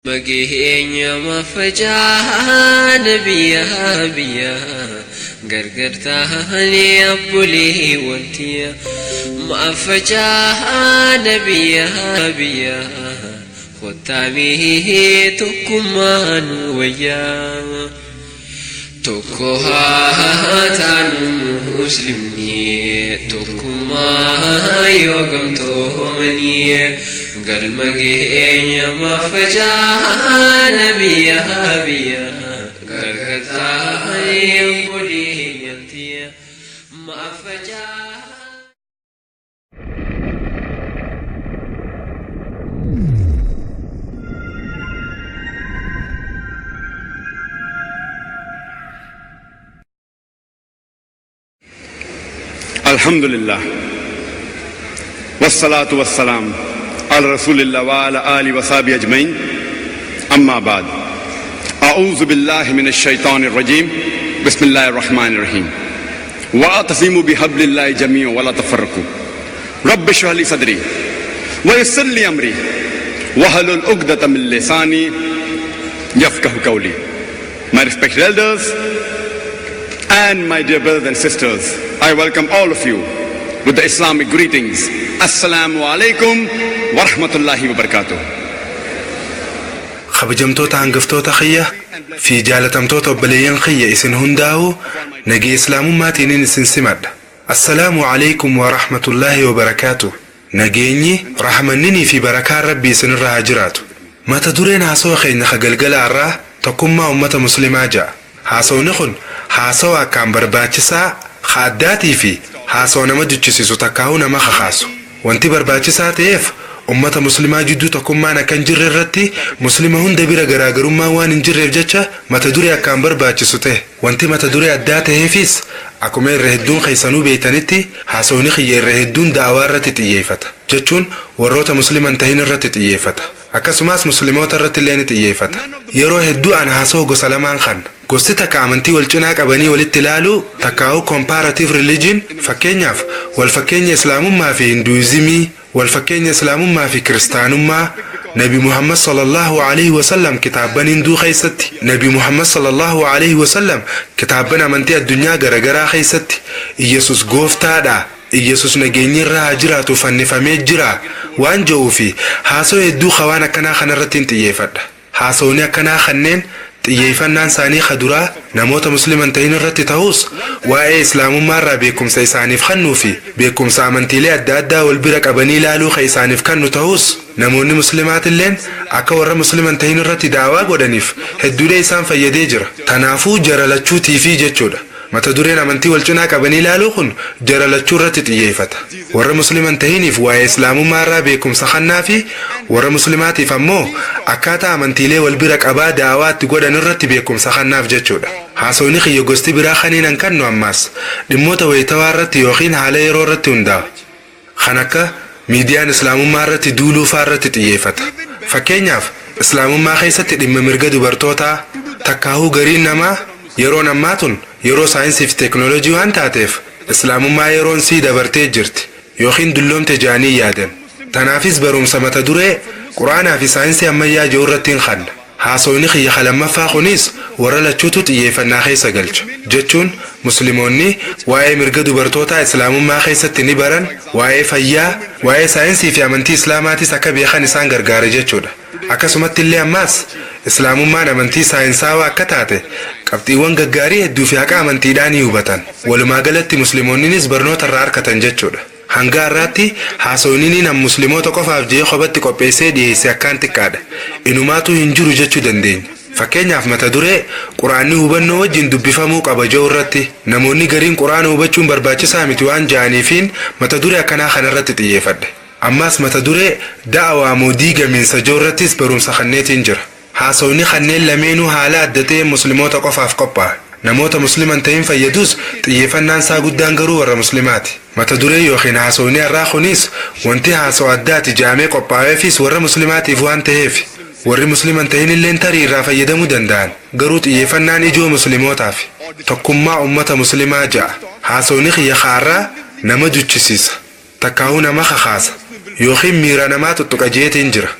Magihenya mafajaan biya biya gargarta hali abuli wantiya mafajaan biya biya khutami tukuman waya tukuhatan muslimni tukuma yogam tohmani قال مجيء ما فجاء نبيا بيا قال كتاي قولي ينتي ما فجاء الحمد لله والصلاة والسلام على رسول الله وعلى آله وصحبه أجمعين. أما بعد، أعوذ بالله من الشيطان الرجيم. بسم الله الرحمن الرحيم. واعتصموا بحبل الله جميعا ولا تفرقوا. رب اشرح لي صدري ويسر لي أمري واحلل عقدة من لساني يفقهوا قولي. My respected elders and my dear brothers and sisters, I welcome all of you with the Islamic greetings. Assalamu alaikum wa rahmatullahi wa barakatuh. خبجمتوتا عنقفتوتا خيّة في جالتمتوتا بليين خيّة اسن هنداو نجي إسلام ماتينين اسن سمد. السلام عليكم ورحمة الله وبركاته. نجيني رحمنني في بركة ربي اسن الرهاجراتو. ما تدورين هاسو خيّن خقلقل عراه تقوم ما أمة مسلمة جاء هاسو نخن هاسو أكام برباتشسا خاداتي في هاسو نمججسيسو تكاو نما خخاسو وانتي برباتشسا تيف أمة مسلمة جدو تقوم معنا كان جرر رتي مسلمة هون دبيرا غراغرون ما وان انجرر جاتشا ما تدوري أكام برباتشسو ته وانتي ما تدوري أدات هيفيس أكومي الرهدون خيسانو بيتانيتي هاسو نخي الرهدون دعوار رتي تييفتا جاتشون وروتا مسلمة انتهين رتي تييفتا akkasumas musliimoota irratti illee ni xiyyeeffata yeroo hedduu ana haasoo gosa lamaan kan gosti takka amantii wal cinaa qabanii walitti ilaalu takkaa'u comparative religion fakkeenyaaf wal fakkeenya islaamummaa fi hinduizimii wal fakkeenya islaamummaa fi kiristaanummaa nabi muhammad sallallahu alaihi wasallam kitaaban hinduu keessatti nabi muhammad sallallahu alaihi wasallam kitaaban amantii addunyaa garagaraa keessatti yesus gooftaadha ኢየሱስ ነገኝራ ጅራቱ ፈንፈሜ ጅራ ዋንጆው ፊ ሃሶ የዱ ኸዋና ከና ኸነረቲን ጥየፈዳ ሃሶኒ ከና ኸነን ጥየፈናን ሳኒ ኸዱራ ነሞተ ሙስሊማን ተይንረት ተውስ ዋኤ እስላሙ ማራ በኩም ሰይሳኒፍ ኸኑፊ በኩም ሳመንቲሊ አዳዳ ወልብረ ቀበኒ ላሉ ኸይሳኒፍ ከኑ ተውስ ነሞኒ ሙስሊማት ለን አከወረ ሙስሊማን ተይንረት ዳዋ ጎደኒፍ ሄዱደ ኢሳን ፈየደ ጅራ ተናፉ ጀረለቹ ቲፊ ጀቾዳ mata dureen amantii wal cinaa qabanii ilaaluu kun jaralachuu irratti xiyyeeffata warra musliman tahiniif waa'ee islaamummaa irraa beekumsa kennaa fi warra muslimaatiif ammoo akkaataa amantiilee wal bira qabaa daawaatti godhan irratti beekumsa kennaaf jechuudha haasawni xiyya gosti biraa kaniinan kannu ammaas dhimmoota wayitawaa irratti yookiin haala yeroo irratti hundaa'a kan akka miidiyaan islaamummaa irratti duuluufaa irratti xiyyeeffata fakkeenyaaf islaamummaa keessatti dhimma mirga dubartootaa takkaahuu gariin namaa yeroo nammaatun yeroo saayinsii fi teeknooloojii waan taateef islaamummaa yeroon sii dabartee jirti yookiin dulloomte jaanii yaadan tanaafis barumsa mata duree quraanaa fi saayinsii ammayyaa jiru irratti kan haasawni xiyya lammaffaa kunis warra lachuutu xiyyeeffannaa keessa galcha jechuun musliimoonni waa'ee mirga dubartootaa islaamummaa keessatti ni baran waa'ee fayyaa waa'ee saayinsii fi amantii islaamaatis akka beekan isaan gargaara jechuudha akkasumatti illee ammaas islaamummaan amantii saayinsaawaa akka taate qabxiiwwan gaggaarii hedduu fi haqa amantiidhaan hubatan walumaa galatti musliimoonnis barnoota irraa argatan jechuudha hanga har'aatti haasawniin nam musliimoota qofaaf jee qobatti qopheessee dhiyeesse akkaan xiqqaadha inumaatu hin jiru jechuu dandeenya fakkeenyaaf mata duree quraanni hubannoo wajjin dubbifamuu qaba jedhu irratti namoonni gariin quraana hubachuun barbaachisaa miti waan ja'aniifiin mata duree akkanaa kanarratti xiyyeeffadhe ammaas mata duree da'awaa moo diigamiinsa jedhu irrattis barumsa kenneetiin jira haasawni kanneen lameenuu haala adda ta'e musliimoota qofaaf qophaa'a namoota musliman ta'in fayyadus xiyyeeffannaan isaa guddaan garuu warra muslimaati mata duree yookiin haasawni irraa kunis wanti haasaw addaati jaamee qophaa'eefis warra muslimaatiif waan ta'eef warri musliman ta'in illee tarii irraa fayyadamuu danda'an garuu xiyyeeffannaan ijoo muslimootaaf tokkummaa ummata muslimaa ja'a haasawni xiyya khaaraa nama juchisiisa takkaa'uu nama kakaasa yookiin miira namaa tuttuqa jeetiin jira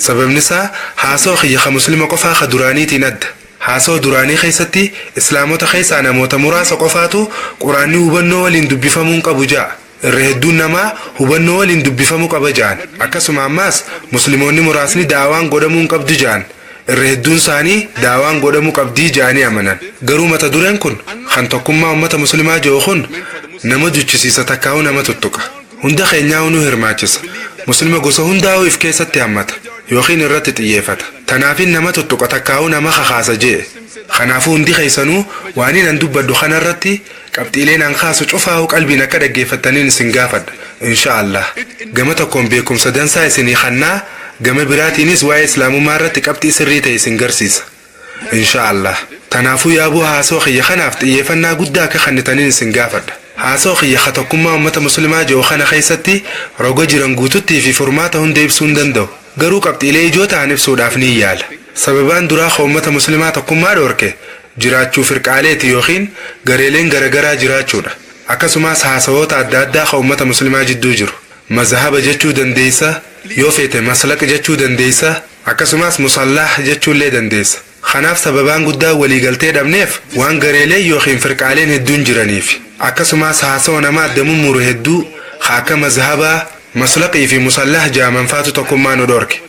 sababni isaa haasoo xiyya muslima qofaa ka duraaniitiin adda. haasoo duraanii keessatti islaamota keessaa namoota muraasa qofaatu quraanni hubannoo waliin dubbifamuun qabu ja'a. irra hedduun namaa hubannoo waliin dubbifamuu qaba ja'an. akkasuma ammaas musliimoonni muraasni daawaan godhamuun qabdu ja'an. irra hedduun isaanii daawaan godhamuu qabdii ja'anii amanan. garuu mata dureen kun kan tokkummaa ummata muslimaa jiru kun nama juchisiisa takkaa'uu nama tuttuqa. hunda keenyaa nu hirmaachisa. muslima gosa hundaa'uu if keessatti hammata yookiin irratti xiyyeeffata. tanaafin nama tuttuqa takkaa'uu nama kakaasa jee. kanaafuu hundi keessanuu waaniin an dubbaddu kanarratti qabxiileen an kaasu cufaa'uu qalbiin akka dhaggeeffattaniin isin gaafadha inshaallah. gama tokkoon beekumsa dansaa isinii kannaa, gama biraatiinis waa'ee islaamummaa irratti qabxii sirrii ta'e isin garsiisa inshaallah. tanaafuu yaabuu haasoo xiyya kanaaf xiyyeeffannaa guddaa akka kennitaniin isin gaafadha. haasoo xiyya tokkummaa ummata muslimaa jiru kana keessatti roga jiran guututtii fi furmaata hunda ibsuu hin danda'u. garuu qabxiilee ijoo ta'an ibsuudhaaf ni yaala. sababaan duraa ummata muslimaa tokkummaa dhoorke jiraachuu firqaaleeti yookiin gareeleen garagaraa jiraachuudha. akkasumas haasawoota adda addaa ummata muslimaa jidduu jiru. mazhaba jechuu dandeessa, yoo feete maslaq jechuu dandeessa, akkasumas musallah jechuullee dandeessa. kanaaf sababaan guddaa waliigaltee dhabneef waan gareelee yookiin firqaaleen hedduun jiraniif. akkasumas haasoo nama addamuun muru hedduu akka mazhabaa, maslaqii fi musallah jaamanfaatu tokkummaa nu dhoorke.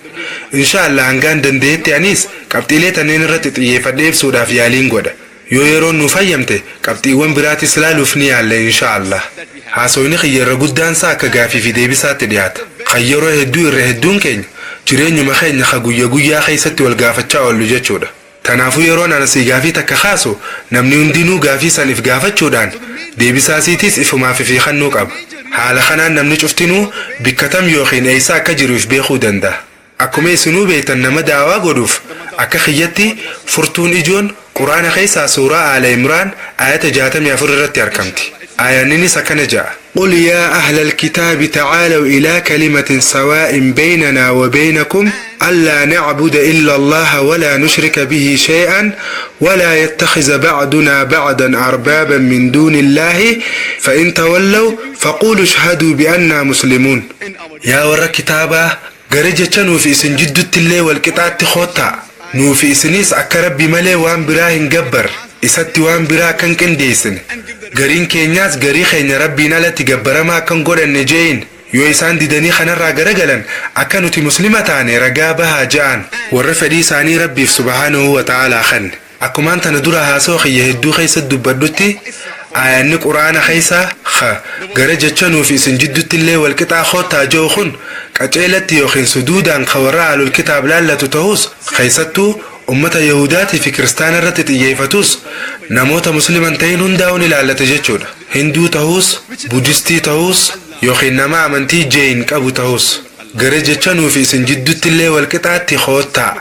inshaallah hangaan dandeetti anis qabxiilee tanneen irratti xiyyeeffadhee ibsuudhaaf yaaliin godha. yoo yeroon nu fayyamte qabxiiwwan biraatis ilaaluuf ni yaalla inshaallah. haasoyni xiyyeerra guddaan isaa akka gaafii fi deebisaatti dhiyaata. kan yeroo hedduu irra hedduun keenya jireenyuma keenya ka guyya guyyaa keessatti wal gaafachaa oollu jechuudha. tanaafuu yeroon anasii gaafii takka kaasu namni hundinuu gaafii saniif gaafachuudhaan deebisaasiitis ifumaaf fi kennuu qaba. haala kanaan namni cuftinuu bikkatam yookiin eeysaa akka jiruuf beekuu danda'a. akkuma isinuu beektan nama daawaa godhuuf akka xiyyatti furtuun ijoon quraana keessaa suuraa aala imraan ayata 64 irratti argamti. آيانينيس أكنا جاء قل يا أهل الكتاب تعالوا إلى كلمة سواء بيننا وبينكم ألا نعبد إلا الله ولا نشرك به شيئا ولا يتخذ بعضنا بعضا أربابا من دون الله فإن تولوا فقولوا اشهدوا بأننا مسلمون. يا ور كتابا غرجة نوفي إسن جدت اللي والكتاب تخوتا نوفي إسنيس أكرب بملي وان براهن جبر إساتي وان براه كان كنديسن gariin keenyaas garii keenya rabbiin alatti gabbaramaa akkan godhanne jeeyin yoo isaan didanii kanarraa garagalan akka nuti muslima taane ragaa bahaa ja'an warra fedhii isaanii rabbiif subhaanahu wa ta'aalaa kanne. akkumaan tana dura haasoo xiyya hedduu keessatti dubbaddutti aayanni quraana keessaa gara jecha nuuf isin jiddutti illee walqixaa khootaa jiru kun qaceelatti yookiin suduudaan ka warra alul kitaab laallatu ta'us keessattuu ummata yahudaatii fi kiristaana irratti xiyyeeffatus namoota musliman ta'in hundaa'uun ilaallata jechuudha. hinduu ta'us, buudistii ta'us yookiin nama amantii jeen qabu ta'us gara jecha nuuf isin jiddutti illee walqixaatti khootaa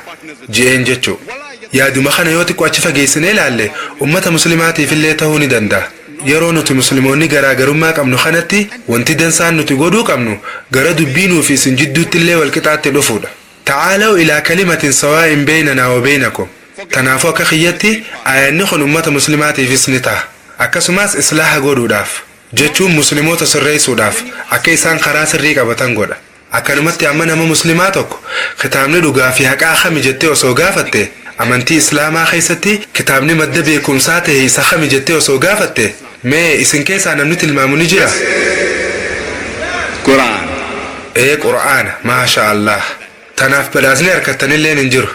jeen jechuudha. yaaduma kana yoo xiqqoo achi fageessinee ilaalle ummata muslimaatiif illee ta'uu ni danda'a. yeroo nuti musliimoonni garaagarummaa qabnu kanatti wanti dansaan nuti godhuu qabnu gara dubbii nuuf isin jidduutti illee walqixaatti dhufuudha. تعالوا إلى كلمة سواء بيننا وبينكم. تنافو كخيتي آياني خن أمة مسلمات في سنتا أكسماس إصلاح غودو داف جتشوم مسلموت سريسو داف أكيسان خراس الريقة بطنغودا أكنمت أمنا مسلماتك ختامني دوغا في حق آخمي جتي وسوغافتي أمنتي إسلاما خيستي كتابني مدى بيكم ساتي سخمي جتي وسوغافتي مي إسن كيسا نمنت الماموني جرا قرآن. إيه قرآن ما شاء الله. tanaaf badhaasni harkattan illee hin jiru.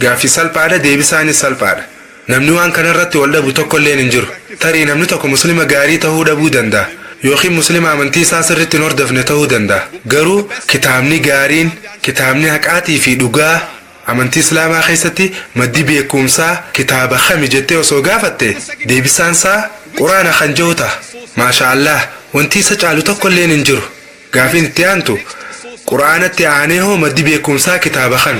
gaaffii salphaadha deebisaanis salphaadha. namni waan kanarratti wal dhabu tokko illee hin jiru. tarii namni tokko muslima gaarii ta'uu dhabuu danda'a yookiin muslima amantii isaa sirriitti hin hordofne ta'uu danda'a. garuu kitaabni gaariin kitaabni haqaatii fi dhugaa amantii islaamaa keessatti maddi beekumsaa kitaaba kami jettee osoo gaafatte deebisaansaa quraana kan jiru ta'a. maashaallah wanti isa caalu tokko illee hin jiru. gaaffiin itti aantu quraanatti aanee hoo maddi beekumsaa kitaaba kan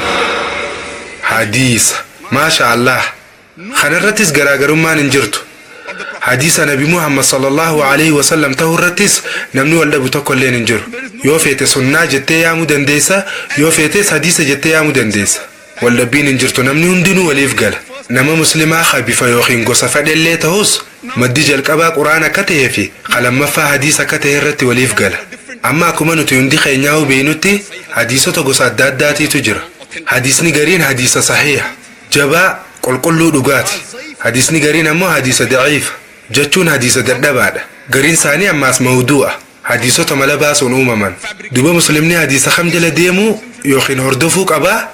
hadiisa maashaallah kanarrattis garaagarummaan hin jirtu. hadiisa nabi muhammad sallallahu alaihi wasallam ta'uu irrattis namni wal dhabu tokko illee hin jiru. yoo feete sunnaa jettee yaamuu dandeessa yoo feetes hadiisa jettee yaamuu dandeessa. wal dhabbiin hin jirtu. namni hundinuu waliif gala. nama muslimaa khabifa yookiin gosa fedhellee ta'us maddi jalqabaa quraana akka ta'ee fi lammaffaa hadiisa akka ta'e irratti waliif gala. amma akkuma nuti hundi keenyaa hubeenutti hadiisota gosa adda addaatiitu jira. Hadiisni gariin hadiisa sahiha jabaa qulqulluu dhugaati. Hadiisni gariin ammoo hadiisa daciifa jechuun hadiisa dadhabaadha. Gariin isaanii ammaas mawduu'a hadiisota mala baasuun uumaman. Duba muslimni hadiisa kam jala deemuu yookiin hordofuu qabaa?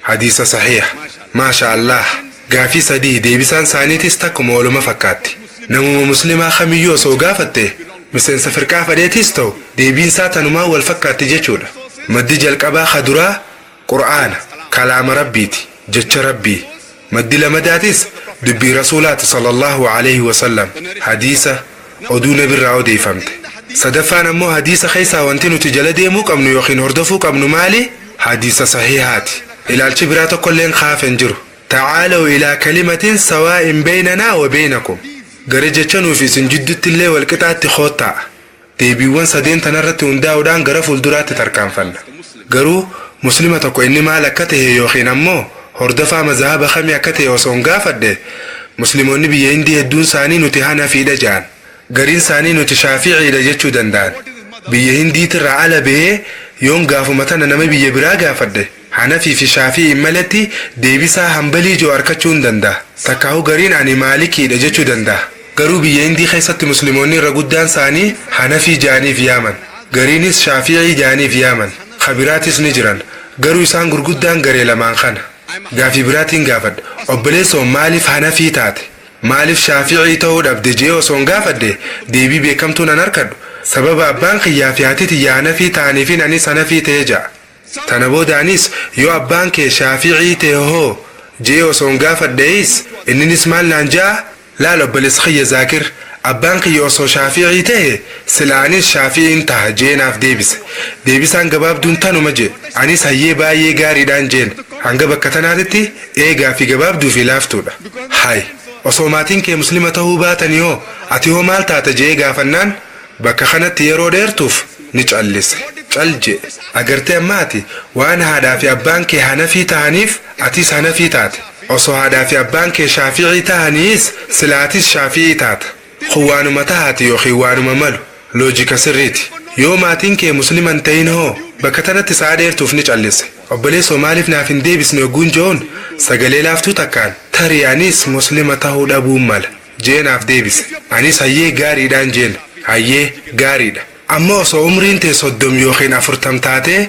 Hadiisa sahiha. Maasha Allah. Gaafii sadii deebisaan isaaniitis takkuma waluma fakkaatti. Namuma muslimaa kamiyyuu osoo gaafatte miseensa firqaa fadheetis ta'u deebiin isaa tanumaa wal fakkaatti jechuudha. Maddi jalqabaa kaduraa Qur'aana kalaama rabbiiti jecha rabbii. Maddi lamadaatis dubbii rasuulaati sallallahu alayhi wasallam hadiisa oduu nabirraa odeeffamte. Sadaffaan ammoo hadiisa keessaa wanti nuti jala deemuu qabnu yookiin hordofuu qabnu maali? Hadiisa sahihaati. Ilaalchi biraa tokkolleen kaafeen jiru. Ta'aalaw ilaa kalimatin sawaa'in baynanaa wa baynakum. Gara jecha nuufi isin jidduutti illee walqixaatti koottaa. Deebiiwwan sadeen tanarratti hundaa'uudhaan gara fuulduraatti tarkaanfanna. Garuu muslima tokko inni maal akka ta'e yookiin ammoo hordofaa mazhaba kamii akka ta'e osoo hin gaafadhe musliimoonni biyya Hindii hedduun isaanii nuti Hanafiidha jedhan. Gariin isaanii nuti Shaafi'iidha jechuu danda'an. Biyya Hindiitirraa ala bahee yoon gaafuma tana nama biyya biraa gaafadhe Hanafii fi Shaafi'i malatti deebisaa Hanbalii joo arkachuu hin danda'a. Takkaahu gariin ani Maalikiidha jechuu danda'a. Garuu biyya Hindii keessatti musliimoonni irra guddaan isaanii Hanafii jaaniif yaaman. Gariinis Shaafi'i jaaniif yaaman. Khabiraatis ni jiran. Garuu isaan gurguddaan garee lamaan kana. Gaafii biraatiin gaafadhe obboleessoo maaliif Hanafii taate? Maaliif Shaafi'i ta'uu dhabde jee osoo hin gaafadhe deebii beekamtuu nan arkadhu. Sababa abbaan kiyyaa fi haati tiyyaa Hanafii ta'aniifin anis Hanafii ta'ee ja'a. Tana boodaanis yoo abbaan kee Shaafi'i ta'e hoo jee osoo hin gaafadhees inninis maal naan ja'a? Laal obboleessa kiyya Zaakir abbaan kiyya osoo Shaafi'i ta'e silaanis Shaafi'iin ta'a jeenaaf deebise. Deebisaan gabaabduun tanuma jee anis hayyee baay'ee gaariidhaan jeen hanga bakka tanaatitti eegaa fi gabaabduu fi laaftuudha. Hay osoo maatiin kee muslima ta'uu baatan yoo ati hoo maal taata jee gaafannaan bakka kanatti yeroo dheertuuf ni callise. Calje agartee ammaati waan haadhaa fi abbaan kee Hanafii ta'aniif atis Hanafii taate. Osoo haadhaa fi abbaan kee Shaafi'i ta'aniis silaatis Shaafi'i taata. Waanuma tahaati yookiin waanuma malu loojika sirriiti. Yoo maatiin kee musliman ta'in hoo bakka tanatti sa'a dheertuuf ni callise. Obboleessoo maaliif naaf hin deebisne ogguun joon sagalee laaftuu takkaan tarii anis muslima ta'uu dhabuun mala jeenaaf deebise. Anis hayyee gaariidhaan jeen hayyee gaariidha. Amma osoo umriin tee 30 yookiin 40 taatee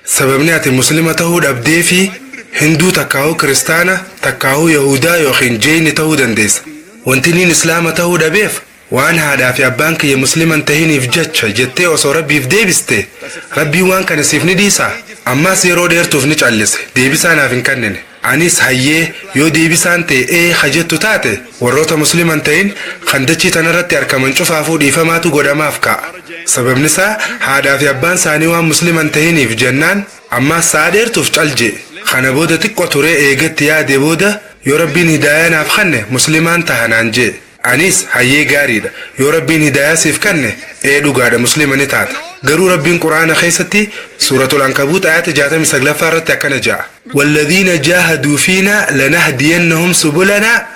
sababni ati muslima ta'uu dhabdee fi Hinduu takkaa'uu kiristaana takkaa'uu Yahudaa yookiin Jeyni ta'uu dandeessa. Wanti niin islaama ta'uu dhabeef waan haadhaa fi abbaan kiyya musliman tahiniif jecha jettee osoo rabbiif deebiste rabbiin waan kana siif ni dhiisaa. Ammaas yeroo dheertuuf ni callise deebisaa naaf hin kennine. Anis hayyee yoo deebisaan ta'e hajjettu taate warroota musliman ta'in kan dachii tanarratti argaman cufaafuu dhiifamaatu godhamaaf ka'a. Sababni isaa haadhaa fi abbaan isaanii waan musliman tahiniif jennaan ammaas sa'a dheertuuf calje. Kana booda xiqqoo turee eegatti yaade booda yoo rabbiin hidaayaa naaf kenne muslimaan tahanaan jee. Anis hayyee gaariidha yoo rabbiin hidaayaa siif kenne dhugaadha muslima ni taata. Garuu rabbiin Qur'aana keessatti suuratul Ankabuut ayata 69 irratti akkana ja'a. Walladhiina jaahaduu fiinaa lanahdiyannahum subulanaa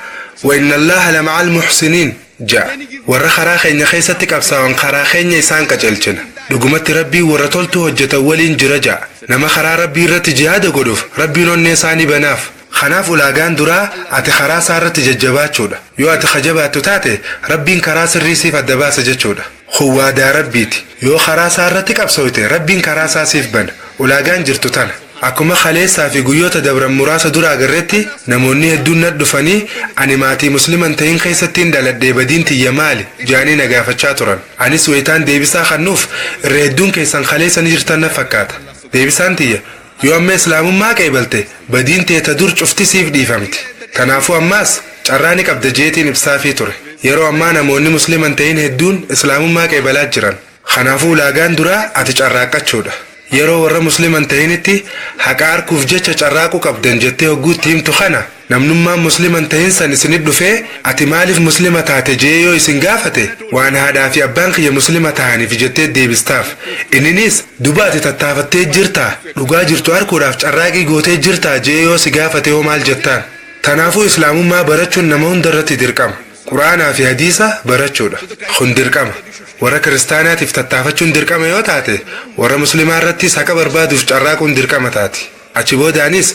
wa inna Allaha lama'al muhsiniin ja'a. Warra karaa keenya keessatti qabsaa'an karaa keenya isaan qajeelchina. Dhugumatti rabbiin warra toltuu hojjetan waliin jira ja'a. Nama karaa rabbii irratti jihaada godhuuf rabbiin onnee isaanii banaaf. Kanaaf ulaagaan duraa ati karaa isaa irratti jajjabaachuudha. Yoo ati kajabaattu taate rabbiin karaa sirrii siif adda baasa jechuudha. Huwaadaa rabbiiti. Yoo karaa isaa irratti qabsooyte rabbiin karaa isaa siif bana. Ulaagaan jirtu tana. Akkuma kaleessaa fi guyyoota dabran muraasa dura agarreetti namoonni hedduun natti dhufanii ani maatii musliman ta'in keessattiin dhaladhee badiin tiyya maali jaanii na gaafachaa turan. Anis wayitaan deebisaa kennuuf irra hedduun keessan kaleessa ni jirtan na fakkaata. Deebisaan tiyya yoo amma islaamummaa qeebalte badiin teeta dur cufti siif dhiifamti. Kanaafuu ammaas carraa ni qabda jeetiin ibsaafii ture. Yeroo ammaa namoonni musliman ta'in hedduun islaamummaa qeebalaa jiran. Kanaafuu ulaagaan duraa ati carraaqqachuudha. Yeroo warra musliman ta'initti haqa arguuf jecha carraaquu qabdan jettee hogguutti himtu kana namnummaan musliman ta'in san isinit dhufee ati maaliif muslima taate jee yoo isin gaafate waan haadhaa fi abbaan kiyya muslima ta'aniif jettee deebistaaf. Inninis duba ati tattaafattee jirtaa dhugaa jirtu arguudhaaf carraaqii gootee jirtaa jee yoo si gaafate hoo maal jettaan. Kanaafuu islaamummaa barachuun nama hundarratti dirqama. Quraanaa fi hadiisa barachuudha. Kun dirqama. Warra kiristaanaatiif tattaafachuun dirqama yoo taate warra muslimaa irrattis haqa barbaaduuf carraaquun dirqama taati. achi boodaanis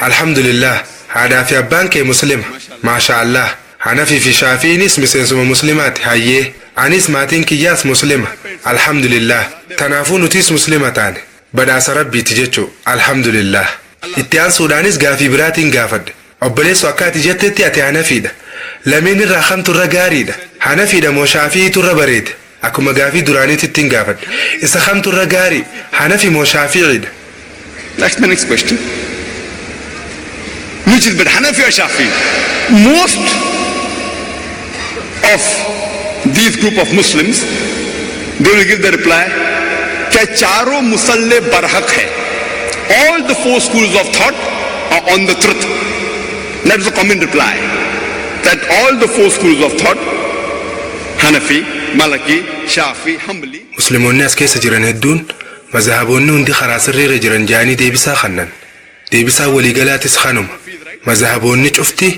alhamdulillah haadhaa fi abbaan kee muslima maasha Allah Hanafi fi Shaafiinis miseensuma muslimaati hayyee anis maatiin kiyyaas muslima alhamdulillah tanaafuu nutis muslima taane badhaasa rabbiiti jechuu alhamdulillah itti aansuudhaanis gaafii biraatiin gaafadhe obboleessu akka ati jettetti ati Hanafiidha lameen irraa kamtu irra gaariidha Hanafiidha moo Shaafiitu irra bareeda akkuma gaafii duraaniitti hin gaafadhe isa kamtu irra gaarii Hanafi moo Shaafiiidha. That's my next question. Which is better, Hanafi or Shafi? Most of these group of Muslims, they will give the reply, कि चारों मुसल्ले बरहक है. All the four schools of thought are on the truth. That is a common reply. That all the four schools of thought, Hanafi, Maliki, Shafi, Hanbali. Muslimoonni as keessa jiran hedduun mazhaboonni hundi karaa sirriirra jiran jaanii deebisaa kannan. Deebisaa waliigalaatis kanuma. Mazhaboonni cufti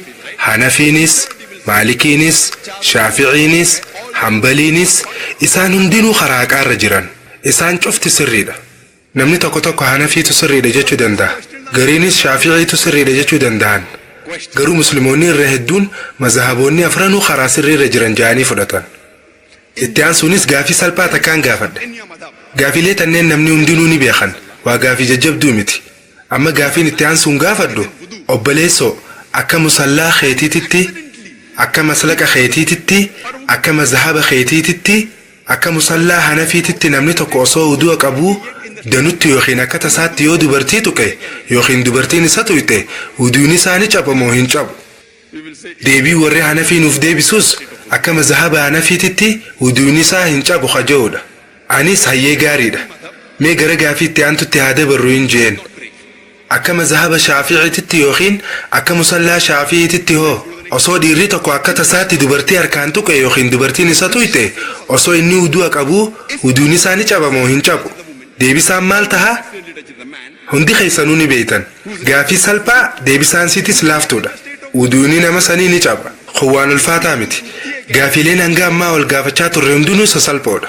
Hanafiinis, Malikiinis, Shaafi'iinis, Hanbaliinis isaan hundinuu karaa qaarra jiran. Isaan cufti sirriidha. Namni tokko tokko Hanafiitu sirriidha jechuu danda'a. Gariinis Shaafi'iitu sirriidha jechuu danda'an. Garuu Musliimoonni irra hedduun mazhaboonni afranuu karaa sirriirra jiran jaanii fudhatan. Itti aansuunis gaafii salphaa takkaan gaafadhe. Gaafiilee tanneen namni hundinuu ni beekan. Waa gaafii jajjabduu miti. Amma gaafiin itti aansuun gaafadhu obboleessoo akka musallaa keetiititti akka maslaqa keetiititti akka mazhaba keetiititti akka musallaa Hanafiititti namni tokko osoo uduu qabu danutti yookiin akka tasaatti yoo dubartii tuqe yookiin dubartiin isa tuqxe uduun isaa ni caba moo hin cabu. Deebii warri Hanafii nuuf deebisuus akka mazhaba Hanafiititti uduun isaa hin cabu kajoodha. Anis hayyee gaariidha. Mee gara gaafii itti aantutti haa dabarru hin jeen. Akka mazhaba Shaafi'iititti yookiin akka musallaa Shaafi'iititti hoo osoo dhiirri tokko akka tasaatti dubartii harkaan tuqe yookiin dubartiin isa tuqxe osoo inni uduu qabu uduun isaa ni caba moo hin cabu. Deebisaan maal taha? Hundi keessanuu ni beektan. Gaafii salphaa deebisaan siitis laaftuudha. Uduuni nama sanii ni caba. Waan ulfaataa miti. Gaafiileen hanga ammaa ol gaafachaa turre hundinuu sasalphoodha.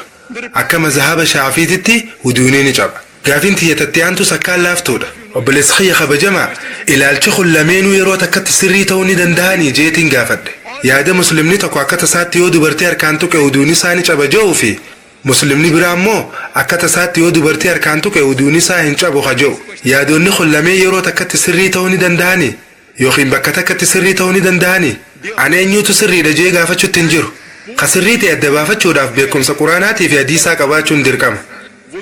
Akka mazhaba Shaafi'iititti uduuni ni caba. Gaafiin tiyyatatti aantus akkaan laaftuudha. Obboleessa kiyya kabajamaa ilaalchi kun lameenuu yeroo takkatti sirrii ta'uu ni danda'anii jeetiin gaafadhe. Yaada muslimni tokko akka tasaatti yoo dubartii harkaan tuqe uduun isaa ni caba jedhuu fi muslimni biraa immoo akka tasaatti yoo dubartii harkaan tuqe uduun isaa hin cabu jedhu. Yaadonni kun lameen yeroo takkatti sirrii ta'uu ni danda'anii yookiin bakka takkatti sirrii ta'uu ni danda'anii. Ani eenyuutu sirriidha jee gaafachuutti hin jiru. Ka sirrii ta'e adda baafachuudhaaf beekumsa quraanaatii fi hadiisaa qabaachuun dirqama.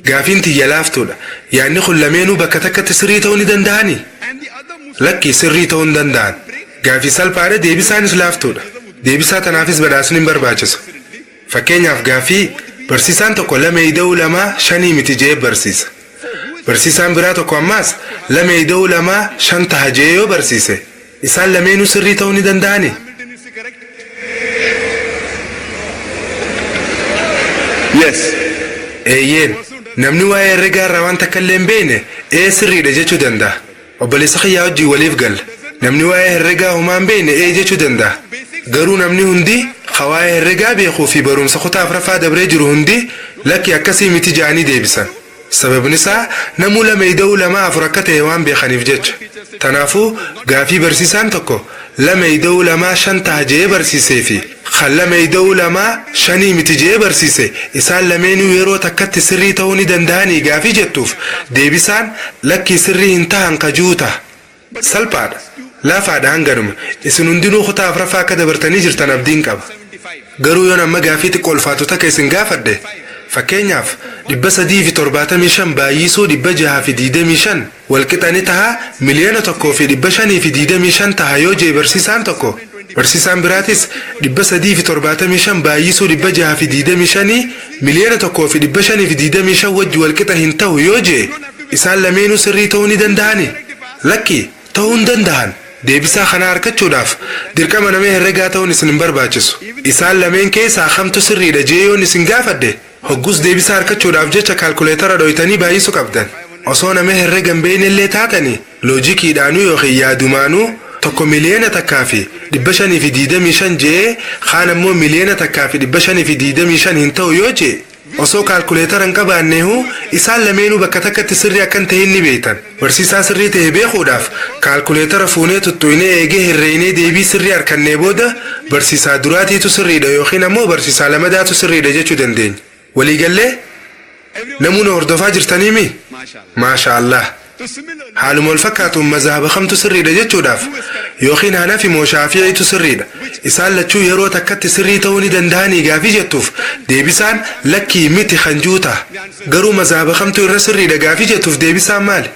Gaafiin tiyya laaftuudha. Yaadni kun lameenuu bakka takkatti sirrii ta'uu ni danda'anii? Lakki sirrii ta'uu hin danda'an. Gaafii salphaadha deebisaanis laaftuudha. Deebisaa tanaafis badhaasni hin barbaachisu. Fakkeenyaaf gaafii barsiisaan tokko lama ida'uu lamaa shanii miti jee barsiisa. Barsiisaan biraa tokko ammaas lama ida'uu lamaa shan taha jee yoo barsiise isaan lameenuu sirrii ta'uu ni danda'anii? Yes. Eeyyeen. Namni waa'ee herregaa irraa waan takka illee hin beekne sirriidha jechuu danda'a. Obboleessa kiyyaa wajjin waliif galla. Namni waa'ee herregaa homaa hin beekne jechuu danda'a. Garuu namni hundi waa'ee herregaa beekuu fi barumsa kutaa afuraffaa dabree jiru hundi lakki akkasii miti ja'anii deebisan. Sababni isaa namuu lama ida'uu lamaa afur akka ta'e waan beekaniif jecha. Tanaafuu gaafii barsiisaan tokko lama ida'uu lamaa shan taha jee barsiisee fi kan lama ida'uu lamaa shanii miti jee barsiise isaan lameenuu yeroo takkatti sirrii ta'uu ni danda'anii gaafii jettuuf deebisaan lakkii sirrii hin tahan kajuuta. Salphaadha. Laafaadha hanganuma. Isin hundinuu kutaa afuraffaa akka dabartanii jirtan abdiin qaba. Garuu yoon amma gaafii xiqqoo ulfaatu takka isin gaafadhe fakkeenyaaf 375 baay'isuu 625 walqixani taha miliyoona 1,525 taha yoo jee barsiisaan tokko. Barsiisaan biraatis 375 baay'isuu 625 miliyoona 1,525 wajji walqixa hin ta'u yoo jee isaan lameenuu sirrii ta'uu ni danda'anii? Lakki ta'uu hin danda'an. Deebisaa kana argachuudhaaf dirqama nama herregaa ta'uun isin hin barbaachisu. Isaan lameen keessaa kamtu sirriidha jee yoon isin gaafadhe hoggus deebisaa argachuudhaaf jecha kaalkuleetara dhoytanii baay'isuu qabdan. Osoo nama herrega hin beekne illee taatanii loojikiidhaanuu yookiin yaadumaanuu tokko miliyoona takkaa fi 525 jee kaan ammoo miliyoona takkaa fi 525 hin ta'u yoo jee osoo kaalkuleetaran qabaanneehu isaan lameenuu bakka takkatti sirrii akkan ta'e ni beektan. Barsiisaa sirrii ta'e beekuudhaaf kaalkuleetara fuunee tuttuinee eegee herreeynee deebii sirrii harkannee booda barsiisaa duraatiitu sirriidha yookiin ammoo barsiisaa lamadaatu sirriidha jechuu dandeenya. Waliigallee namoonni hordofaa jirtaniimi? Maasha Allah. Haaluma wal fakkaatuun mazhaaba kamtu sirriidha jechuudhaaf yookiin Hanafi moo Shaafi'iitu sirriidha isaan lachuu yeroo takkatti sirrii ta'uu ni danda'anii gaafii jettuuf deebisaan lakkii miti hanjuuta. Garuu mazhaaba kamtu irra sirriidha gaafii jettuuf deebisaan maali?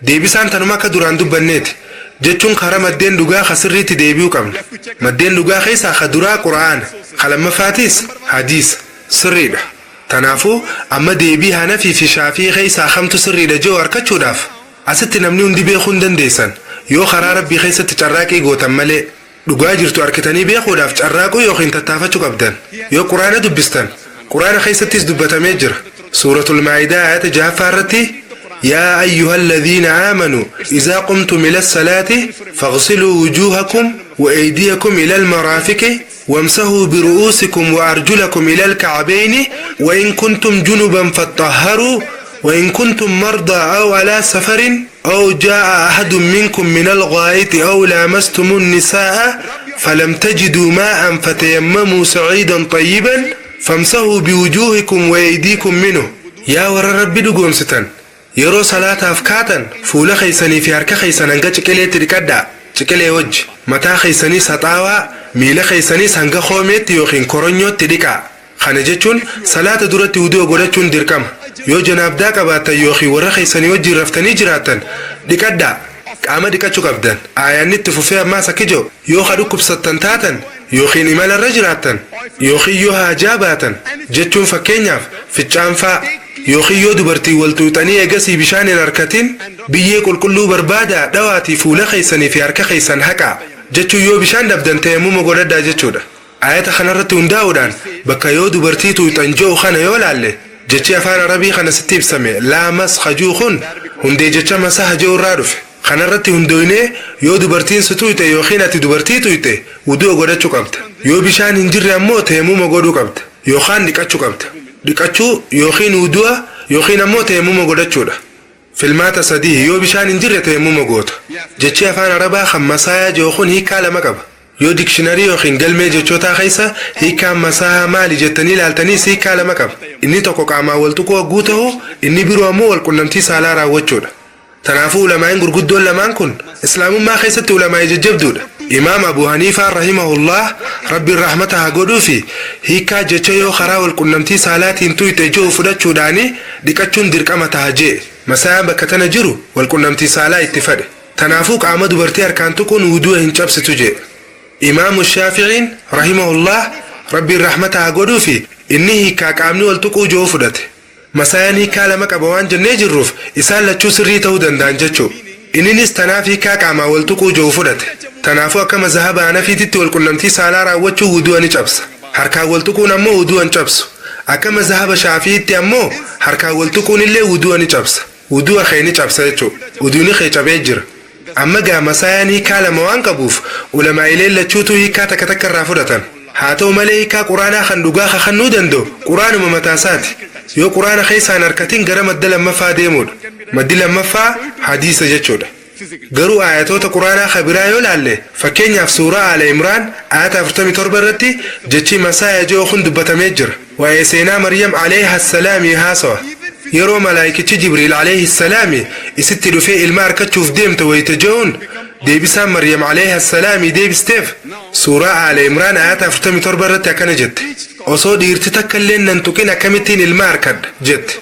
Deebisaan tanuma akka duraan dubbanneeti jechuun karaa maddeen dhugaa ka sirriitti deebi'uu qabna. Maddeen dhugaa keessaa ka duraa Qura'aana ka lammaffaatis hadiisa sirriidha. Tanaafuu amma deebii Hanafii fi Shaafii keessaa kamtu sirriidha jedhu argachuudhaaf asitti namni hundi beekuu hin dandeessan yoo karaa Rabbii keessatti carraaqii gootan malee dhugaa jirtu argitanii beekuudhaaf carraaquu yookiin tattaafachuu qabdan. Yoo Quraana dubbistan Quraana keessattis dubbatamee jira. Suuratul Maa'idaa ayata 6 irratti يا أيها الذين آمنوا إذا قمتم إلى الصلاة فاغسلوا وجوهكم وأيديكم إلى المرافق وامسحوا برؤوسكم وأرجلكم إلى الكعبين وإن كنتم جنبا فاطهروا وإن كنتم مرضى أو على سفر أو جاء أحد منكم من الغائط أو لامستم النساء فلم تجدوا ماء فتيمموا سعيدا طيبا فامسحوا بوجوهكم وأيديكم منه. يا ور ربي دقوم ستن yeroo salaataaf kaatan fuula keessanii fi harka keessan hanga ciqileetti dhiqadhaa. Ciqilee wajji mataa keessanii saxaawaa miila keessanii hanga koomeetti yookiin koronyootti dhiqaa. Kana jechuun salaata duratti wuduu godhachuun dirqama. Yoo janaabdaa qabaattan yookiin warra keessanii wajjin raftanii jiraattan dhiqadhaa. Qaama dhiqachuu qabdan. Aayaanni itti fufee ammaas akka jiru yoo dhukkubsattan taatan yookiin imalarra jiraattan yookiin yoo haajaa baatan jechuun fakkeenyaaf ficcaanfaa yookiin yoo dubartii wal tuuxanii eegasii bishaan hin harkatin biyyee qulqulluu barbaadaa dhawaatii fuula keessanii fi harka keessan haqaa jechuun yoo bishaan dhabdan tayammuma godhadhaa jechuudha. Ayata kanarratti hundaa'uudhaan bakka yoo dubartii tuuxan jiru kana yoo laalle jechi afaan Arabii kana sitti ibsame laa masxa juukhun hundee jecha masaha jiru irraa dhufe. Kanarratti hundoynee yoo dubartiin si tuuxe yookiin ati dubartii tuuxe wuduu godhachuu qabda. Yoo bishaan hin jirre ammoo tayammuma godhuu qabda yookaan dhiqachuu qabda. Dhiqachuu yookiin wuduu yookiin ammoo tayammuma godhachuudha. Filmaata sadii yoo bishaan hin jirre tayammuma goota. Jechi afaan Arabaa kan masaaya jiru kun hiikaa lama qaba. Yoo dikshiinarii yookiin galmee jechootaa keessa hiikaan masaha maali jettanii ilaaltaniis hiikaa lama qaba. Inni tokko qaamaan wal tuquu hogguu ta'u inni biroo ammoo wal qunnamtii saalaa raawwachuudha. Tanaafuu ulamaa'in gurguddoon lamaan kun islaamummaa keessatti ulamaa'ii jajjabduudha. Imaam Abu Haniifaa rahimahullah rabbiin rahmata haa godhuu fi hiikaa jecha yoo karaa wal qunnamtii saalaatiin tuuxe jiru fudhachuudhaani dhiqachuun dirqama ta'a jee. Masayaan bakka tana jiru wal qunnamtii saalaa itti fedhe. Tanaafuu qaama dubartii harkaan tuquun wuduu hin cabsitu jee. Imaam Shaafi'iin rahimahullah rabbiin rahmata haa godhuu fi inni hiikaa qaamni wal tuquu jiru fudhate. Masayaan hiikaa lama qaba waan jennee jirruuf isaan lachuu sirrii ta'uu danda'an jechuu. Inninis tanaaf hiikaa qaamaa wal tuquu jiru fudhate. Tanaafuu akka mazhaba Hanafiitti wal qunnamtii saalaa raawwachuu wuduu ni cabsa. Harkaan wal tuquun ammoo wuduu hin cabsu. Akka mazhaba Shaafiitti ammoo harkaan wal tuquun illee wuduu ni cabsa. Wuduu akee ni cabsa jechuu. Wuduuni kee cabee jira. Amma gaa masayaan hiikaa lama waan qabuuf ulamaa'ileen lachuutu hiikaa takka takka irraa fudhatan. Haa ta'u malee hiikaa quraanaa kan dhugaa kakannuu danda'u quraanuma mataasaati. Yoo quraana keessaan harkatiin gara madda lammaffaa deemuudha. Maddi lammaffaa hadiisa jechuudha. Garuu ayatoota quraanaa kabiraa yoo laalle fakkeenyaaf suuraa Aala Imraan ayata 47 irratti jechi masaaya jiru kun dubbatamee jira. Waa'ee seenaa Maryam alayha salaam haasawa. Yeroo malaayikichi Jibriil alayhi salaam isitti dhufee ilma harkachuuf deemte wayita jiruun deebisaan Maryam alayha salaam deebisteef suuraa Aala Imraan ayata 47 irratti akkana jette. Osoo dhiirti takka illee nan tuqin akkamittiin ilma harkadha jette.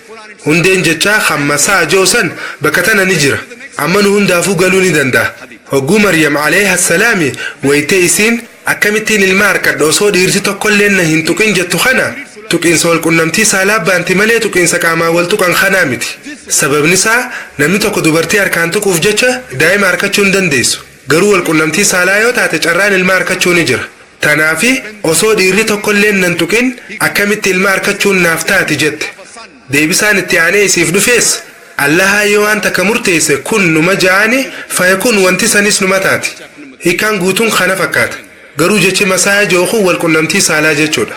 Hundeen jechaa hammasaa joosan bakka tana ni jira. Amma nu hundaafuu galuu ni danda'a. Hogguu Maryam alayha salaam wayitee isiin akkamittiin ilma harkadha osoo dhiirti tokko illee na hin tuqin jettu kana tuqiinsa wal qunnamtii saalaa baanti malee tuqiinsa qaamaa wal tuqan kanaa miti. Sababni isaa namni tokko dubartii harkaan tuquuf jecha daa'ima harkachuu hin dandeessu. Garuu wal qunnamtii saalaa yoo taate carraan ilma harkachuu ni jira. Tanaafi osoo dhiirri tokko illee nan tuqin akkamitti ilma harkachuun naaf taati jette. Deebisaan itti aanee isiif dhufees Allaha yoo waan takka murteesse kun numa ja'ani fayakun wanti sanis numa taati. Hiikaan guutuun kana fakkaata. Garuu jechi masaaya jiru kun wal qunnamtii saalaa jechuudha.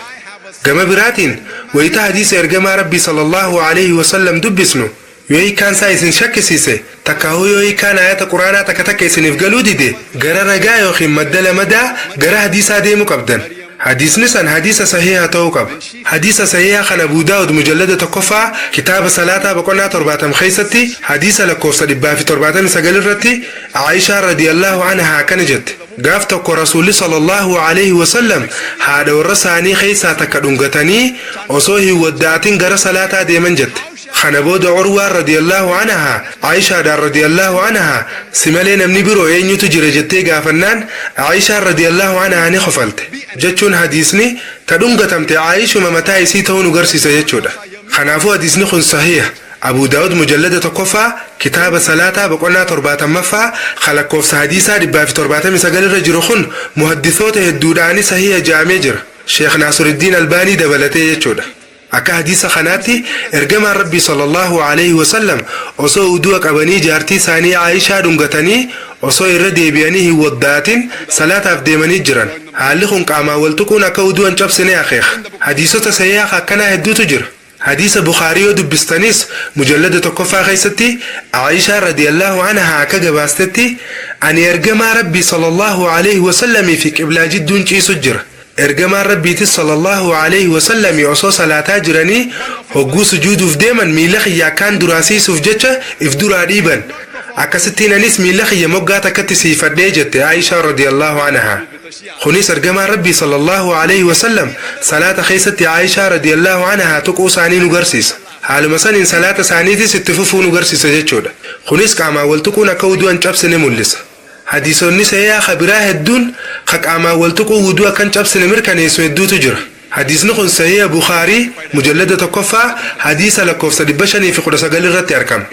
Gama biraatiin ويتا حديث إرجما ربي صلى الله عليه وسلم دبسنو يوي كان سايسن شك سيسي تكاهو يوي كان آيات القرآن تكتك يسنفقلو دي غرا رقا يوخي مدل مدى غرا حديثا دي مقبدن حديث نسان حديث صحيحة توقب حديث صحيحة خان أبو داود مجلدة تقفى كتاب صلاة بقنا ترباتم خيستي حديث لكوفة دبا في ترباتم سقل الرتي عائشة رضي الله عنها كنجت قافتك رسول صلى الله عليه وسلم هذا ورساني خيسا تكدنغتني وصوهي وداتين غرا صلاة دي منجت خنبود عروة رضي الله عنها عائشة دار رضي الله عنها سمالين من برو ينيو تجري جتي غافنان عائشة رضي الله عنها نخفلت جتشون حديثني تدنغتمت عائشة ممتاي سيتون غرسي سيجودا خنافو حديثني خن صحيح أبو داود مجلدة تقفى كتاب صلاة بقنا تربات مفا خلق كوفس حديثة دبا في تربات مساقل الرجرخون محدثوته الدوداني صحيح جامجر شيخ ناصر الدين الباني دبلته يجودا أكا حديث خناتي إرجما ربي صلى الله عليه وسلم وصو ودوك أبني جارتي ثاني عائشة دنغتني وصو إردي بيانيه وداتين صلاة أفديماني جران هالخون قاما والتكون أكا ودوان جبسني أخيخ حديثو تسياخ كان هدو تجر حديث بخاري ودبستانيس مجلد تقفى خيستي عائشة رضي الله عنها أكا جباستي أن إرجما ربي صلى الله عليه وسلم في قبلة جدون جي سجر إرجما ربي صلى الله عليه وسلم يعصو صلاة جراني هقو سجود فديما ميلخي يكان دراسي سفجتش افدورا ديبا أكستين نس ميلخي يمقاتا كتسي فرديجت عائشة رضي الله عنها خنيس إرجما ربي صلى الله عليه وسلم صلاة خيستي عائشة رضي الله عنها تقو ساني نغرسيس حال مثلا صلاة سانيتي ستففو نغرسيس جتشودا خنيس كاما والتقونا كودو أنشابس نموليس حديثوني سيا خبراه الدون خك أما والتقو ودوا كان شابس نمركن يسوي الدو تجر حديث نخن سيا بخاري مجلدة تقفى حديث لكوفس دبشني في قدس قال الرتي أركم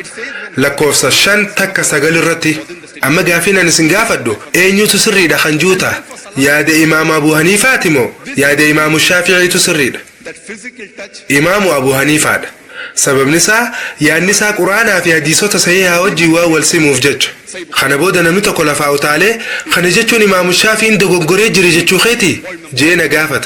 لكوفس شن تك سقال الرتي أما جافينا نسنجافدو أين تسري ده خنجوتا يا ده إمام أبو حنيفة تمو يا ده إمام الشافعي تسري ده إمام أبو حنيفة سبب نساء يا النساء قرآن في حديثه صحيحة وجوا والسمو فجج خنبود نمت خلفاء تعالى خنجتون إمام الشافعي دغغوري جريجتو خيتي جينا قافت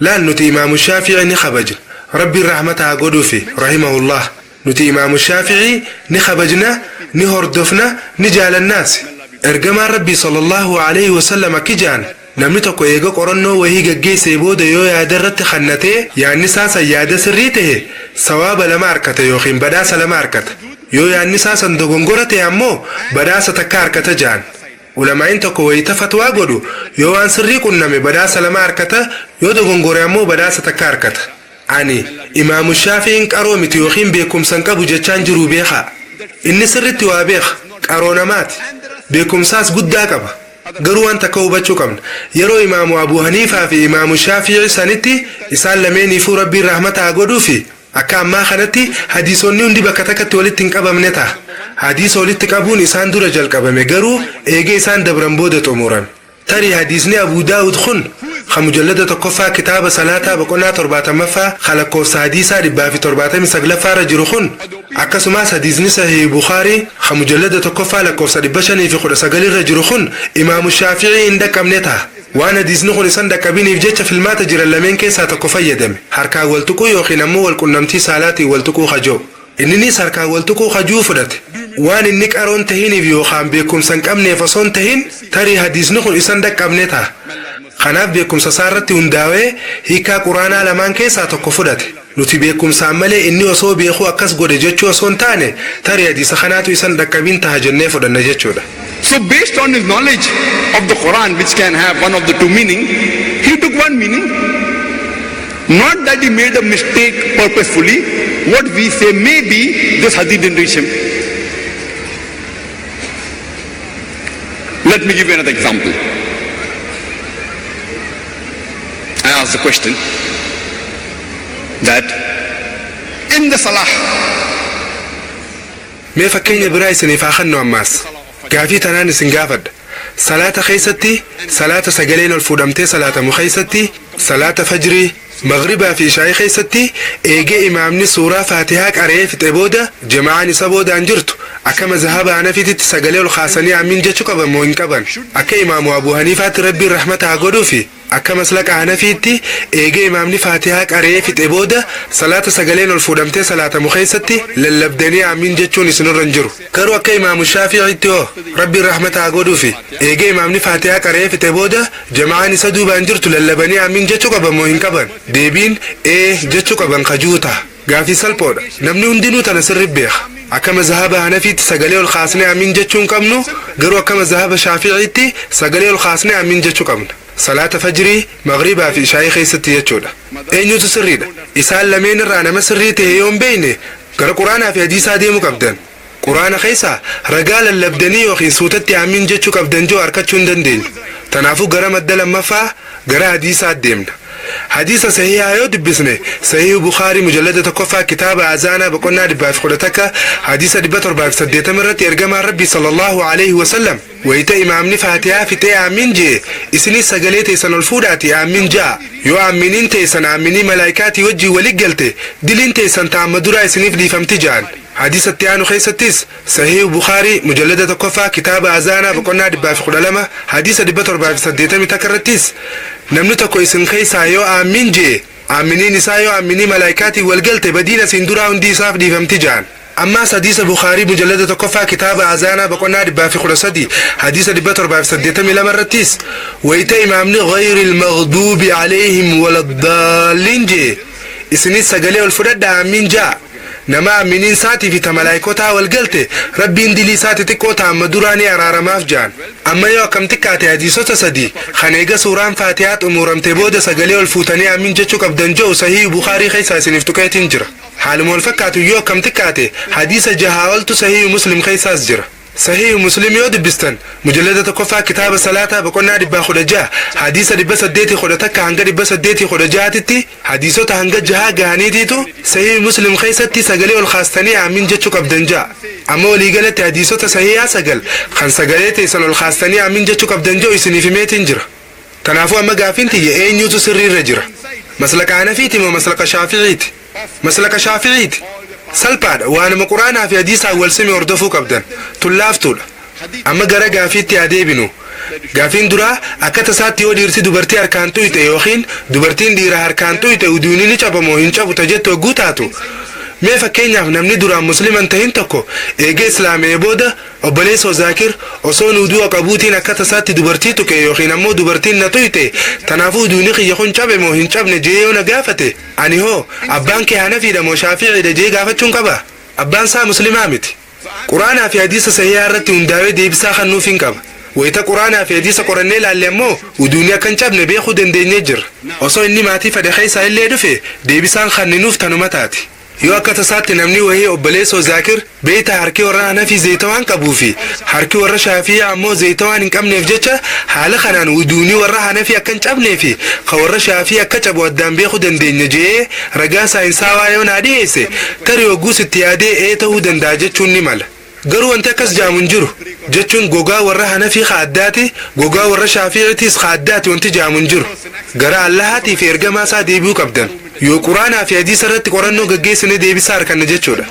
لا نتي إمام الشافعي نخبج ربي الرحمة أقودو في رحمه الله نتي إمام الشافعي نخبجنا نهردفنا نجال الناس إرجما ربي صلى الله عليه وسلم كجان نمت كويجا قرنو وهي جي سيبود يو يادرت خنته يعني ساسا ياد سريته ثواب لماركته يوخين بداس لماركته يو يعني ساسا دغونغورته امو بداس تكاركته جان ولما انت كويت فتوى غدو يو ان سري كنمي بداس لماركته يو دغونغور امو بداس تكاركته اني امام الشافعي قرومت يوخين بكم سنكبو جچان جرو بيخا ان سرت وابيخ قرونمات بكم ساس قداكب قروان تكوبتشو كمن يرو إمام أبو حنيفة في إمام الشافعي سنتي إسان لمن يفو ربي الرحمة أقودو في أكام ما خنتي حديثوني اندي بكتاكت ولد تنكبا منتا حديث ولد تكابون إسان دور جل كبا مقرو إيجي إسان دبرن بودة أمورا تري حديثني أبو داود خن خمجلدة تقفى كتاب صلاة بقنا تربات مفا خلقو ساديسة ربا في تربات مسقلفة رجل خن أكسو ما حديثني صحيح بخاري خمجلدة تقفى لقو سادبشني في خد سقل رجل خن إمام الشافعي عندك أمنتها وانا ديزني خن إسان دكابيني فجيتش في المات جرى اللمين كيسا تقفى يدم حركا والتقو يوخي نمو والكنمتي صلاتي والتقو خجو إنني سركا والتقو خجو فدت وان إنك أرون تهيني فيو خام بيكم سنكمني فصون تهين تري حديثني خن إسان دك أمنتها خناف بكم سسارتي هنداوي هيكا قرانا لمان كيسا تقفدت نتي بكم سامله إني وصو بيخو أكس قد جتشو وصون تاني تري حديث خناتو إسان دكابين تهجنة فدن جتشو ده. So based on his knowledge of the Quran, which can have one of the two meaning, he took one meaning. Not that he made a mistake purposefully. What we say maybe this hadith didn't reach him. Let me give you another example. I asked the question that in the salah. ما فكيني برايسني فاخنو أماس قافي تناني سنقافد صلاة خيستي صلاة سقلين الفودمتي صلاة مخيستي صلاة فجري مغربا في شاي خيستي ايجي امامني سورة فاتحاك اريف تبودا جماعني سبودا انجرتو اكا مذهب انا في تتسقلين الخاصني عمين جاتشو كبا موين كبان اكا امام ابو حنيفة ربي الرحمة اقودو في akka maslaqa hanafiitti eegee imaamni faatihaa qaree fixe booda salaata sagaleen ol fuudhamtee salaatamu keessatti lallabdanii amiin jechuun isinirra hin jiru. Garuu akka imaamu shaafi'iitti hoo rabbiin rahmataa godhuufi eegee imaamni faatihaa qaree fixe booda jama'aan isa duubaan jirtu lallabanii amiin jechuu qaban moo hin qaban? Deebiin jechuu qaban kajuuta. Gaafii salphoodha. Namni hundinuu tana sirri beeka. Akka mazhaba hanafiitti sagalee ol kaasnee amiin jechuun qabnu, garuu akka mazhaba shaafi'iitti sagalee ol kaasnee amiin jechuu qabna. Salaata fajrii, maghribaa fi ishaa'ii keessatti jechuudha. Eenyutu sirriidha? Isaan lameen irraa nama sirrii ta'e yoo hin beekne gara quraanaa fi hadiisaa deemuu qabdan. Quraana keessaa ragaa lallabdanii yookiin suutatti amiin jechuu qabdan joo harkachuu hin dandeenyu. Tanaafuu gara madda lammaffaa gara hadiisaa deemna. حديث صحيح يود بسنة صحيح بخاري مجلد تكفى كتاب أذانا بقولنا دباف خلتك حديث دبتر باف سديت مرة يرجع ربي صلى الله عليه وسلم ويتا إمام نفاتها في تي أمين جي إسني سجلت إسن الفوداتي أمين جاء يو أمينين تيسن أميني ملايكاتي وجي ولقلت دلين تيسن تعمدورا إسني في فمتجان حديث التيانو خيستيس صحيح بخاري مجلد تكفى كتاب أذانا بقولنا دباف خللما حديث دبتر باف سديت متكررتيس namni tokko isin keessaa yoo aamin jee aaminiin isaa yoo aaminii malaayikaatii walgalte badiina siin duraa hundi isaaf dhiifamti jaan. Ammaas hadiisa Bukaarii mujallada tokkoffaa kitaaba azaanaa boqonnaa 13 hadiisa 782 irrattis wayita imaamni ghayril maghduubi alayhim waladdaalliin jee isinis sagalee ol fudhadha aamin jaa. Nama aaminiin saatii fi ta malaayikotaa walgalte rabbiin dilii saati xiqqoo taamma duraanii araaramaaf jaan. Amma yoo akkam xiqqaate hadiisota sadii kan eega suuraan faatihaa xumuramte booda sagalee ol fuutanii amiin jechuu qabdan joo sahii Bukaarii keessaa isiniif tuqeetiin jira. Haaluma wal fakkaatu yoo akkam xiqqaate hadiisa jahaa oltu sahii Muslim keessaas jira. صحيح مسلم يود بستن مجلد تكفى كتاب صلاة بقولنا دبا خدجا حديث دبا سديتي خدتك هنگا دبا سديتي خدجاتي حديثو تهنگا جها غانيتيتو صحيح مسلم خيستي سغلي الخاستني امين جچو قبدنجا اما ولي غلت حديثو تصحيح سغل خن سغليتي سن الخاستني امين جچو قبدنجو اسني في ميتنجر تنافو اما غافنتي اي نيوتو سري رجرا مسلك حنفيتي ومسلك شافعيتي مسلك شافعيتي سلباد وانا مقرانا في حديث اول سمي وردفو قبدن تلافتول اما غرا غافيتي اديبنو غافين درا اكتا ساتي وديرتي دوبرتي اركانتو يته يوخين دوبرتين ديرا اركانتو يته ودوني نچابمو هنچابو تجتو غوتاتو مي فكينيا نمني درا مسلمان تهنتكو ايغي اسلامي بودا وبليسو ذاكر وصون ودو قبوتين اكتا ساتي دوبرتي تو كي يوخين امو دوبرتين نتويته تنافو دوني خي يخون چابمو هنچابني جيو نغافته اني هو ابان كي حنفي دمو شافعي دجي غافتون قبا ابان سا مسلمامتي قرانا في حديث صحيح رتي ونداوي دي بسا خنوفين قبا ويتا قرانا في حديث قراني لالمو ودنيا كان چابني بيخو دندين يجر وصو اني ماتي فدخيسا اللي دفه دي بسان خننوف تنمتاتي yoo akka tasaatti namni wayii obboleessoo zaakir beeyta harki warra hanafi zaytawaan qabuu fi harki warra shaafii ammoo zaytawaan hin qabneef jecha haala kanaan uduunii warra hanafi akkan cabnee fi ka warra shaafii akka cabu addaan beekuu dandeenya jee ragaa saayinsaawaa yoo naa dhiyeesse tarii ogguus itti yaadee ta'uu danda'a jechuun ni mala. Garuu wanti akkas jaamu hin jiru jechuun gogaa warra hanafi addaati gogaa warra shaafiitis addaati wanti jaamu hin jiru. Gara Allahaatii fi ergamaa isaa deebi'uu qabdan. Yoo quraanaa fi hadiisa irratti qorannoo gaggeessine deebisaa harkanna jechuudha.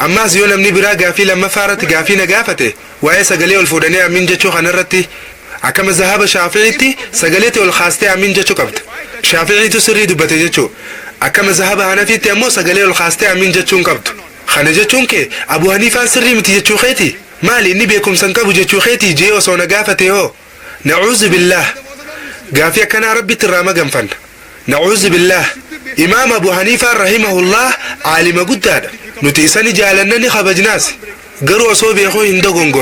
Ammaas yoo namni biraa gaafii lammaffaa irratti gaafii na gaafate waa'ee sagalee ol fuudhanii amiin jechuu kanarratti akka mazhaba shaafi'iitti sagalee ol kaastee amiin jechuu qabda. Shaafi'iitu sirrii dubbate jechuu. Akka mazhaba hanafiitti ammoo sagalee ol kaastee amiin jechuun qabdu. Kana jechuun kee Abu Hanifaan sirrii miti jechuu keeti. Maali inni beekumsan qabu jechuu keeti jee osoo na gaafate hoo. Na'uuzu billah. Gaafii akkanaa rabbitti irraa maganfanna. Na'uuzu billah. إمام أبو حنيفة رحمه الله عالم قداد نتيساني جالنني خبجناس قروا صوبي أخوه هندقون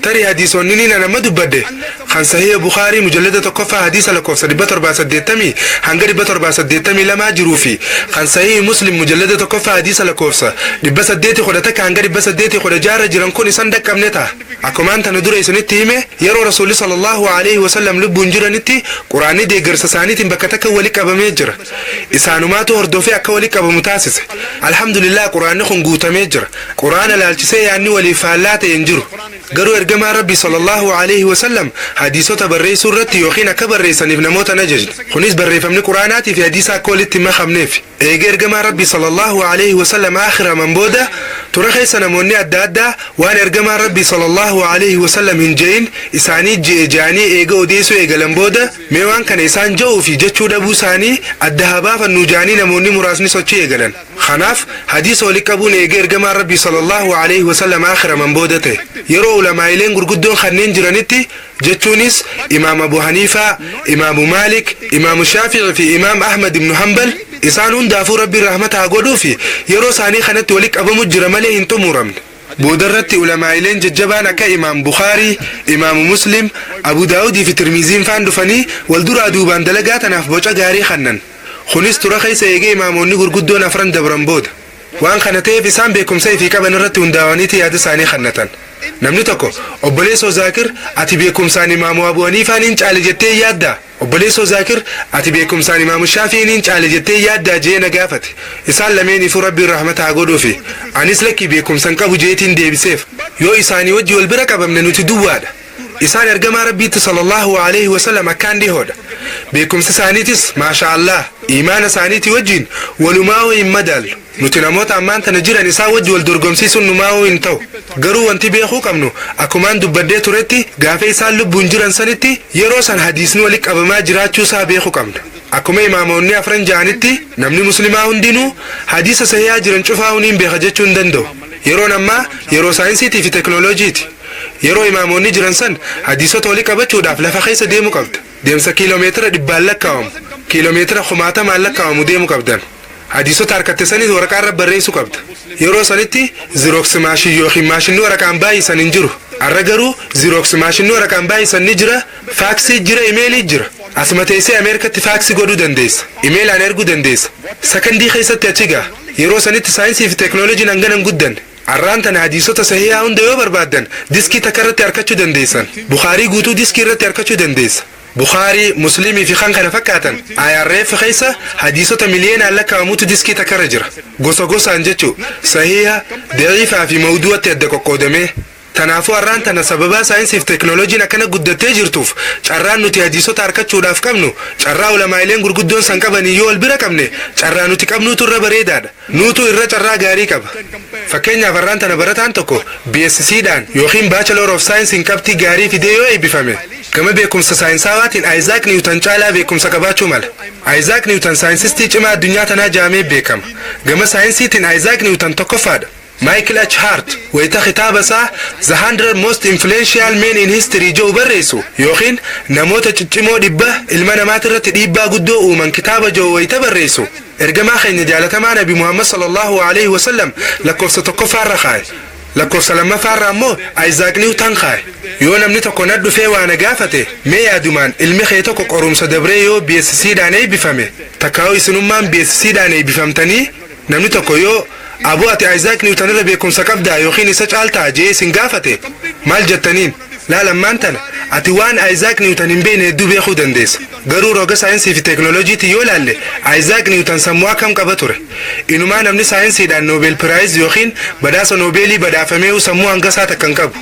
تري حديثونيني أنا ما دبده خان صحيح بخاري مجلدة تقفى حديث لكوفة بطر باسد ديتمي هنگري بطر باسد ديتمي لما جروفي خان صحيح مسلم مجلدة تقفى حديث لكوفة باسد ديتي خودتك هنگري باسد ديتي خود جارة جرانكوني سندك كمنتا أكمان تندور إسانيتي إيمي يرو رسول صلى الله عليه وسلم لبون جرانيتي قراني دي قرسسانيتي بكتك وليك أبميجر إسانوماتو هردوفي أكا وليك أبمتاسس الحمد لله قراني خنقوتا ميجر قران الالتسي يعني wanni waliif faallaa ta'e hin jiru. Garuu ergamaan Rabbi sallallahu alaihi wasallam hadiisota barreessuu irratti yookiin akka barreessaniif namoota ni ajajne. Kunis barreeffamni Quraanaatii fi hadiisa akka walitti makamneef. Eega ergamaan Rabbi sallallahu alaihi wasallam akhiraman booda tura keessa namoonni adda addaa waan ergamaan Rabbi sallallahu alaihi wasallam hin je'in isaanii je'anii eega odeessuu eegalan booda mee waan kana isaan ja'uu fi jechuu dhabuu isaanii adda habaafannu jaanii namoonni muraasni sochii eegalan. Kanaaf hadiisa walitti qabuun eega ergamaan Rabbi sallallahu alaihi wasallam akhiraman booda ta'e. Yeroo ulamaa'ileen gurguddoon kanneen jiranitti jechuunis Imaam Abu Haniifaa, Imaam Maalik, Imaam Shaafi'i fi Imaam Ahmad ibn Hanbal isaan hundaafuu Rabbi rahmata godhuu fi yeroo isaanii kanatti walitti qabamu jira malee hin xumuramne. Boodarratti ulamaa'ileen jajjabaan akka Imaam Bukhaarii, Imaam Muslim, Abu Daawudii fi Tirmiziin faan dhufanii wal duraa duubaan dalagaa tanaaf boca gaarii kennan. Kunis tura keessa eegee imaamonni gurguddoon afran dabran booda. Waan kana ta'eef isaan beekumsa ifii qaban irratti hundaa'aniiti yaada isaanii kennatan. Namni tokko obboleessoo Zaakir ati beekumsaan Imaamu Abu Haniifaan hin caale jettee yaaddaa? Obboleessoo Zaakir ati beekumsaan Imaamu Shaafi'iin hin caale jettee yaaddaa jee na gaafate. Isaan lameeniifuu Rabbiin rahmata godhuufi anis lakki beekumsan qabu jeetiin deebiseef. Yoo isaanii wajji wal bira qabamne nuti duwwaadha. Isaan ergamaa Rabbiitti sallallahu alaihi wasallam akkaan dhihoodha. Beekumsa isaaniitis maasha Allah imaana isaaniitii wajjiin walumaa hin madaalu. Nuti namoota ammaan tana jiran isaa wajji wal dorgomsiisuun numaa hin ta'u. Garuu wanti beekuu qabnu akkumaan dubbadhee turetti gaafa isaan lubbuun jiran sanitti yeroo san hadiisni walitti qabamaa jiraachuu isaa beekuu qabna. Akkuma imaamonni afran ja'anitti namni muslimaa hundinuu hadiisa sahihaa jiran cufaa huniin beeka jechuu hin danda'u. Yeroon ammaa yeroo saayinsiitii fi teknooloojiiti. Yeroo imaamonni jiran san hadiisota walitti qabachuudhaaf lafa keessa deemuu qabda. Deemsa kiiloomeetira 100 lakkaa'amu, kiiloomeetira 50 lakkaa'amu deemuu qabdan. Hadiisota harkatte sanis waraqaa irra barreessuu qabda. Yeroo sanitti Xerox maashinii yookiin maashinni waraqaan baay'isan hin jiru. Har'a garuu Xerox maashinni waraqaan baay'isan ni jira, faaksii jira, imeelii jira. Asuma teessee Ameerikatti faaksii godhuu dandeessa, imeelaan erguu dandeessa. Sakandii keessatti achi ga'a. Yeroo sanitti saayinsii fi teknooloojiin hanganan guddanne. Arraan tana hadiisota sahihaa hunda yoo barbaaddan diskii takka irratti harkachuu dandeessan. Bukhaarii guutuu diskii irratti harkachuu dandeessa. Bukhaarii, Muslimii fi kan kana fakkaatan IRF keessa hadiisota miliyoonaan lakkaa'amutu diskii takka irra jira. Gosa gosaan jechuu sahiha, da'iifaa fi mawduu'atti adda qoqqoodamee. Tanaafuu arraan tana sababa saayinsii fi teknooloojiin akkana guddattee jirtuuf carraan nuti hadiisota harkachuudhaaf qabnu carraa ulamaa'ileen gurguddoon san qabanii yoo wal bira qabne carraa nuti qabnuutu irra bareedaadha. Nuutu irra carraa gaarii qaba. Fakkeenyaaf arraan tana barataan tokko BScdhaan yookiin Bachelor of Science hin qabxii gaarii fidee yoo eebbifame gama beekumsa saayinsaawaatiin Isaac Newton caalaa beekumsa qabaachuu mala. Isaac Newton saayinsistii cimaa addunyaa tanaa jaamee beekama. Gama saayinsiitiin Isaac Newton tokkoffaadha. Michael H. Hart wayita kitaaba isaa The 100 Most Influential Men in History jedhu barreessu yookiin namoota ciccimoo 100 ilma namaati irratti dhiibbaa guddoo uuman kitaaba jedhu wayita barreessu. Ergamaa keenya jaalatamaa Nabi Muhammad sallallahu alaihi wasallam lakkoofsa tokkoffaarra kaa'e. Lakkoofsa lammaffaarra ammoo Isaac Newton kaa'e. Yoo namni tokko na dhufee waan gaafate mee yaadumaan ilmi kee tokko qorumsa dabree yoo BScdhaan eebbifame takkaa'u isinummaan BScdhaan eebbifamtanii namni tokko yoo Abu ati Isaac Newton irra beekumsa qabdaa yookiin isa caaltaa jee isin gaafate maal jettaniin? Laalammaan tana ati waan Isaac Newton hin beekne hedduu beekuu dandeessa. Garuu roga saayinsii fi teknooloojiitti yoo laalle Isaac Newton sammuu akkam qaba ture. Inumaa namni saayinsiidhaan Nobel Prize yookiin badhaasa Noobeelii badhaafamee sammuu hangasaa takkan qabu.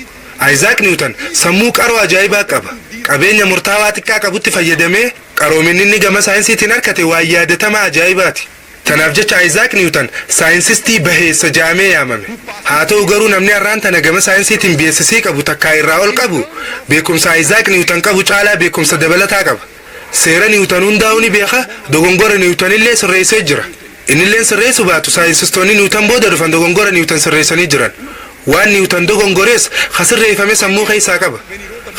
Isaac Newton sammuu qaroo ajaa'ibaa qaba. Qabeenya murtaawaa xiqqaa qabutti fayyadamee qaroominni inni gama saayinsiitiin harkate waan yaadatamaa ajaa'ibaati. Tanaaf jecha Isaac Newton saayinsistii baheessa jaamee yaamame. Haa ta'u garuu namni arraan tana gama saayinsiitiin BSc qabu takkaa irraa ol qabu beekumsa Isaac Newton qabu caalaa beekumsa dabalataa qaba. Seera Newton hundaa'uu ni beeka, dogongora Newton illee sirreessee jira. Innillee sirreessu baatu saayinsistoonni Newton booda dhufan dogongora Newton sirreessanii jiran. Waan Newton dogongorees sirreeffame sammuu keessaa qaba.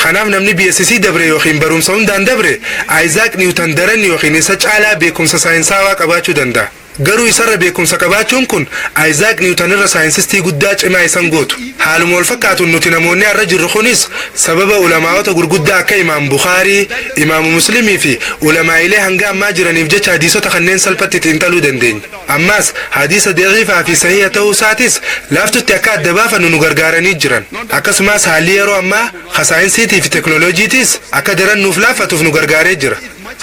Kanaaf namni BSc dabre yookiin barumsa hundaan dabre Isaac Newton daran yookiin isa caalaa beekumsa saayinsaawaa qabaachuu danda'a. Garuu isarra beekumsa qabaachuun kun Isaac Newton irra saayinsistii guddaa cimaa isan gootu. Haaluma wal fakkaatuun nuti namoonni har'a jirru kunis sababa ulamaa'ota gurguddaa akka Imaam Bukhaarii, Imaam Muslimii fi ulamaa'ilee hanga ammaa jiraniif jecha hadiisota kanneen salphatti xiinxaluu dandeenya. Ammaas hadiisa da'iifaa fi sahiha ta'uu isaatis laaftutti akka adda baafannu nu gargaaranii jiran. Akkasumas haalli yeroo ammaa saayinsiitii fi teknooloojiitis akka daran nuuf laafatuuf nu gargaaree jira.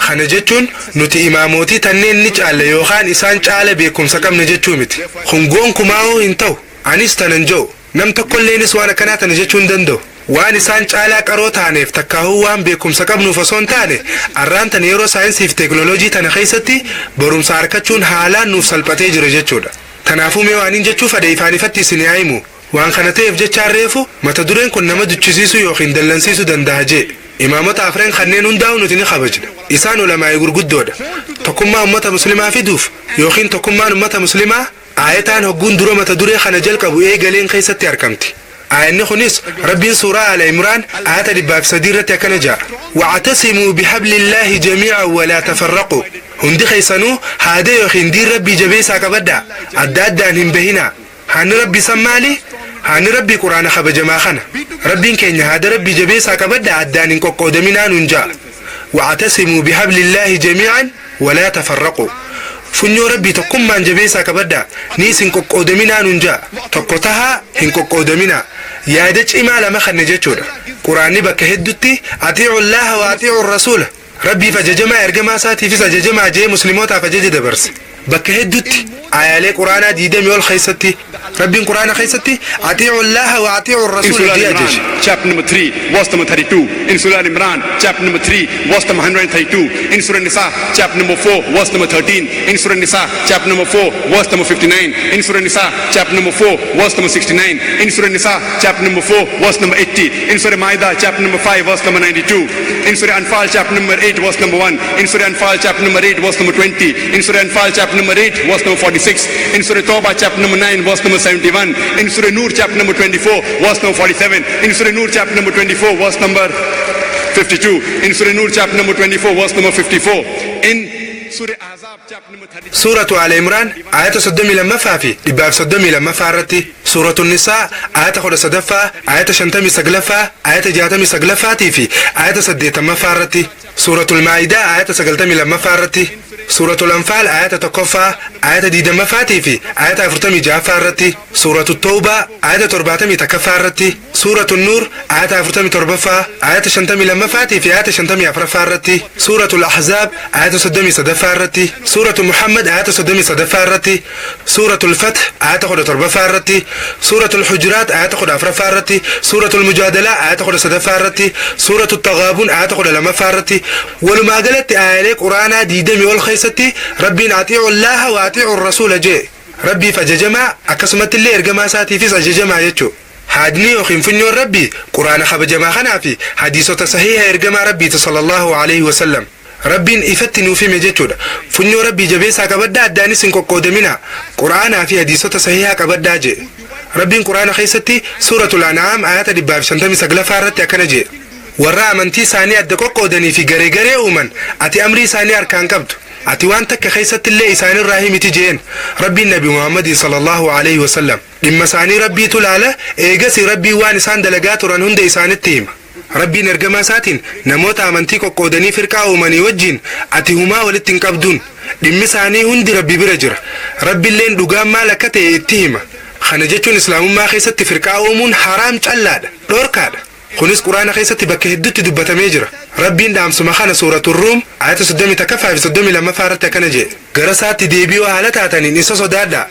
Kana jechuun nuti imaamotii tanneen ni caalla yookaan isaan caala beekumsa qabna jechuu miti. Kun gonkumaa hin ta'u. Anis tanan jedhu nam tokkoleenis waan akkanaatan jechuun danda'u waan isaan caalaa qaroo taaneef takkaahuu waan beekumsa qabnuuf osoo hin taane arraan tan yeroo saayinsii fi teekinooloojii tana keessatti barumsa argachuun haalaan nuuf salphatee jira jechuudha. Kanaafuu mee waan hin jechuu fedhe ifaan ifatti isin yaa'imu waan kana ta'eef jecha reefu mata dureen kun nama duchisiisuu yookiin dallansiisuu danda'a jee imaamota afreen kanneen hundaa'u nuti ni kabajna. Isaan ulamaa'ii gurguddoodha. Tokkummaa ummata muslimaa fiduuf yookiin tokkummaan ummata muslimaa aayataan hogguun dura mata duree kana jalqabu eegaleen keessatti argamti. آية خنيس ربي سورة على عمران آية دباب سديرة كنجا واعتصموا بحبل الله جميعا ولا تفرقوا هندي خيسانو هذا يخندي ربي جبيسا كبدا عداد دانهم بهنا هان ربي سمالي هان ربي قرآن خب جماخنا ربي كينيا هذا ربي جبيسا كبدا عدان كوكو دمنا ننجا واعتصموا بحبل الله جميعا ولا تفرقوا فنيو ربي تقوم من جبيسا كبدا نيسن كوكو دمنا ننجا تقوتها هن كوكو دمنا يادج إمالا ما خن جتشورا قرآني بكهدتي أطيعوا الله وأطيعوا الرسول ربي فججما إرجما ساتي في سججما جي مسلمات فجج دبرس بكهدتي آيالي قرآن ديدم يول خيستي ربي قرآن خيستي أطيعوا الله وأطيعوا الرسول دياجش chapter number 3 verse number 32 in Surah Al-Imran chapter number 3 verse number 132 in Surah Nisa chapter number 4 verse number 13 in Surah Nisa chapter number 4 verse number 59 in Surah Nisa chapter number 4 verse number 69 in Surah Nisa chapter number 4 verse number 80 in Surah Ma'idah chapter number 5 verse number 92 in Surah Anfal chapter number 8 verse number 1 in Surah Anfal chapter number 8 verse number 20 in Surah Anfal chapter number 8 verse number 46 in Surah Tawbah chapter number 9 verse number 71 in Surah Nur chapter number 24 verse number 47 in Surah Nur chapter number 24 verse number 52 in Surah Nur chapter number 24 verse number 54 in Surah Ahzab chapter number 30 سورة آل عمران آية صدمي لما فافي دباب صدمي لما فارتي سورة النساء آية خد صدفة آية شنتمي سقلفة آية جاتمي سقلفاتي في آية صديت ما فارتي سورة المائدة آية سقلتمي لما فارتي سورة الأنفال آية تقفى آية ديد ما فاتي في آية فرتمي جافارتي سورة التوبة آية ترباتمي تكفارتي سورة النور آية فرتمي تربفا آية شنتمي لما فاتي في آية شنتمي أفرفارتي سورة الأحزاب آية صدمي صدفارتي سورة محمد آية صدمي صدفارتي سورة الفتح آية خد تربفارتي سورة الحجرات آية خد أفرفارتي سورة المجادلة آية خد صدفارتي سورة التغابن آية خد لما فارتي ولما قالت آية قرآن ديدمي والخيستي ربي أطيعوا الله وأطيعوا الرسول جي ربي فججما أكسمت اللي إرجما ساتي في سججما يجو هادني وخين فنيو ربي قرآن خبجما خنافي حديثة صحيحة إرجما ربي صلى الله عليه وسلم ربي إفتني في مجتود فنيو ربي جبيسا كبدا داني سنكو قدمنا قرآن في حديثة صحيحة كبدا جي ربي قرآن خيستي سورة الأنعام آيات دباب شنتمي سقلفا رتي أكنجي ورا أمنتي ثاني أدكو قودني في غري أومن أتي أمري ثاني أركان كبد أتي وانتك خيست اللي إسان الراهيم تجين ربي النبي محمد صلى الله عليه وسلم لما ثاني ربي تلالة إيجاسي ربي وان إسان دلقات ورنهند إسان التيم ربي نرجما ساتين نموت أمنتي قودني فرقا أومني وجين أتي هما ولتن كبدون لما ثاني هند ربي برجر ربي اللين دقام مالكته التيم خنجتون إسلام ما خيست فرقا أومون حرام تلاد دوركاد خنيس قرآن خيستي بكهدت دبت ميجرة ربي دام سمخنا سورة الروم آيات صدمي تكفى في صدمي لما فارت كنجي جرسات ديبي وحالتها تاني نسا صدادا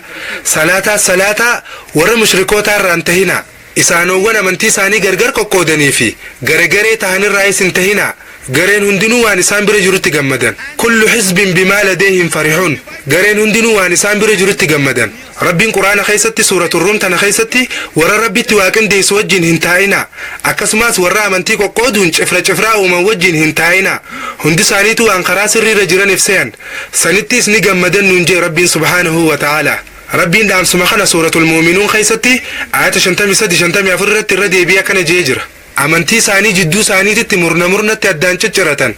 صلاة ورا مشركوتا رانتهينا إسانو وانا منتي ساني غرغر كوكودني في غرغري تهاني الرئيس انتهينا غرين هندنو وانسان برجرت جمدان كل حزب بما لديهم فرحون غرين هندنو وانسان برجرت جمدان ربي قرآن خيستي سورة الروم تنا خيستي ورا ربي تواكن ديس وجين هنتاينا أكسماس ورا منتي كوكودون شفرة ومن وجين هنتاينا هندي سانيتو أنقرا سري رجران نفسيان سانيتيس نجمدان ننجي ربي سبحانه وتعالى ربي دام سمخنا سورة المؤمنون خيستي آيات شنتمي سدي شنتمي أفرت الردي بيا كان جيجر أمانتي ساني جدو ساني تتمرنا تيادان تجرتان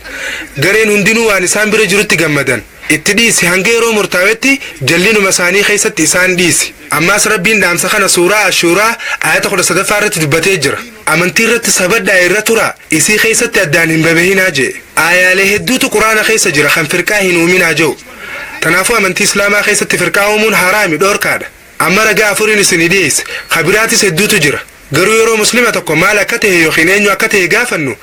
غرين هندنو وانسان برجرت جمدان اتديسي هنجيرو مرتاوتي جلينو مساني خيست إسان ديسي أماس ربين دام سخنا سورة الشورى آيات خد صدفارة دبتيجر أمانتي رت سبب دائرة ترى إسي خيست تيادان ببهين أجي آياله هدوتو قرآن خيس جرا خم فرقاهن ومين أجو تنافو أمانتي إسلاما خيست فرقاهمون حرامي دور كاد أما رجع فورين سنديس خبراتي سدوتو جرا غرو يرو مسلمة تكو مالا كته يخينين وكته غافنو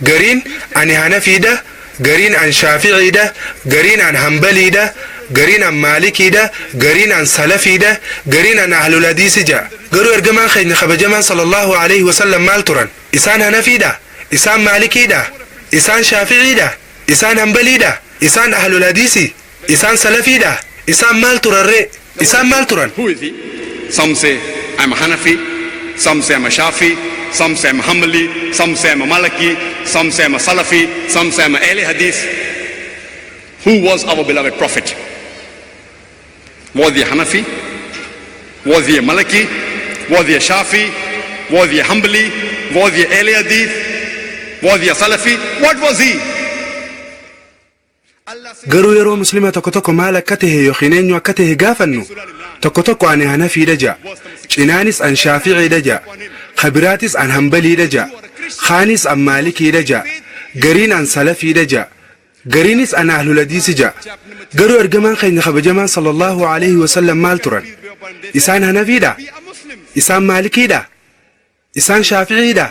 غرين عن هنفي ده غرين عن شافعي ده غرين عن حنبلي ده غرين عن مالكي ده غرين عن سلفي ده غرين عن أهل الحديث جا garuu ergamaan keenya kabajamaan sallallahu alaihi wasallam maal turan? Isaan hanafiidha, isaan maalikiidha, isaan shaafi'iidha, isaan hanbaliidha, isaan ahlul hadiisi, isaan salafiidha, isaan maal turarree? Isaan maal turan? Who is he? Some say I'm a Hanafi, some say I'm a Shafi, some say I'm a Hanbali, some say I'm a Maliki, some say I'm a Salafi, some say I'm a Ahli Hadith. Who was our beloved Prophet? Was he a Hanafi? Was he a Maliki? Was he a Shafi? Was he a Hanbali? Was he a Ahli Hadith? Was he a Salafi? What was he? garuu yeroo muslima tokko tokko maal akka ta'e yookiin eenyu akka ta'e gaafannu tokko tokko ani hanafiidha ja'a, cinaanis an shaafi'iidha ja'a, kabiraatis an hanbaliidha ja'a, khaanis an maalikiidha ja'a, gariin an salafiidha ja'a, gariinis an ahlul hadiisi ja'a. garuu ergamaan keenya kabajamaan sallallahu alaihi wasallam maal turan? Isaan hanafiidha, isaan maalikiidha, isaan shaafi'iidha,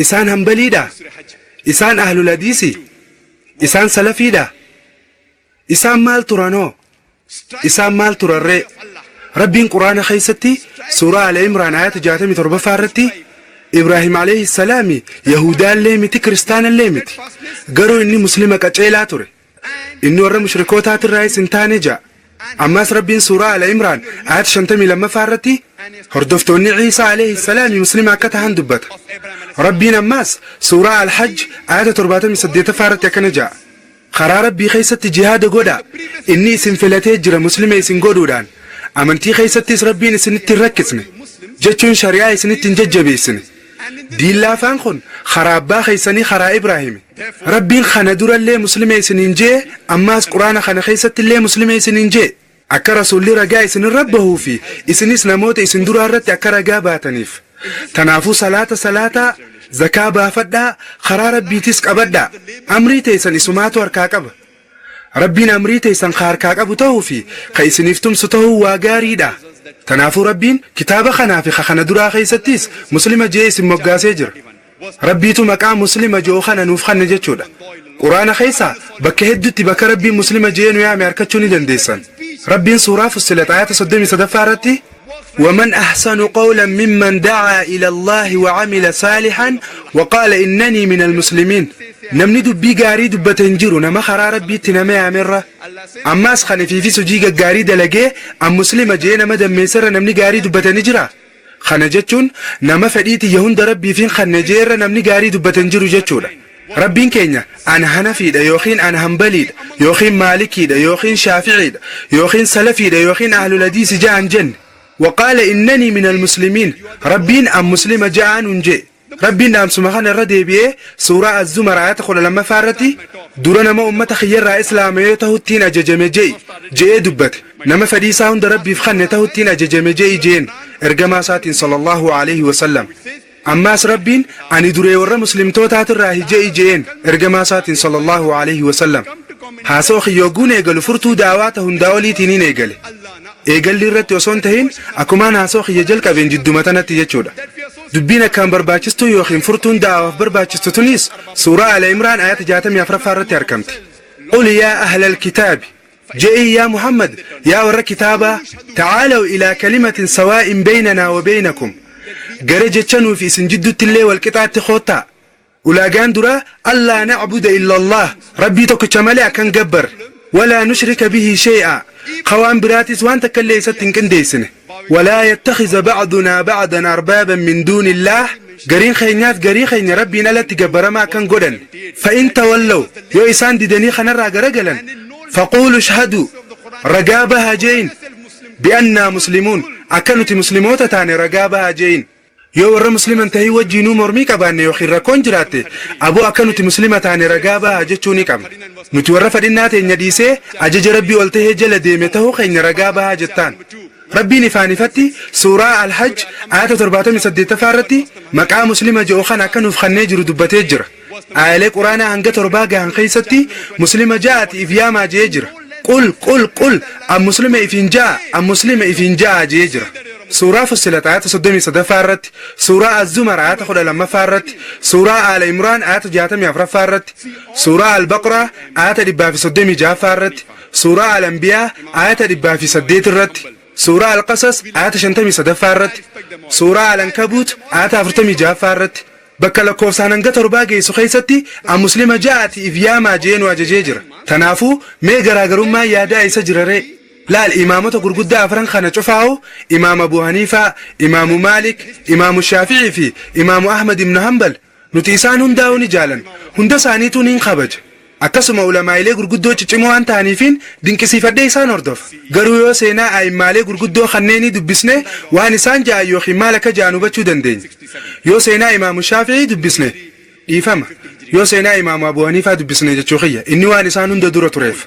isaan hanbaliidha, isaan ahlul hadiisi, isaan salafiidha. isaan maal turanoo? isaan maal turarree? rabbiin quraana keessatti suuraa Al Imraan ayata 67 irratti Ibraahim alayhi salaami yahudaallee miti kiristaanallee miti, garuu inni muslima qaceelaa ture, inni warra mushrikootaatiirraa hin taane ja'a. ammaas rabbiin suuraa Al Imraan ayata 52 irratti hordoftoonni Ciisaa alayhi salaami muslima akka tahan dubbata. rabbiin ammaas suuraa Al Hajj ayata 78 irratti akkana ja'a: karaa rabbii keessatti jihaada godha, inni isin filatee jira muslima isin godhuudhaan, amantii keessattis rabbiin isinitti hin rakkisne jechuun shari'aa isinitti hin jajjabeessine. diin laafaan kun karaa abbaa keessanii karaa Ibraahimi. rabbiin kana durallee muslima isiniin jee, ammaas quraana kana keessattillee muslima isiniin jee akka rasuulli ragaa isinin rabbahuu fi isinis namoota isin duraa irratti akka ragaa baataniif. tanaafuu salaataa zakaa baafadhaa, karaa rabbiitis qabadhaa. amrii teessan isumaatu harkaa qaba. rabbiin amrii teessan ka harkaa qabu ta'uu fi ka isiniif tumsu ta'uu waa gaariidha. tanaafuu rabbiin kitaaba kanaa fi kana duraa keessattis muslima jee isin moggaasee jira. rabbiitu maqaa muslima je'u kana nuuf kanne jechuudha. quraana keessaa bakka hedduutti bakka rabbiin muslima jee nu yaame harkachuu ni dandeessan. rabbiin suuraa Fussilat ayata 33 irratti ومن أحسن قولا ممن دعا إلى الله وعمل صالحا وقال إنني من المسلمين. نمني دبي غاري دبتنجرو نما خرا ربي تنما يامره. أما أسخن في سجيغا غاري دلقي أم مسلمة جينا مدى ميسر نمني غاري دبتنجرا. خنجتشون نما فديت يهون ربي فين خنجير نمني غاري دبتنجرو جتشولا. ربين كينيا أنا هنفي دا يوخين أنا هنبلي دا يوخين مالكي دا يوخين شافعي دا يوخين سلفي دا يوخين أهل الحديث جاء جن. وقال إنني من المسلمين. ربين أم مسلمة جاء نجي. ربين أم سمخان الردي بيه سورة الزمر آيات خل لما فارتي دورنا ما أمة خير إسلاميته التين أججم جي دبت نما فديسا هند ربي فخنته التين أججم جين إرجما سات صلى الله عليه وسلم. أما ربين أن دوري ورا مسلم توتات الراهي جين إرجما سات صلى الله عليه وسلم. هاسوخ يوجون يقول فرتو دعواته هنداولي تنين يقول eegalli irratti osoo hin tahin akkumaan haasoo xiyya jalqabeen jiddumatanatti jechuudha. dubbiin akkaan barbaachistu yookiin furtuun da'awaaf barbaachistu tunis suuraa Al Imraan ayata 64 irratti argamti. qul yaa ahlal kitaabi je'i yaa Muhammad yaa warra kitaabaa ta'aalaw ilaa kalimatin sawaa'in baynanaa wa baynakum gara jecha nuuf isin jidduutti illee walqixaatti koottaa. ulaagaan duraa allaa na'buda illa Allah, rabbii tokkicha malee akkan gabbar, walaa nushrika bihi shay'a خوان براتيس وانت كلي ستن كنديسنه ولا يتخذ بعضنا بعضا أربابا من دون الله. قرين خينيات قرين خين ربنا لا تقبر ما كان قدن. فإن تولوا يو إسان ديني خنرى قرقلا فقولوا اشهدوا رقابها جين بأننا مسلمون. أكنت مسلموتا تاني رقابها جين يو ور مسلم انتهي وجينو مرمي كباني وخير كون جراتي ابو اكنت مسلمه تاني رقابها جچوني كم نتورف دينات نديسه اجج ربي ولته جل ديمته خين رقابها جتان. ربي نفاني فتي سوره الحج ايات 47 فارتي مقام مسلمه جو خنا كنو فخني جرو دبته جرا آية قرآن هنگ ترباغ هن خيستي مسلمه جاءت افياما جيجر قل ام مسلمه افنجا ام مسلمه افنجا جيجر. سورة فصلت آيات 37 فارت، سورة الزمر آيات خد لما فارت، سورة آل عمران آيات 64 فارت، سورة البقرة آيات 160 جا فارت، سورة الأنبياء آيات 160 رت، سورة القصص آيات شنتمي صدفارت سورة العنكبوت آيات أفرتمي جافارت بكلا كوفسان انقطر باقي سخيستي المسلمة جاءت إفياما جين واججيجر تنافو ميقرا قرما يادا يسجرري لا الإمامة قرقود أفران خانا شفاو إمام أبو حنيفة إمام مالك إمام الشافعي في إمام أحمد بن حنبل نتيسان هنداوني جالا هندا سانيتو ننخبج akkasuma ulamaa'ilee gurguddoo ciccimoo waan ta'aniifin dinqisiifadhee isaan hordoof garuu yoo seenaa a'immaalee gurguddoo kanneenii dubbisne waan isaan ja'an yookiin maal akka ja'an hubachuu dandeenya yoo seenaa imaamu shaafi'ii dubbisne dhiifama yoo seenaa imaamu abuu haniifaa dubbisne jechuu kiyya inni waan isaan hunda dura tureef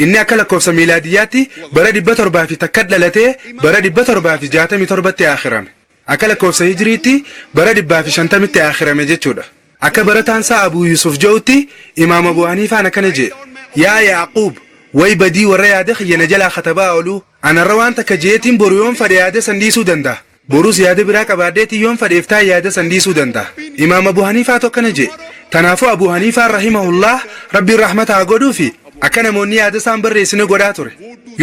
inni akka lakkoofsa miilaadiyyaatti bara 700 fi takka dhalatee bara 767tti aakhirame akka lakkoofsa hijriitti bara 150tti aakhirame jechuudha akka barataan saa Abu Yusuf jawti Imam Abu Hanifa nakana je ya Yaqub way badi warra yaada khiyana jala khataba olu ana rawanta ka jeetin boru yoon fade yaada sandiisu danda boru yaada bira qabadeeti yoon fade ifta yaada sandiisu danda Imam Abu Hanifa to kana je tanafu Abu Hanifa rahimahullah rabbi rahmata godu fi akana monni yaada san barreesine goda ture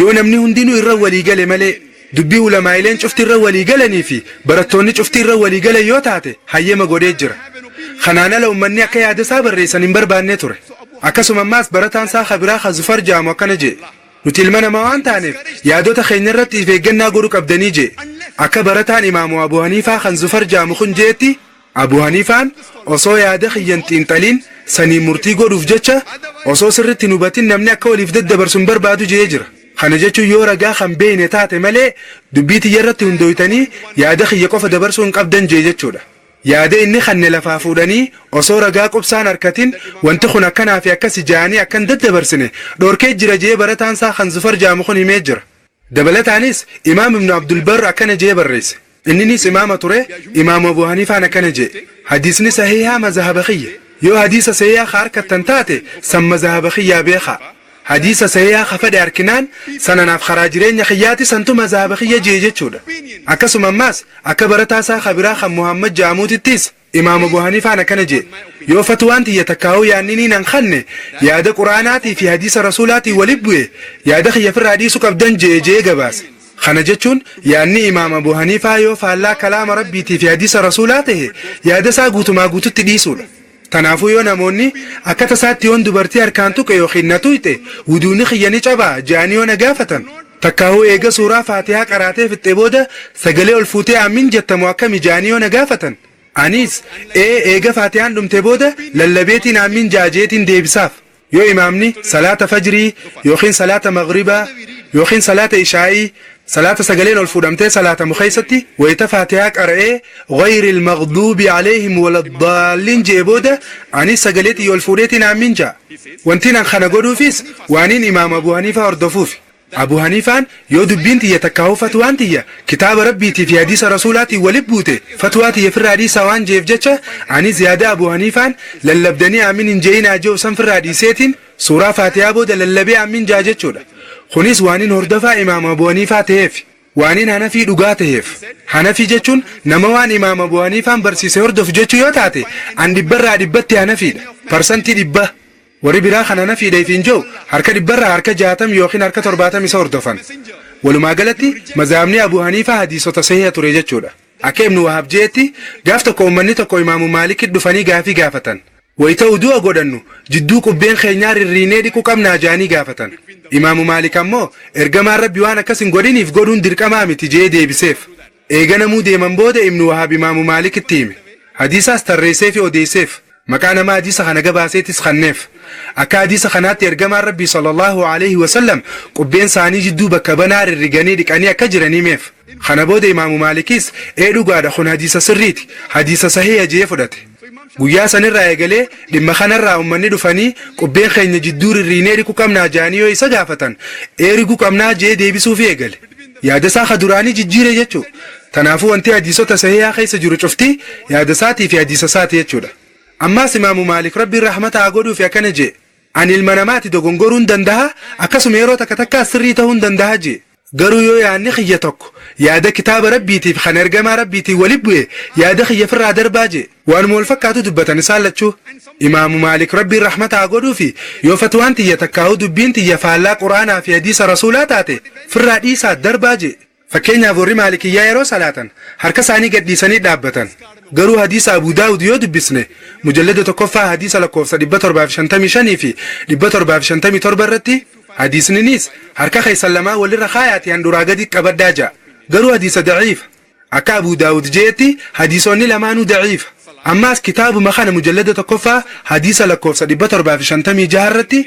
yoo namni hundinu irra wali gale male dubbi ulamaa'ileen cufti irra wali galanii fi barattoonni cufti irra wali gale yoo taate hayyema godee jira خنانا لو مني أكيد هذا صابر رئيسا نمبر بانيتور أكسم الناس برتان سا خبرة خزفر جام وكنجي نتلمنا ما أنت عنيف يا دوت خينرت في جنة جورك أبدنيجي أكبرتان إمام أبو حنيفة خنزفر جام خنجيتي أبو حنيفة أصو يا دخيل تنتلين سني مرتي جورف جتة أصو سرت نوبتين نمني أكول يفدد برسمبر بعدو جيجر خنجتشو يورا جا خم بين تات ملء دبيتي يرت هندويتني يا دخيل يقف دبرسون أبدن جيجتشو ده yaade inni khanne lafa fuudhanii osoo ragaa qubsaan harkatin wanti kun akkana fi akkas jaanii akkan daddabarsine dorkee jira jee barataan saa khanzufar jaamu kun himee jira dabalataanis imaam ibn abdul barr akkana jee barreesse inninis imaama ture imaam abu hanifaan akkana jee hadiisni sahiha mazhabakiyya yoo hadiisa sahiha harkattan taate san mazhabakiyya beekha hadiisa sahiha khafade arkinaan sananaaf kharaa jireenya khiyyaati santu mazhabakiyya jee jechuudha akkasuma ammaas akka barataa saa khabiraa kan muhammad jaamutittis imaam abu hanifaan akkana jee yoo fatwaan tiyya takkaawu yaannini nan khanne yaada quraanaatii fi hadiisa rasuulaatii walib bu'e yaada khiyya firraa dhiisu qabdan jee gabaase kana jechuun yaanni imaam abu hanifaa yoo faallaa kalaama rabbiitii fi hadiisa rasuulaa ta'e yaada isaa guutumaa guututti dhiisuudha tanaafuu yoo namoonni akka tasaatti yoon dubartii harkaan tuqe yookiin na tuyxe wuduuni khiyyani cabaa jaanii yoo na gaafatan takkaawu eega suuraa faatihaa qaraatee fixxee booda sagalee ol fuutee aamin jettamu akkami jaanii yoo na gaafatan anis eega faatihaan dhumte booda lallabeetiin aamin jaajeetiin deebisaaf yoo imaamni salaata fajrii yookiin salaata maghribaa yookiin salaata ishaa'ii صلاة سجلين الفودمتي صلاة مخيستي ويتفاتها قرأي غير المغضوب عليهم ولا الضالين جيبودا عني سجلتي يولفوديتي نامين جا وانتين خنقودو فيس وانين إمام أبو حنيفة أردفوفي أبو حنيفة يودو بنتي يتكاو فتوانتي كتاب ربيتي في حديث رسولاتي ولبوتي فتواتي يفر حديث وان جيف جتشا عني زيادة أبو حنيفة للبدني أمين جينا جو سنفر حديثيتين سورة فاتحة بودا للبي أمين جاجتشو خنيس وانين هردفا إمام أبو حنيفة تهف وانين هنفي دقا تهف هنفي جتشون نموان إمام أبو حنيفة برسيسي هردف جتشو يوتاتي عن دبرا دبتي هنفي برسنتي دبا وري برا خنا نفي دايفين جو حركة دبرا حركة جاتم يوخين حركة ترباتم يسا هردفن ولما قالتي مزامني أبو حنيفة حديثو تصحيح تريجتشو ده أكي ابن وهب جيتي قافتكو ومني تكو إمام مالك الدفني قافي قافتن ويتودوا أقولنو جدوك بين خينار الرينيدي كم ناجاني قافتن إمام مالك أمو إرقما ربي وانا كسن قوليني في قولون دير كمامي تجي دي بسيف إيغانا مو دي من بودة ابن وهاب إمام مالك التيمي حديثة استري سيفي ودي سيف مكان ما حديثة خنا قباسيتس خنف أكا حديثة خنات إرقما ربي صلى الله عليه وسلم قبين ساني جدو بكبنار الرقاني ديك أني أكجرني ميف خنا بودة إمام مالكيس إيدو قادة خن حديثة سريتي حديثة صحيحة جيفودتي guyyaa sanirraa eegalee dhimma kanarraa ummanni dhufanii qubbeen keenya jidduu rirriinee riquu qabnaa jaanii yoo isa gaafatan riquu qabnaa jee deebisuuf eegale yaadasaa kaduraanii jijjiire jechuu tanaafuu wanti hadiisota sahihaa keessa jiru cuftii yaadasaatii fi hadiisasaati jechuudha ammaas imaamu maalik rabbiin rahmata haa godhuufi akkana jee ani ilma namaati dogongoruu hin danda'a akkasuma yeroo takka takka sirrii ta'uu hin danda'a jee garuu yoo yaanni khiyya tokko yaada kitaaba rabbiitiif kan ergamaa rabbiitiif walib bu'e yaada khiyya firraa darbaa jee waan mool fakkaatu dubbatan isaan lachuu imaamu maalik rabbiin rahmata haa godhuufi yoo fatwaan tiyya takkaa'u dubbiin tiyya faallaa quraanaa fi hadiisa rasuulaa taate firraa dhiisaa darbaa jee fakkeenyaaf warri maalikiyyaa yeroo salaatan harka isaanii gadhiisanii dhaabbatan. garuu hadiisa Abu Daawud yoo dubbisne mujallada tokkoffaa hadiisa lakkoofsa 755 fi 757 irratti hadiisninis harka keessan lamaa walirra kaayaati handuraa gadi qabaddaa ja'a. garuu hadiisa daciifa akka Abu Daawud jeetti hadiisonni lamaanuu daciifa. ammaas kitaabuma kana mujallada tokkoffaa hadiisa lakkoofsa 756 irratti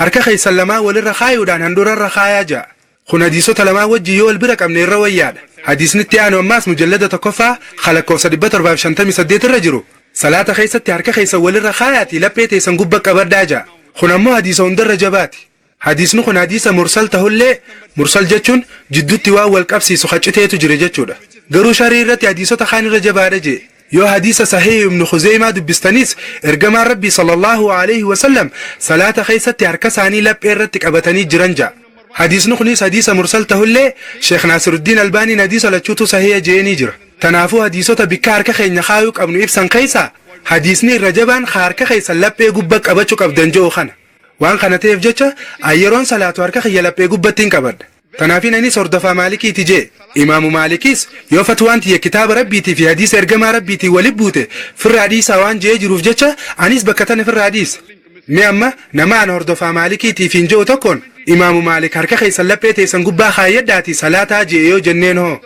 harka keessan lamaa walirra kaayuudhaan handurarra kaayaa ja'a. kun hadiisota lamaa wajji yoo wal bira qabne irra wayyaadha. hadiisnitti aanu ammaas mujallada tokkoffaa lakkoofsa 758 irra jiru salaata keessatti harka keessan walirra kaayaati laphee teessan gubba qabaddaa ja'a. kun ammoo hadiisa hundarra jabaati. hadiisni kun hadiisa mursal tahullee mursal jechuun jidduutti waan wal qabsiisu qacciteetu jira jechuudha. garuu sharii irratti hadiisota kaan irra jabaadha jee. yoo hadiisa sahih ibn Khuzaymaa dubbistanis ergamaan rabbii sallallahu alayhi wa sallam salaata keessatti harka isaanii laphee irratti qabatanii jiran ja'a. hadiisni kunis hadiisa mursal tahullee Sheekh Naasiruddin Albaaniin hadiisa lachuutu sahih jeeni jira. tanaafuu hadiisota bikka harka keenya kaayuu qabnu ibsan keessa hadiisni irra jabaan harka keessan laphee gubba qabachuu qabdan jedhu kana. waan kana ta'eef jecha ayyeroon salaatu harka kiyya laphee gubbattiin qabadha. tanaafin anis hordofaa maalikiiti jee. imaamu maalikis yoo fatwaan tiyya kitaaba rabbiitii fi hadiisa ergamaa rabbiitii walii buute firraa dhiisaa waan jee jiruuf jecha anis bakka tana firraa dhiisa. mee amma nama ana hordofaa maalikiitiif hin je'u tokkoon imaamu maalik harka keessan laphee teessan gubbaa kaayyadhaati salaataa jee yoo jenneen hoo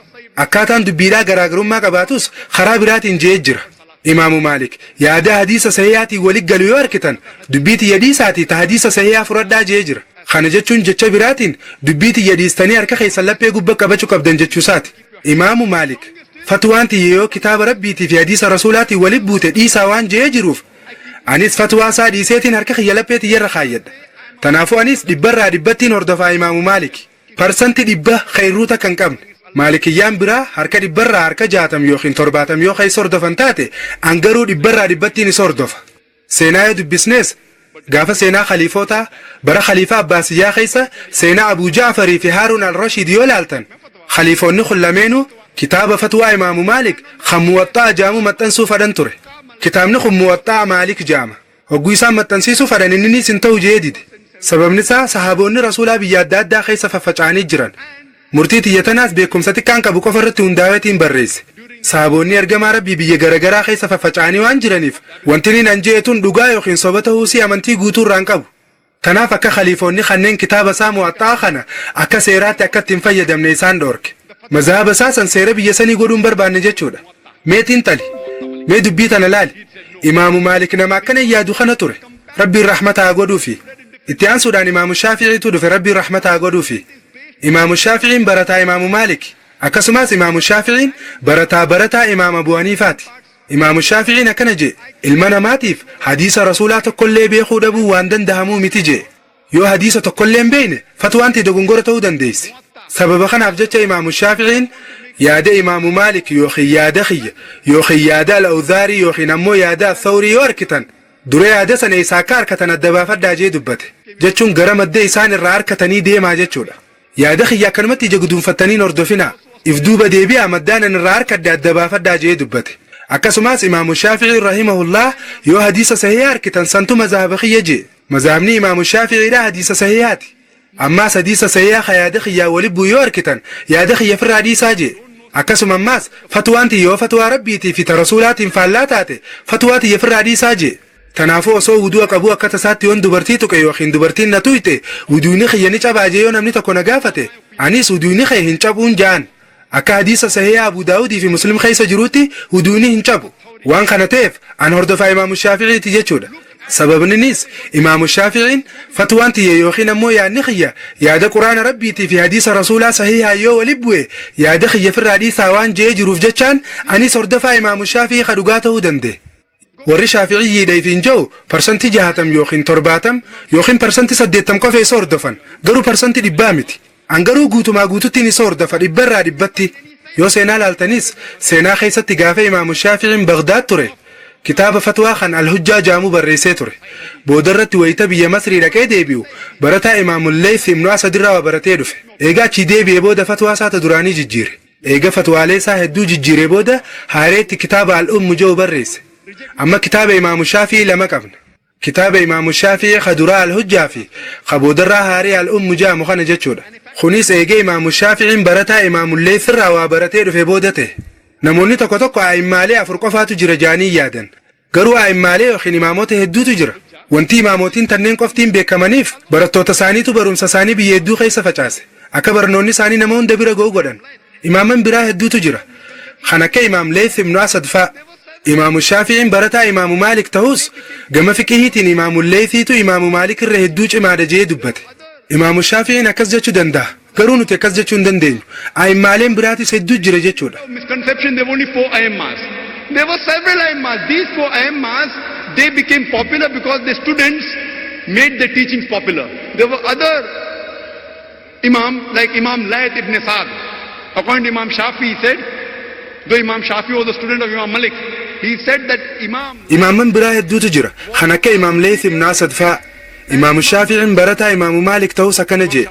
akkaataan dubbiidhaa garaagarummaa qabaatus karaa biraatiin jee jira. imaamu maalik yaada hadiisa sahihaatii walii galu yoo arkitan dubbiitii yadiisaatii ta hadiisa sahihaa fudhadhaa jee jira. kana jechuun jecha biraatiin dubbiitii yadiistanii harka keessan laphee gubba qabachuu qabdan jechuusaati. imaamu maalik fatwaan tiyya yoo kitaaba rabbiitii fi hadiisa rasuulaatii walii buute dhiisaa waan jee jiruuf anis fatwaa isaa dhiiseetiin harka kiyya laphee tiyyarra kaayyadha. tanaafuu anis dhibbarraa dhibbattiin hordofaa imaamu maalik parsantii 100 khayruuta kan qabne. maalikiyyaan biraa harka dhibbarraa harka 60 yookiin 70 yoo keessa hordofan taate angaruu dhibbarraa dhibbattiin isa hordofa. seenaa yoo dubbisnees gaafa seenaa khaliifootaa bara khaliifaa abbaasiyyaa keessa seenaa Abu Ja'farii fi Haaruun al-Rashiid yoo laaltan khaliifoonni kun lameenuu kitaaba fatwaa imaamu maalik kan muwaxxaa jaamu maxxansuu fadhan ture. kitaabni kun muwaxxaa maalik jaama. hogguu isaan maxxansiisuu fadhan inninis hin ta'u jee dide. sababni isaa sahaboonni rasuulaa biyya adda addaa keessa faffaca'anii jiran. murtii tiyyatanaas beekumsa xiqqaan qabu qofa irratti hundaa'eetiin barreesse. sahaboonni ergamaa rabbii biyya garagaraa keessa faffaca'anii waan jiraniif wanti nan jeetuun dhugaa yookiin soba ta'uusii amantii guutuu irraan qabu. kanaaf akka khaliifoonni kanneen kitaaba isaa muwaxxaa kana akka seeraatti akka ittiin fayyadamne isaan dhoorke. mazhaaba isaa san seera biyya sanii godhuun barbaanne jechuudha. meetiin tali mee dubbii tana laali. imaamu maalik nama akkana yaadu kana ture rabbiin rahmataa godhuufi. itti aansuudhaan imaamu shaafi'iitu dhufe rabbiin rahmataa godhuufi. imaamu shaafi'iin barataa imaamu maalik akkasumas imaamu shaafi'iin barataa imaam Abu Haniifaati. imaamu shaafi'iin akkana jee ilma namaatiif hadiisa rasuulaa tokkollee beekuu dhabuu waan danda'amuu miti jee. yoo hadiisa tokkollee hin beekne fatwaanti dogongora ta'uu dandeessi. sababa kanaaf jecha imaamu shaafi'iin yaada imaamu maalik yookiin yaada khiyya yookiin yaada al-Awzaarii yookiin ammoo yaada al-Thawrii yoo arkitan dura yaada sana isaa akka harkatan adda baafadhaa jee dubbate jechuun gara maddee isaan irraa harkatanii deemaa jechuudha. yaada khiyya akkanumatti ija guduunfattanii hordofinaa if duuba deebi'aa maddaanan irraa harkadde adda baafadhaa jee dubbate. akkasumas imaamu shaafi'ii rahimahullah yoo hadiisa sahihaa arkitan santu mazhaaba khiyya jee. mazhabni imaamu shaafi'iidha hadiisa sahihaati. ammaas hadiisa sahihaa yaada khiyyaa walibbuu yoo arkitan yaada khiyya firraa dhiisaa jee. akkasuma ammaas fatwaanti yoo fatwaa rabbiitii fi ta rasuulaatiin faallaa taate fatwaati firraa dhiisaa jee. tanaafuu osoo wudu'a qabu akka tasaatti yoon dubartii tuqe yookiin dubartiin na tuyte wuduuni khiyya ni cabaa jee yoo namni tokko na gaafate anis wuduuni khiyya hin cabuun jaan. akka hadiisa sahihaa Abu Daawudii fi Muslim keessa jiruutti wuduuni hin cabu. waan kana ta'eef an hordofaa imaamu shaafi'iiti jechuudha. sababninis imaamu shaafi'iin fatwaan tiyya yookiin ammoo yaadni khiyya yaada quraana rabbiitii fi hadiisa rasuulaa sahihaa yoo wali bu'e yaada khiyya firraa dhiisaa waan jee jiruuf jechaan anis hordofaa imaamu shaafi'ii ka dhugaa ta'uu danda'e. warri shaafi'iyyiidha hin jiru parsantii 60 yookiin 70 yookiin parsantii 80 qofa isa hordofan garuu parsantii 100 miti. angaruu guutumaa guututtiin isa hordofa dhibbarraa dhibbatti. yoo seenaa laaltanis seenaa keessatti gaafa imaamu shaafi'iin Bagdaad ture kitaaba fatwaa kan al-Hujjaa jaamu barreessee ture. boodarratti wayita biyya Masrii dhaqee deebi'u barataa imaamul Layth ibnu Asadirraa baratee dhufe. eegaa achi deebi'ee booda fatwaa isaa duraanii jijjiire. eega fatwaalee isaa hedduu jijjiiree booda haareetti kitaaba al-Umm jedhu barreesse. amma kitaaba imaamu shaafi'ii lama qabna. kitaaba imaamu shaafi'ii ka duraa al-Hujjaa fi ka boodarraa haaree al-Umm jaamu kana jechuudha. خنيس إيجي إمام الشافعي برتا إمام الليث الروا برتين في بودته نموني تكو أئمالي أفرقفات جرجاني يادن قروا أئمالي وخين إماموته هدو تجرى وانتي إماموتين تنين قفتين بكمانيف برتو تساني تبروم سساني بيدو خيس فجاس أكبر نوني ساني نمون دبيرا قوغدن إماما برا هدو تجرى خنك إمام ليث بن أسد فا إمام الشافعي برتا إمام مالك تهوس قم فكهيتين إمام الليثي تو إمام مالك الرهدوش ما رجي دبت إمام الشافعي نكز جتشو دندا قرونو تكز جتشو دندين أئمالين براتي سدو جرى جتشو Misconception, there were only 4 ayammas. There were several ayammas. These 4 ayammas, they became popular because the students made the teachings popular. There were other imam, like Imam Layth ibn Sa'd. According to Imam Shafi, he said, though Imam Shafi was a student of Imam Malik, he said that Imam براه هدو تجرى خنك إمام ليث بن أسد فا إمام الشافعي برتا إمام مالك توسا كنجي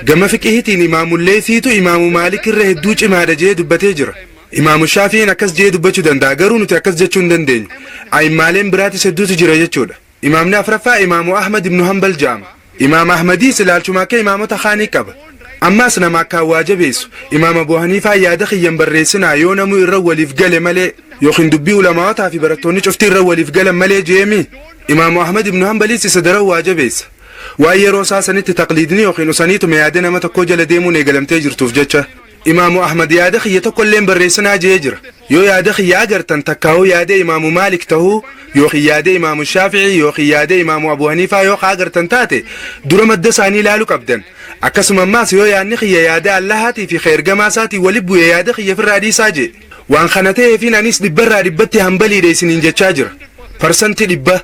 قم فكهتين إمام الليثي تو إمام مالك الره هدوش ما رجي دبتي جرى إمام الشافعي نكس جي دبتشو دندا قرونو تكس جتشون دندين أي مالين براتي سدو تجرى جتشو إمامنا فرفا إمام أحمد بن حنبل جام إمام أحمدي سلال شماكي إمام تخاني كب أما سنا ما كواجبيس إمام أبو حنيفة يادخي ينبرسنا يونمو الرول في قلم ملي يوخن دبي علماء في برتوني شفتي الرول في قلم ملي جيمي إمام أحمد بن حنبل سدروا واجبيس وأي روسا سنت تقليدني يوخن سنيت ميادنا ما تكوجل ديمون يقلم تجر توفجتشا إمام أحمد يادخي يتكلم برسنا جيجر يو يادخي ياجر تنتكاو يادي إمام مالك تهو يوخي يادي إمام الشافعي يوخي يادي إمام أبو حنيفة يوخ آجر تنتاتي درم الدساني لالو كبدن أكسم الناس يو يانخي يادي اللهاتي في خير جماساتي ولبو يادخي في الرادي ساجي وان خانته فينا نيس دبرا دبتي همبلي ريسنين جتشاجر فرسنتي دبه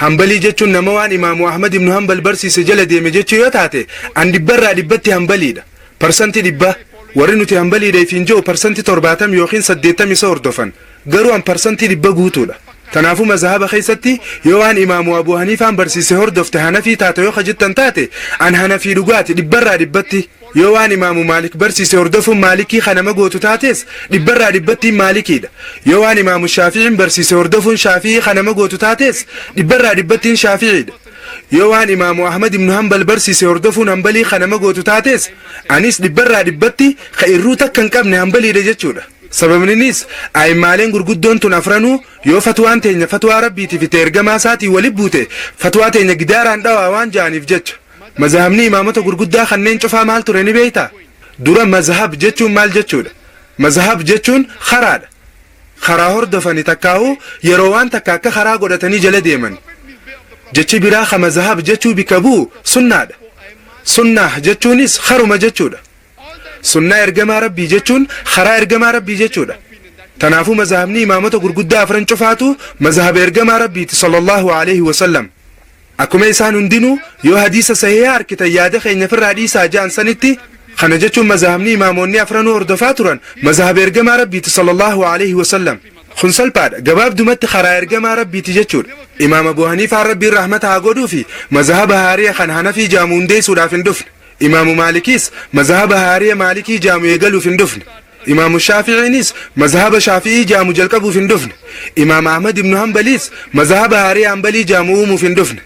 همبلي جتشون نموان إمام أحمد بن حنبل برسي سجل ديمي جتشو يوتاتي عن دبرا دبتي همبلي ده فرسنتي دبه ورنو تهمبلي دي فينجو برسنتي ترباتم يوخين سديتم يسور دفن قروا عن برسنتي دبه قوتو ده تنافو مذهب خيستي يوان إمام أبو حنيفة برسي سهور دفت هنفي تاتو يوخ جتن تاتي عن هنفي لغاتي دبرا دبتي يوان إمام مالك برسي سهور دفو مالكي خنما قوتو تاتيس دبرا دبتي مالكي ده يوان إمام الشافعي برسي سهور دفو شافعي خنما قوتو تاتيس دبرا دبتي شافعي ده يوان إمام أحمد بن حنبل برسي سيردفو نمبلي خنما قوتو تاتيس أنيس دبرا دبتي خيروتا كان كابن نمبلي رجتشو ده سبب نيس أي مالين غرغدون تنافرانو يو فتوان تينيا فتوى ربيتي في تيرجما ساتي ولبوتي فتوى تينيا قداران دوا وان جاني في جتش مذهبني إمامته غرغدا خنين شوفها مال تريني بيتا دورا مذهب جتشون مال جتشو ده مذهب جتشون خراد خراهور دفني تكاو يروان تكاكا خرا قدتني جل ديمن جتشي براخ مذهب جتشو بكبو سنة سنة جتشونيس خرم جتشو سنة إرجما ربي جتشون خرا إرجما ربي جتشو تنافو مذهبني إمامته غرغدا فرنشو فاتو مذهب إرجما ربي صلى الله عليه وسلم أكما إسان دينو يو حديث صحيح كتا يادخ إن فر حديث جان سنتي خنا جتشون مذهبني إماموني أفرانو أردفاتوران مذهب إرجما ربي صلى الله عليه وسلم خنسل بعد جواب دمت خراير جما ربي تجتشور إمام أبو حنيفة ربي الرحمة عقدو في مذهب هارية خن هنفي جامون دي سودا في الدفن إمام مالكيس مذهب هارية مالكي جامو يقلو في الدفن إمام الشافعي نيس مذهب شافعي جامو جلقبو في الدفن إمام أحمد بن حنبليس مذهب هارية حنبلي جامو في الدفن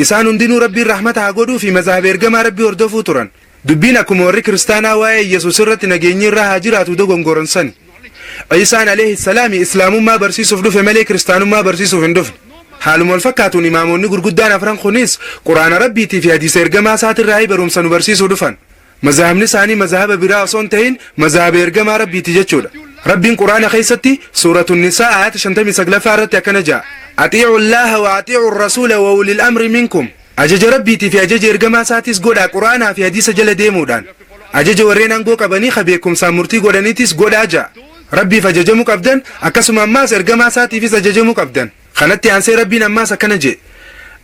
إسان دينو ربي الرحمة عقدو في مذهب إرجما ربي أردفو تران دبينا كموري كريستانا واي يسوع سرت نجيني راه هجرات ودوغون غورنسن عيسى عليه السلام إسلام ما برسيسو في ملك كريستان ما برسيسو في الدفن حالهم الفكاتون إمامون نقول قدانا فران خنيس قرآن ربي تي في حديث إرجما سات الرأي بروم سنو برسيسو دفن مذهب نساني مذهب براء تهين مذهب إرجما ربي تجتشولا ربي قرآن خيستي سورة النساء آيات شنتمي سقلا فارت يكنجا أطيعوا الله وأطيعوا الرسول وأولي الأمر منكم أجج ربي تي في أجج إرجما ساتيس قولا قرآن في حديث جل ديمودان أجج ورينا نقو قبني خبيكم سامرتي قولانيتيس قولا جا ربي فججمك أبدان أكسم أماس إرجما ساتي في سججمك أبدان خنتي أنسي ربي نماس كنجي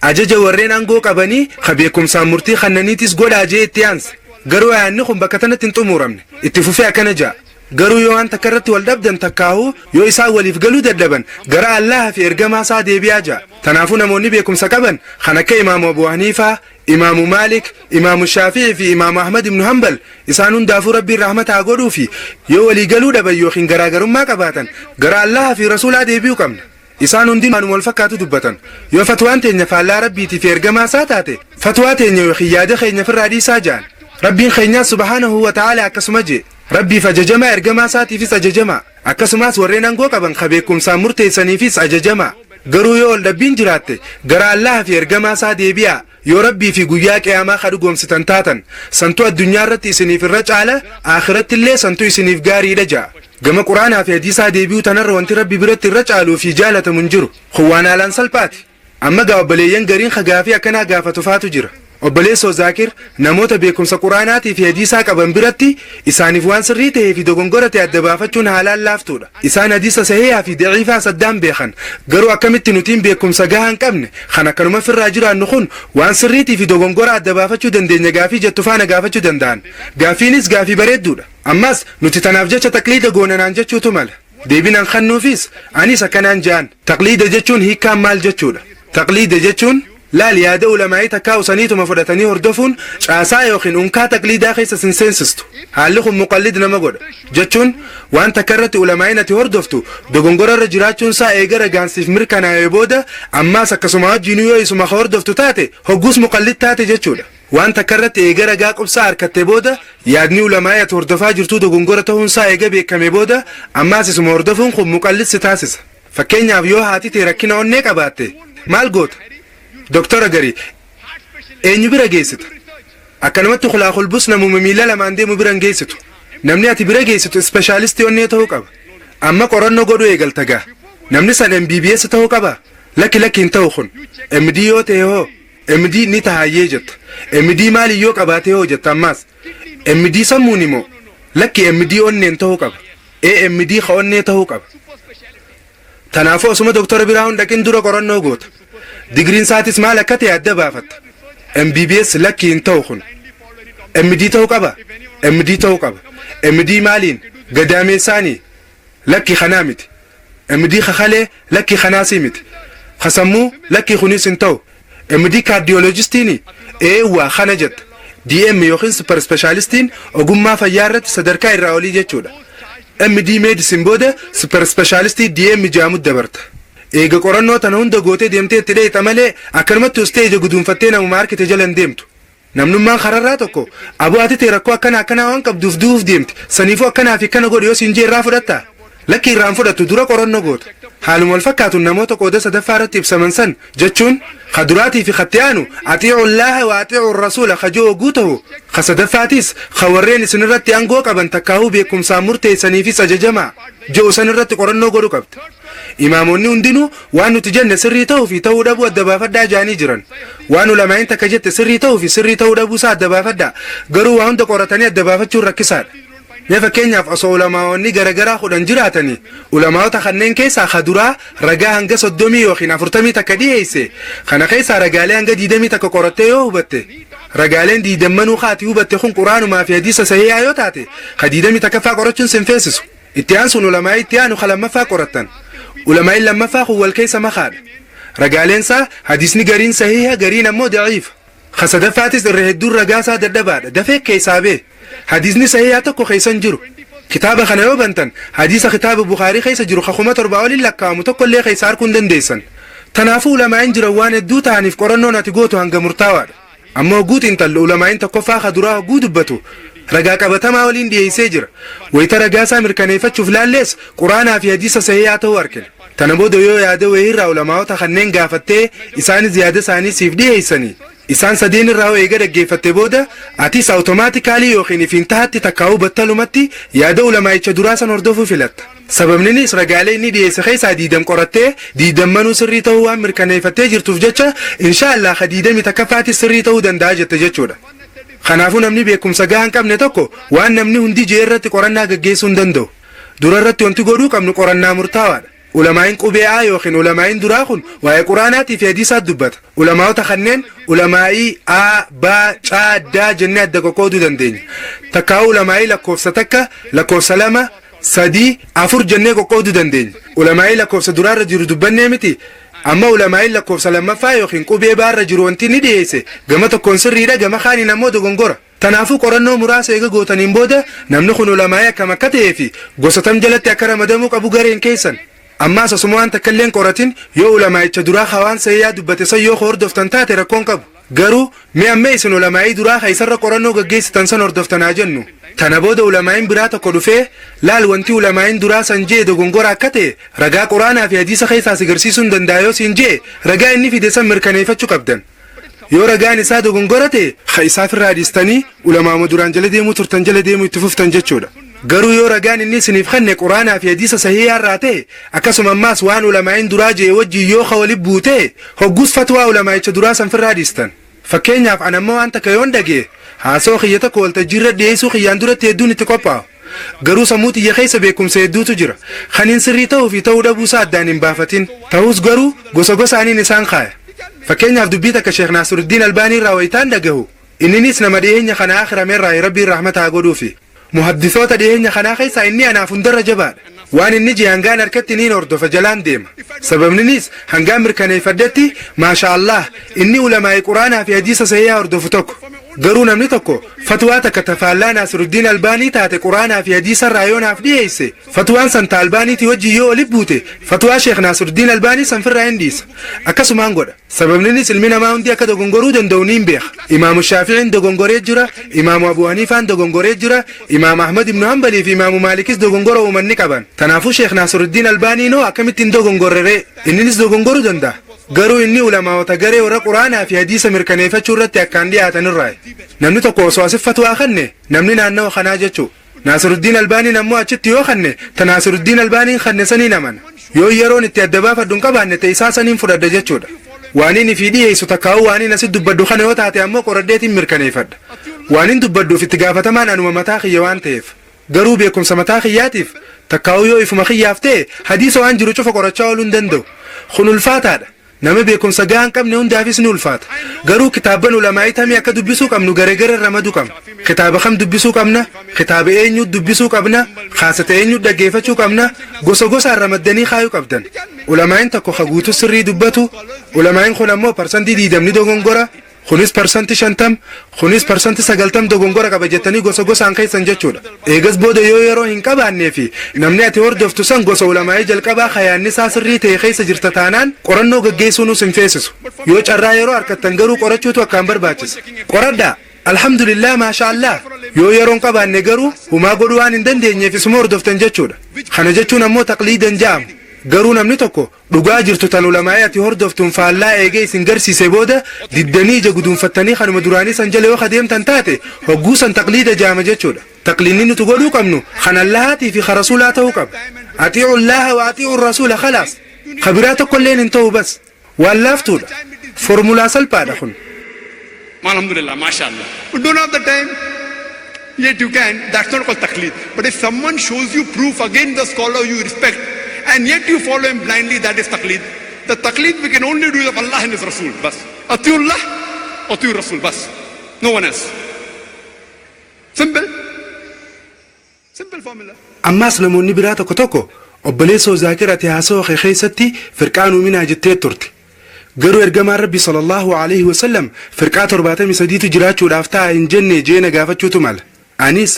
أجج ورينا نقو قبني خبيكم سامرتي خنانيتيس قولا جي اتيانس قروا عنكم بكتنة تنتمورمن اتفوفيا كنجا قروا يوان تكرت والدبدن تكاهو يو إسا وليف قلو دردبن قرأ الله في إرقما سادي بياجا تنافون موني بيكم سكبن خنك إمام أبو حنيفة إمام مالك إمام الشافعي في إمام أحمد بن حنبل إسانون دافو ربي الرحمة عقودو في يو ولي قلو دبن يوخين قرأ قرم ما قباتن قرأ الله في رسول عدي بيوكم إسانون دين من والفكاتو دبتن يو فتوان تيني فعلا ربي في إرقما ساتاتي فتوان تيني وخيادة خيني في الرادي ساجان ربي خينيا سبحانه وتعالى أكسمجي ربي فججما إرجما ساتي في سججما أكسماس ورينا نقوك أبن خبيكم سامرتي سني في سججما قروا يول دبين جراتي قرا الله في إرجما سادي بيا يو ربي في قياك يا ما خدوكم ستنتاتا سنتو الدنيا رتي سني في الرجالة آخرت اللي سنتو سني في قاري رجع جمع قرآن في حديث ديبيو تنر وانت ربي برت الرجال في جالة منجرو خوانا لانسال باتي أما قابلين قرين خقافي أكنا قافة فاتو جرا وبليسو ذاكر نموت بيكم سقراناتي في حديثك أبن برتي إساني فوان سريته في دوغنغورتي الدبافتشون حلال لافتودا إسان حديث صحيحة في ضعيفة صدام بيخن قروا أكمت نتين بيكم سقاهن كمن خنا كانوا في الراجل النخون وان سريتي في دوغنغورة الدبافتشو دندين قافي جتفانا قافتشو دندان قافينيس قافي بريد دودا أماس نتتنافجة تقليد قونا نانجتشو تمال ديبين خنو فيس أني سكنان جان تقليد جتشون هي كام مال جتشودا تقليد جتشون لا ليادة علماء تكاو سنيتو مفردتني هردفون شاسا يوخين انكا تقليدا خيسا سنسنسستو هاللخم مقلدنا مقود جتشون وان تكرت علماء نتي هردفتو دوغنغورا رجراتشون سا ايغر اغانسيف مركانا يبودا اما سكسوما جينيو يسوما هردفتو تاتي هقوس مقلد تاتي جتشودا وان تكرت ايغر اغاقب سا اركتي بودا يادني علماء تهردفا جرتو دوغنغورا تهون سا ايغا بيكامي بودا اما سيسوما هردفون خب مقلد ستاسس فكين يابيو هاتي تيركينا ونيك اباتي مال قوت دكتور غري ايني بيرا جيستو اكنمت خلاخ البوس نمو مميلا لما عندي مبيرا جيستو نمني اتي بيرا جيستو سبيشاليست يوني توقب اما قرن غدو يغلتغا نمني سن ام بي بي اس توقبا لكن توخن ام دي يو تيو ام دي ني تهايجت ام دي مالي يو قباتيو جتاماس ام دي سمونيمو لكي ام دي اونن توقب اي ام دي خونني توقب تنافو اسمه دكتور براون لكن دورو قرن غوت ديجرين ساتس مالك كتي أدبافت MBBS لكي انتوخن MD توقبا MD توقبا MD مالين قدامي ساني لكي خنامت MD خخالي لكي خناسيمت خسمو لكي خنيس انتو MD كارديولوجيستيني ايوا خنجت DM يوخين سوبر سبيشاليستين وقم ما فيارت صدركاي الراولي جيتشودا MD ميديسين بودا سوبر سبيشاليستي DM جامد دبرت ايغا قرنو تنهند غوتي ديمتي تدي تمالي اكرمت ستيج غدون فتينا ماركت جلن ديمتو نمنو ما خرراتكو ابو اتي تيركو كنا وان كب دوف ديمت سنيفو كنا في كنا غوديو سينجي رافدتا لكي رانفدت دورا قرنو غوت حال ملفكاتو نموتو قوده سدفارت بسمنسن جچون خدراتي في ختيانو اطيعوا الله واطيعوا الرسول خجو غوتو خسدفاتيس خورين سنرت انغو قبن تكاو بكم سامرتي سنيفي سججما جو سنرت قرنو غدو قبت إماموني هندينو وانو تجن سري تو في تو دبو الدبافدا جاني جران وانو لما انت كجت سري تو في سري تو دبو سا الدبافدا غرو وان دقورتني الدبافتشو ركسار نفا كينيا في أصو علماء غرغرا خودن جراتني علماء تخنين كيسا خدورا رغا هنگا صدومي وخينا فرتمي تكدي هيسي خنا كيسا رغالي هنگا ديدمي تكقورتي يوبتي رغالين ديدمنو خاتي يوبتي خون قرآن وما في حديث صحيح يوتاتي خديدمي تكفا قرتشن سنفيسسو اتيانسون علماء اتيانو خلما فا قرتن علماء لما فاقوا والكيس مخاد رجالين سا حديثني قرين صحيحة قرين مو ضعيف خسد فاتس الرهدور رجاسة دبادة دفيك كيسابه حديثني صحيحة تكو خيسان جرو كتاب خنايو بنتن حديث كتاب البخاري خيس جرو خخومة رباولي لكا متقل لي خيسار كندن ديسن تنافو علماء جروان الدوتا عنف قرنو نتقوتو هنگ مرتاوار اما قوت انت العلماء تقفا خدراه قود بتو رجا كبتما ولين دي سجر ويترى جاسا مركنيفة شوف لالس قرآن في حديث صحيحة وركل تنبودو يو يادو وير علماء تخنين قافته إسان زيادة ساني سيفدي هيساني إسان سدين الراو إيجار جيفته بودا أتيس أوتوماتيكالي يوخيني في انتهت تكاو بطلومتي يادو علماء دراسة نردوفو فيلت سبب نيس رجالي ني دي سخيسا ديدم قرته ديدم منو سريته هو مركنيفة جرتوف جتشا إن شاء الله خديدم تكفات سريته دنداجة تجتشودا خنافو نمني بيكم سجاهن كم نتوكو وان نمني هندي جيرت قرنا جيسون دندو دررت ينتي قدو كم نقرنا مرتاوار علماء قبيعة يوخين علماء دراخون وهي قرآنات في حديثات دبت علماء تخنين علماء با شا دا جنات دقوقودو دندين تكاو علماء لكوف ستكا لكوف سلامة سدي أفر جنة قوقودو دندين علماء لكوف سدرار جيرو دبن نيمتي أما علماء لكوف سلامة فايوخين قبيع بار جيروانتي نديسي غما تكون سريرا غما خاني نمو دقنقورا تنافو قرنو مراسة إيغا غوتانين بودا نمنخون علماء كما كتيفي غوستم جلت يكرم دموك أبو غارين كيسان أما سسموان تكلين قراتين يو علماء تدرا خوان سيا دبت سيو خور دفتن تاتي ركون قبو garuu mee amma isin ulamaa'ii duraa kaysarra qorannoo gaggeessitan san hordoftanaa jennu tana booda ulamaa'iin biraa tokko dhufee laal wanti ulamaa'iin duraa san jee dogongora akka ta'e ragaa quraanaa fi hadiisa keessaa agarsiisuu hin danda'a yoo siin jee ragaa inni fide san mirkaneeffachuu qabdan yoo ragaan isaa dogongora ta'e ha isaaf irraa dhiistanii ulamaa'uma duraan jala deemuu turtan jala deemuu itti fuftan jechuudha garuu yoo ragaan inni isiniif kenne quraanaa fi hadiisa sahihaa irraa ta'e akkasuma ammaas waan ulamaa'iin duraa jee wajjii yoo walitti buute hogguus fatwaa ulamaa'icha duraa san firraa dhiistan fakkeenyaaf an amma waan takka yoon dhagee haasoo kiyya tokko waltajjiirra dhiyeessuu kiyyaan duratti hedduun itti qophaa'u garuu sammuu xiyya keessa beekumsa hedduutu jira kaniin sirrii ta'uu fi ta'uu dhabuusaa addaan hin baafatin ta'us garuu gosa gosaaniin isaan kaaya fakkeenyaaf dubbii takka sheekh Naasiruddiin Albaanii irraa wayitaan dhagahu inninis nama dhiyeenya kana akhirameerraa rabbiin rahmataa godhuufi muhaddisoota dhiyeenya kanaa keessaa inni anaaf hundarra jabaadha waan inni je hangaan harkatti niin hordofa jalaan deema sababninis hangaan mirkaneeffaddetti maasha Allah inni ulamaa'ii quraanaa fi hadiisa sahihaa hordofu tokko garuu namni tokko fatwaa takka tafaallaa Naasiruddiin Albaanii taate quraanaa fi hadiisa irraa yoonaaf dhiyeesse fatwaan san ta Albaaniitii wajjii yoo olif buute fatwaa sheekh Naasiruddiin Albaanii san firraa hin dhiisa akkasumaan godha sababninis ilmi namaa hundi akka dogongoruu danda'u niin beeka imaamu Shaafi'iin dogongoree jira imaamu Abu Haniifaan dogongoree jira imaamu Ahmad ibn Hanbalii fi imaamu Maalikis dogongora uumanni qaban tanaafuu sheekh Naasiruddiin Albaanii noo akkamittiin dogongorree inninis dogongoruu danda'a garuu inni ulamaa'ota garee warra quraanaa fi hadiisa mirkaneeffachuu irratti akkaan dhiyaatan irraa namni tokko osoo asif fatwaa kanne namni naannawa kanaa jechuu Naasiruddiin Albaaniin ammoo achitti yoo kanne ta Naasiruddiin Albaaniin kanne saniin amana yoo yeroon itti adda baafadhu hin qabaanne ta isaa saniin fudhadha jechuudha waaniin ifii dhiyeessu takkaa'uu waaniin asit dubbaddu kana yoo taate ammoo qoraddeetiin mirkaneeffadha waaniin dubbadduuf itti gaafatamaan anuma mataa kiyya waan ta'eef garuu beekumsa mataa kiyyaatiif takkaa'uu yoo ifuma kiyyaaf ta'e hadiisa waan jiru cufa qorachaa ooluu hin danda'u kun ulfaataadha nama beekumsa gahaa hin qabne hundaafis ni ulfaata garuu kitaaban ulamaa'ii tamii akka dubbisuu qabnu gareegara ramaduu qabna kitaaba kam dubbisuu qabna kitaaba eenyu dubbisuu qabna haasata eenyu dhaggeeffachuu qabna gosa gosaan ramaddanii kaayuu qabdan ulamaa'in tokko haguutu sirrii dubbatu ulamaa'in kun ammoo parsantii 20 dogongora kunis parsantii 50 kunis parsantii 90 dogongora qaba jettanii gosa gosaan keessan jechuudha eegas booda yoo yeroo hin qabaannee fi namni ati hordoftu san gosa ulamaa'ii jalqabaa khayaanni isaa sirrii ta'e keessa jirta taanaan qorannoo gaggeessuu nus hin feesisu yoo carraa yeroo harkattan garuu qorachuutu akkaan barbaachisa qoradhaa alhamdulillah maasha Allah yoo yeroon qabaanne garuu humaa godhuu waan hin dandeenyeef isuma hordoftan jechuudha kana jechuun ammoo taqliidan ja'amu garuu namni tokko dhugaa jirtu tan ulamaa'ii ati hordoftuun faallaa eegee isin garsiise booda diddanii ija guduunfattanii kanuma duraanii san jala yoo adeemtan taate hogguu san taqliida jaama jechuudha taqliidni nuti godhuu qabnu kan Allahaatii fi rasuulaa ta'uu qaba atii'u Allaha wa atii'u rasuula khalaas khabiraa tokkolleen hin ta'u bas waan laaftuudha formulaa salphaadha kun alhamdulillah mashallah we don't have the time yet you can that's not called taqleed but if someone shows you proof against the scholar you respect and yet you follow him blindly, that is taqleed. The taqleed we can only do of Allah and His Rasul. Bas. Atiullah, atiur Rasul. Bas. No one else. Simple. Simple formula. ammaas namoonni biraa tokko tokko obboleessoo zaakirati haasoo keessatti firqaan uuminaa jettee turte garuu ergamaan rabbi sallallahu alaihi wasallam firqaa 73tu jiraachuudhaaf ta'a hin jenne jeena gaafachuutu mala anis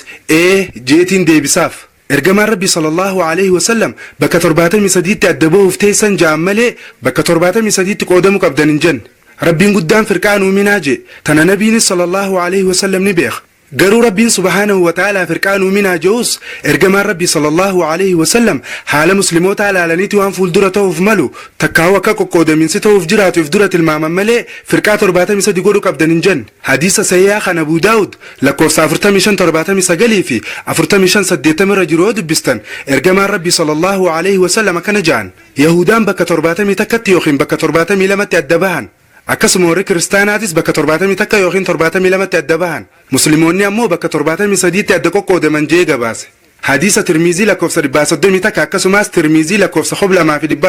jeetiin deebisaaf ergamaan rabbi sallallahu alaihi wasallam bakka 73tti adda bahuuf teessan ja'an malee bakka 73tti qoodamu qabdan hin jenne rabbiin guddaan firqaan uuminaa je tana nabiinis sallallahu alaihi wasallam ni beeka garuu rabbiin subhaanahu wa ta'ala firqaan uuminaa je'us ergamaan rabbi sallallahu alaihi wasallam haala musliimoota ilaalaniiti waan fuuldura ta'uuf malu takkaawu akka qoqqoodaminsi ta'uuf jiraatuuf dura tilmaaman malee firqaa 73 godhuu qabdan hin jenne hadiisa sayyaa kan Abu Daawud lakkoofsa 4579 fi 4580 irra jiru dubbistan ergamaan rabbi sallallahu alaihi wasallam akkana ja'an yahudaan bakka 70 takkatti yookiin bakka 72tti adda bahan akkasuma warri kiristaanaatis bakka 70 takka yookiin 72tti adda bahan musliimoonni ammoo bakka 73tti adda qoqqoodaman jee gabaase hadiisa tirmiizii lakkoofsa 130 takka akkasumas tirmiizii lakkoofsa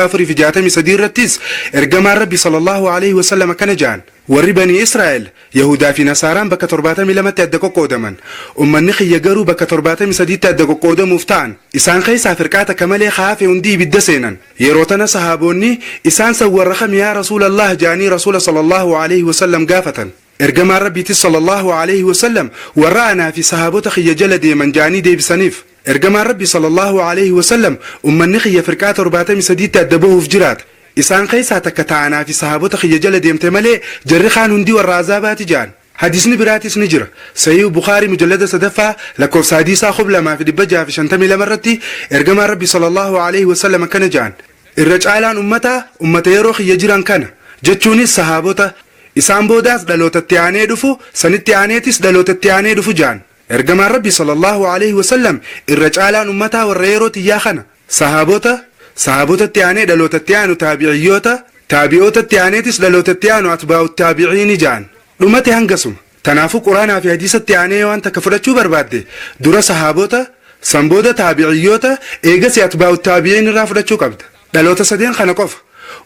463 irrattis ergamaan rabbi sallallahu alaihi wasallam akkana ja'an warri banii Israa'el yahudaa fi nasaaraan bakka 72tti adda qoqqoodaman ummanni xiyya garuu bakka 73tti adda qoqqoodamuuf ta'an isaan keessaa firqaa takka malee haafe hundi ibidda seenan yeroo tana sahaabonni isaan sawwarra kam yaa rasuulallah jaanii rasuula sallallahu alaihi wasallam gaafatan ergamaan rabbiitis sallallahu alaihi wasallam warra anaa fi sahaabota xiyya jala deeman jaanii deebisaniif ergamaan rabbi sallallahu alaihi wasallam ummanni xiyya firqaa 73tti adda bahuuf jiraata isaan keessaa takka ta'anaa fi sahaabota kiyya jala deemte malee jarri kaan hundi warra azaabaati jaan. Hadisni biraatis ni jira. Sahih Bukhari mujallada sadaffaa lakkoofsa hadiisaa 2652 irratti ergamaan Rabbi sallallahu alaihi wasallam akkana jaan. Irra caalaan ummata yeroo kiyya jiran kana jechuunis sahaabota isaan boodaas dhalootatti aanee dhufu sanitti aaneetis dhalootatti aanee dhufu jaan. Ergamaan Rabbi sallallahu alaihi wasallam irra caalaan ummataa warra yeroo tiyyaa kana sahaabotatti aanee dhalootatti aanu taabi'ootatti aaneetis dhalootatti aanu atbaa'ut taabi'iini jaan. Dhumate hangasuma. Tanaafuu quraanaa fi hadiisatti aanee waan takka fudhachuu barbaadde dura sahaabota sanbooda taabi'iyyoota eegasi atbaa'ut taabi'iin irraa fudhachuu qabda. Dhaloota sadeen kana qofa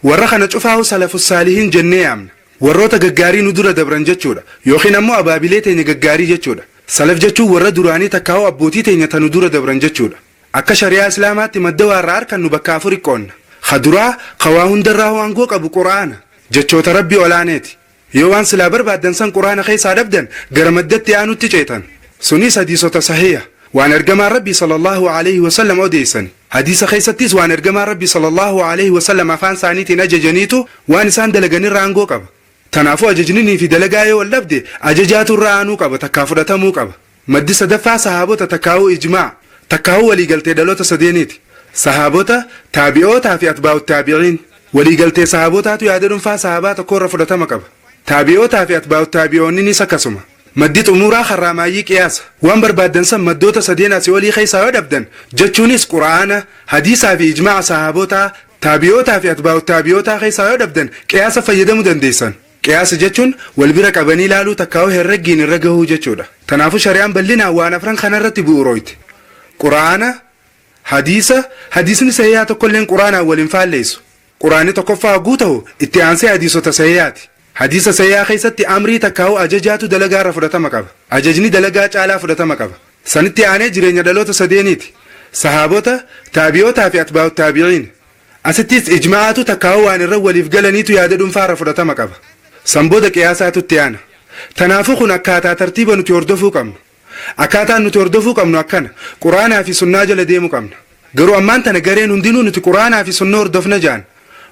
warra kana cufaahu salafus saalihiin jennee yaamna. Warroota gaggaarii nu dura dabran jechuudha yookiin ammoo abaabilee teenya gaggaarii jechuudha. Salaf jechuun warra duraanii takkaawu abbootii teenya tanu dura dabran jechuudha. Akka shari'aa islaamaatti madda warraa harkan nu bakka afur qoonna. Haduraa qawaa hundarraa waangoo qabu quraana jechoota Rabbi olaaneeti. Yoo waan silaa barbaaddan san quraana keessaa dhabdan gara maddatti aanutti ceetan. Sunis hadiisota sahiha waan ergamaan Rabbi sallallahu alaihi wasallam odeessan. Hadiisa keessattis waan ergamaan Rabbi sallallahu alaihi wasallam afaan isaaniitiin ajajaniitu waan isaan dalaganirraa aangoo qaba. Tanaafuu ajajninii fi dalagaa yoo wal dhabde ajajaatu irraa aanuu qaba takkaa fudhatamuu qaba. Maddi sadaffaa sahaabota takkaa'uu ijmaa takkaa'uu waliigaltee dhaloota sadeeniiti. Sahaabota taabi'ootaa fi atbaa'ut taabi'iin waliigaltee sahaabotaatu yaada dhuunfaa sahaabaa tokkorra fudhatama qaba. Taabi'ootaa fi atbaa'ut taabi'oonnis akkasuma. Maddi xumuraa harraamaayyii qiyaasa waan barbaaddan san maddoota sadeen asii olii keessaa yoo dhabdan jechuunis quraana hadiisaa fi ijmaa sahaabotaa taabi'ootaa fi atbaa'ut taabi'ootaa keessaa yoo dhabdan qiyaasa fayyadamuu dandeessan. Qiyaasa jechuun wal bira qabanii ilaaluu takkaa'uu herreggiin irra gahuu jechuudha. Tanaafuu shari'aan bal'inaan waan afran kanarratti bu'uurooyti. Quraana hadiisni sahihaa tokkolleen quraanaan waliin faalleessu. Quraanni tokkoffaa hagguu ta'u itti aansee hadiisota sahihaati. Hadiisa sahihaa keessatti amrii takkaa'uu ajajaatu dalagaarra fudhatama qaba. Ajajni dalagaa caalaa fudhatama qaba. Sanitti aanee jireenya dhaloota sadeeniiti. Sahaabota taabi'ootaa fi atbaa'ut taabi'iin. Asittis ijmaa'aatu takkaa'uu waan irra waliif galaniitu yaada dhuunfaarra fudhatama qaba. Sanbooda qiyaasaatu itti aana. Tanaafuu kun akkaataa tartiiba nuti hordofuu qabnu. Akkaataan nuti hordofuu qabnu akkana quraanaa fi sunnaa jala deemuu qabna. Garuu ammaan tana gareen hundinuu nuti quraanaa fi sunnaa hordofna jaan.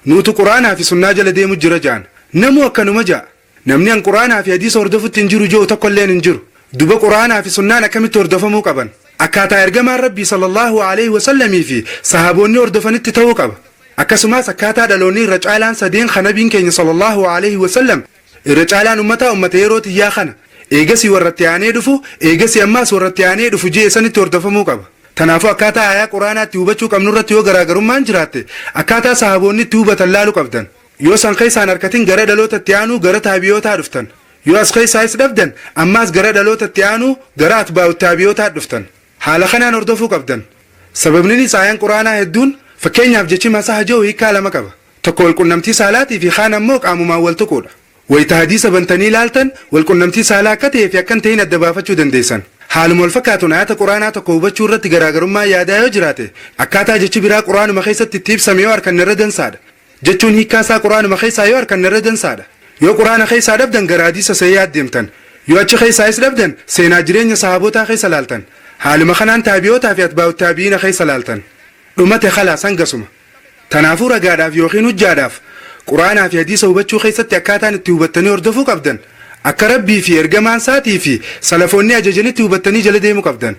Nuti quraanaa fi sunnaa jala deemu jira jaan. Namuu akkanuma jaa. Namni an quraanaa fi hadiisa hordofutti hin jiru jiru tokkolleen hin jiru. Duba quraanaa fi sunnaan akkamitti hordofamuu qaban. Akkaataa ergamaan Rabbii sallallahu alaihi wasallamii fi sahaboonni hordofanitti ta'uu qaba. Akkasumas akkaataa dhaloonni irra caalaan sadeen nabiin keenya sallallahu alaihi wasallam irra caalaan ummata yeroo tiyyaa kana eegasii warratti aanee dhufu eegasii ammaas warratti aanee dhufu jeesanitti hordofamuu qaba. Tanaafuu akkaataa aayaa quraanaatti hubachuu qabnu irratti yoo garaagarummaan jiraatte akkaataa sahaboonni itti hubatan laaluu qabdan. Yoo san keessaan harkatiin gara dhalootatti aanuu gara taabi'ootaa dhuftan. Yoo as keessaayis dhabdan ammaas gara dhalootatti aanuu gara atbaa'ut taabi'ootaa dhuftan. Haala kanaan hordofuu qabdan. Sababninis aayaan quraanaa hedduun fakkeenyaaf jechi masaa hajoo hiikaa lama qaba. Tokko walqunnamtii saalaatii fi kaan ammoo qaamumaan wal tuquudha. Wayita hadiisa bantanii ilaaltan walqunnamtii saalaa akka ta'ee fi akka hin ta'in adda baafachuu dandeessan. Haaluma wal fakkaatuun ayata quraanaa tokko hubachuu irratti garaagarummaa yaadaa yoo jiraate akkaataa jechi biraa quraanuma keessatti itti ibsame yoo harkan irra dansaadha. Jechuun hiikkaasaa quraanuma keessaa yoo harkan irra dansaadha. Yoo quraana keessaa dhabdan gara hadiisa sahihaa deemtan. Yoo achi keessaayis dhabdan seenaa jireenya sahabotaa keessa laaltan. Haaluma kanaan taabi'ootaa fi atbaa'ut taabi'iina keessa laaltan. Dhumate khalaas hangasuma. Tanaafuu ragaadhaaf yookiin hujjaadhaaf quraanaa fi hadiisa hubachuu keessatti akkaataan itti hubattanii hordofuu qabdan. Akka Rabbii fi ergamaan isaatii fi salafoonni ajajanitti hubattanii jala deemuu qabdan.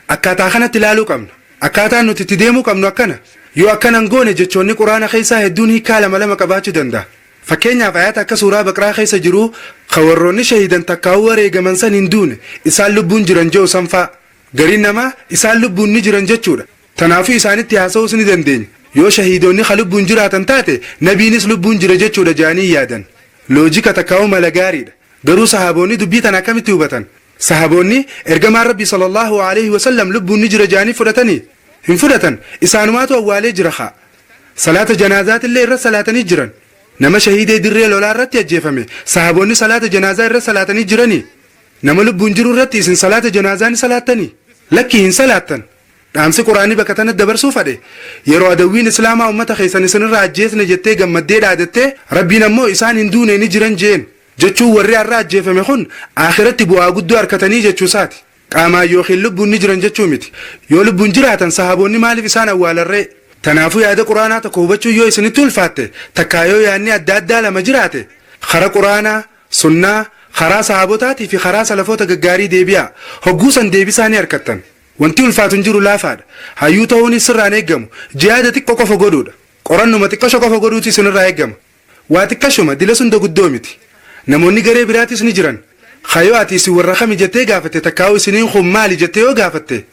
Akkaataa kanatti ilaaluu qabna. Akkaataan nuti itti deemuu qabnu akkana. Yoo akkanan goone jechoonni quraana keessaa hedduun hiikaa lama qabaachuu danda'a. Fakkeenyaaf ayata akka suuraa baqraa keessa jiru warroonni shahiidan takkaa'uu wareegaman san hin duune isaan lubbuun jiran jehu sanfaa. Gariin namaa isaan lubbuun ni jiran jechuudha. Tanaafuu isaanitti haasa'uus ni dandeenya. Yoo shahiidonni lubbuun jiraatan taate nabiinis lubbuun jira jechuudha jaanii yaadan. Loojika takkaa'uu mala gaariidha. Garuu sahaboonni dubbii tan akkamitti hubatan? Sahaboonni ergamaan Rabbi sallallahu alaihi wasallam lubbuun ni jira jaanii fudhatanii? Hin fudhatan. Isaanumaatu awwaalee jira haa. Salaata janaazaatiillee irra salaatanii jiran. Nama shahiidee dirree lolaa irratti ajjeefame sahaboonni salaata janaazaa irra salaatanii jiranii? Nama lubbuun jiru irratti isin salaata janaazaa ni salaattanii? Lakki hin salaattan. Dhaamsi quraanii bakka tanatti dabarsuu fadhe yeroo adawwiin islaamaa ummata keessan isinirraa ajjeesne jettee gammaddee dhaadattee Rabbiin ammoo isaan hin duune ni jiran jeen jechuun warri har'a ajjeefame kun akhiratti bu'aa guddoo harkatanii jechuusaati. Qaamaan yookiin lubbuun ni jiran jechuu miti. Yoo lubbuun jiraatan sahaboonni maaliif isaan awwaalarree? Tanaafuu yaada quraanaa tokko hubachuu yoo isinitti ulfaatte takkaa yoo yaadni adda addaa lama jiraate karaa quraanaa sunnaa karaa sahaabotaatii fi karaa salafoota gaggaarii deebi'aa hogguusan deebisaa ni harkattan. Wanti ulfaatu hin jiru laafaadha. Hayyuu ta'uunis sirraan eeggamu. Jihaada xiqqoo qofa godhuudha. Qorannuma xiqqasho qofa godhuuti isinirraa eeggama. Waa xiqqashuma dila sunda guddoo miti. Namoonni garee biraatis ni jiran. Hayoo ati isin warra kami jettee gaafatte takkaa'u isiniin kun maali jettee yoo gaafatte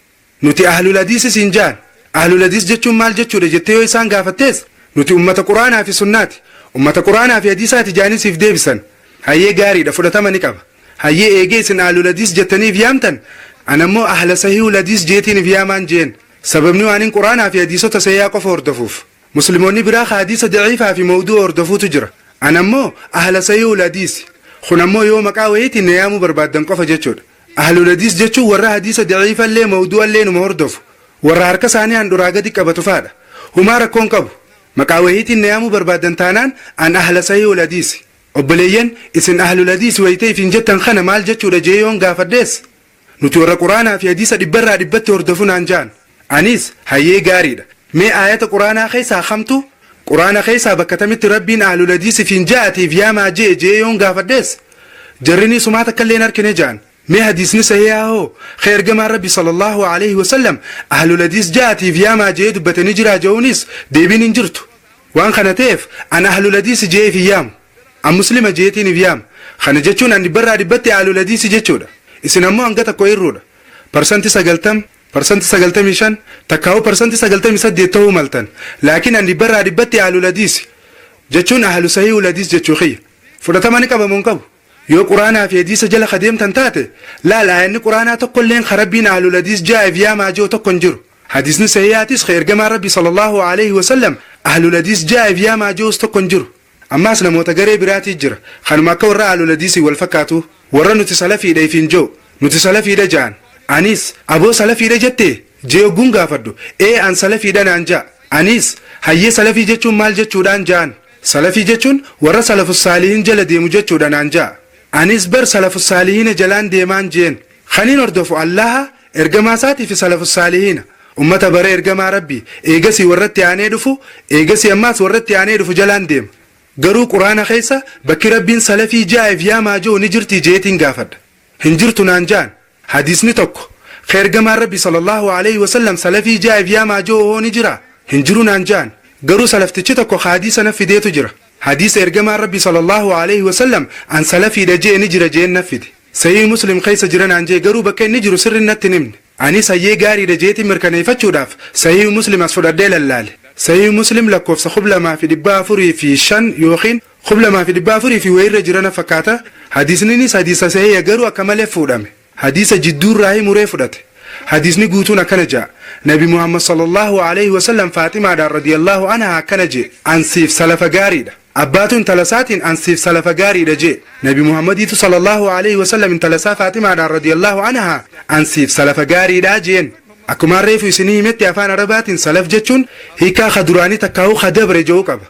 nuti ahlul hadiis isin jaan. Ahlul hadiis jechuun maal jechuudha jettee yoo isaan gaafattees nuti ummata quraanaa fi sunnaati. Ummata quraanaa fi hadiisaati jaanisiif deebisan. Hayyee gaariidha fudhatama ni qaba. Hayyee eegee isin ahlul hadiis jettaniif yaamtan anammoo ahla sahihul hadiis jeetiiniif yaamaan jeen. Sababni waan quraanaa fi hadiisota sayyaa qofa hordofuuf. Musliimoonni biraa hadiisa daciifaa fi mawduu hordofuutu jira. Anammoo ahla sahihul hadiis. Kun ammoo yoo maqaa wayiitiin na yaamuu barbaaddan qofa jechuudha. Ahlul hadiis jechuun warra hadiisa daciifallee mawduu'allee numa hordofu. Warra harka isaanii handhuraa gadi qabatu faadha. Humaa rakkoon qabu. Maqaa wayiitiin na yaamuu barbaaddan taanaan an ahla sahihul hadiis. Obboleeyyan isin ahlul hadiis wayiteef hin jettan kana maal jechuudha jee yoon gaafadhees. Nuti warra quraanaa fi hadiisa dhibbarraa dhibbatti hordofu naan jaan. Anis hayyee gaariidha. Mee aayata quraanaa keessaa kamtu quraana keessaa bakka tamitti rabbiin ahlul hadiis fiin ja'atiif yaamaa jee yoon gaafadhees. Jarrini sumaata kalleen harkine jaan. Mee hadiisni sahihaa hoo ergamaan rabbi sallallahu alayhi wasallam ahlul hadiis ja'atiif yaamaa jee dubbatanii jira je'uunis deebiin hin jirtu. Waan kana ta'eef an ahlul hadiis jeeif yaamu. An muslima jeetiiniif yaamu. Kana jechuun an dhibbarraa dhibbatti ahlul hadiis jechuudha. Isin ammoo hanga tokko irruudha. Parsantii 90 parsantii 95 takkaa'u parsantii 98 ta'uu maltan. Laakiin an dhibbarraa dhibbatti ahlul hadiis jechuun ahlu sahihul hadiis jechuu xiyya. Fudhatama ni qabamuun qabu. Yoo quraanaa fi hadiisa jala kadeemtan taate laal aayanni quraanaa tokkolleen karabbiin ahlul hadiis ja'eef yaamaa jiru tokko hin jiru. Hadiisni sahihaatis ergamaan rabbi sallallahu alayhi wasallam ahlul hadiis ja'eef yaamaa jirus tokko hin jiru. Ammaas namoota garee biraatii jira. Kanuma akka warra ahlul hadiisii wal fakkaatu warra nuti salafiidha ifiin jiru. Nuti salafiidha ja'an. Anis aboo salafiidha jettee jee ogguun gaafadhu. An salafiidha naan ja'a. Anis hayyee salafii jechuun maal jechuudhaan ja'an. Salafii jechuun warra salafus saalihiin jala deemu jechuudha naan ja'a. Anis bar salafus saalihiina jalaan deemaan jeen. Kaniin hordofu Allaha ergamaa isaatii fi salafus saalihiina. Ummata bara ergamaa rabbi eegasii warratti aanee dhufu eegasii ammaas warratti aanee dhufu jalaan deema. Garuu quraana keessa bakki rabbiin salafii ja'eef yaamaa jiru ni jirti jeetiin gaafadha. Hin jirtu naan ja'an. Hadiisni tokko ergamaan rabbi sallallahu alayhi wasallam salafii ja'eef yaamaa jiru hoo ni jira. Hin jiru naan ja'an. Garuu salaftichi tokko hadiisa na fideetu jira. Hadiisa ergamaan rabbi sallallahu alayhi wasallam an salafiidha jee ni jira jeen na fide. Sahih Muslim keessa jira naan jee garuu bakka inni jiru sirri natti himne. Anis hayyee gaariidha jeetiin mirkaneeffachuudhaaf Sahih Muslim as fudhadhee lallaale. Sahih Muslim lakkoofsa 2,405 yookiin 2,400 wayirra jirana fakkaata. Hadiisninis hadiisa sahih garuu akka malee fuudhame. Hadiisa jidduurraa muree fudhate. Hadiisni guutuun akkana ja'a. Nabi Muhammad sallallahu alayhi wasallam Faatimaadhaan radiyallahu anhaa akkana jee ansiif salafa gaariidha. Abbaatu intala isaatiin ansiif salafa gaariidha jee. Nabi Muhammadiitu sallallahu alayhi wasallam intala isaa Faatimaadhaan radiyallahu anhaa ansiif salafa gaariidha jeen. Akkuma reefu isinii himetti afaan arabaatiin salaf jechuun hiikaa kaduraanii takkaa'uu kadabre jedhu qaba.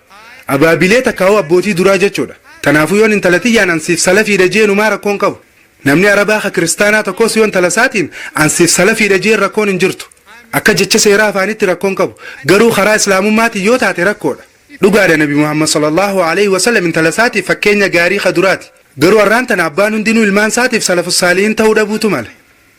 Abaabilee takkaa'uu abbootii duraa jechuudha. Kanaafuu yoon intalatiyyaan ansiif salafiidha jeen umaa rakkoon qabu. Namni arabaa ka kiristaanaa tokkos yoon intala isaatiin ansiif salafiidha jeen rakkoon hin jirtu. Akka jecha seeraa afaanitti rakkoon qabu. Garuu karaa islaamummaatiin yoo taate rakkoodha. Dhugaadha Nabi Muhammad sallallahu alayhi wasallam intala isaatiif fakkeenya gaarii kaduraati. Garuu har'aan tana abbaan hundinuu ilmaan isaatiif salafus saalihiin ta'uu dhabuutu mala.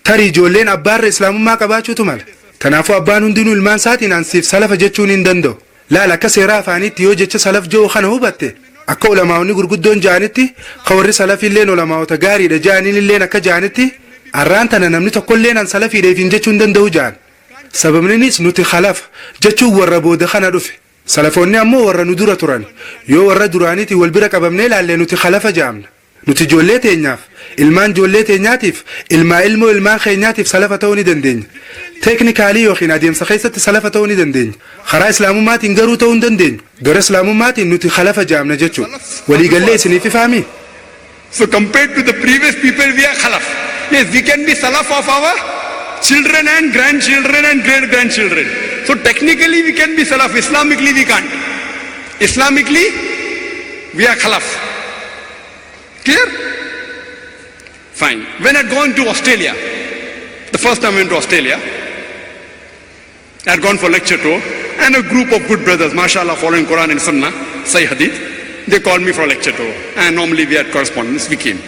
Tarii ijoolleen abbaarra islaamummaa qabaachuutu mala. Kanaafuu abbaan hundinuu ilmaan isaatiin ansiif salafa jechuun hin danda'u. Laal akka seeraa afaaniitti yoo jecha salaf jiru kana hubatte akka ulamaa'onni gurguddoon ja'anitti ka warri salafiilleen ulamaa'ota gaariidha ja'aniin illeen akka ja'anitti har'aan tana namni tokkolleen an salafiidha ifiin jechuu hin danda'u ja'an. Sababninis nuti khalafa jechuun warra booda kana dhufe. Salafoonni ammoo warra nu dura turan. Yoo warra duraaniiti wal bira qabamnee ilaalle nuti khalafa ja'amna. Nuti ijoollee teenyaaf ilmaan ijoollee teenyaatiif ilmoo ilmaan keenyaatiif salafa ta'uu ni dandeenya. Teeknikaalii yookiin adeemsa keessatti salafa ta'uu ni dandeenya. Karaa islaamummaatiin garuu ta'uu hin dandeenyu. Gara islaamummaatiin nuti khalafa ja'amna jechuudha. Waliigallee isiniif ifaami. So compared to the previous people, we are khalaf. Yes, we can be salaf of our children and grandchildren and great-grandchildren. So technically we can be salaf. Islamically we can't. Islamically we are khalaf. Clear? Fine. When I'd gone to Australia, the first time I went to Australia, I'd gone for lecture tour. and a group of good brothers, mashallah, following Quran and Sunnah, Sahih Hadith. They called me for a lecture tour, and normally we had correspondence. We came,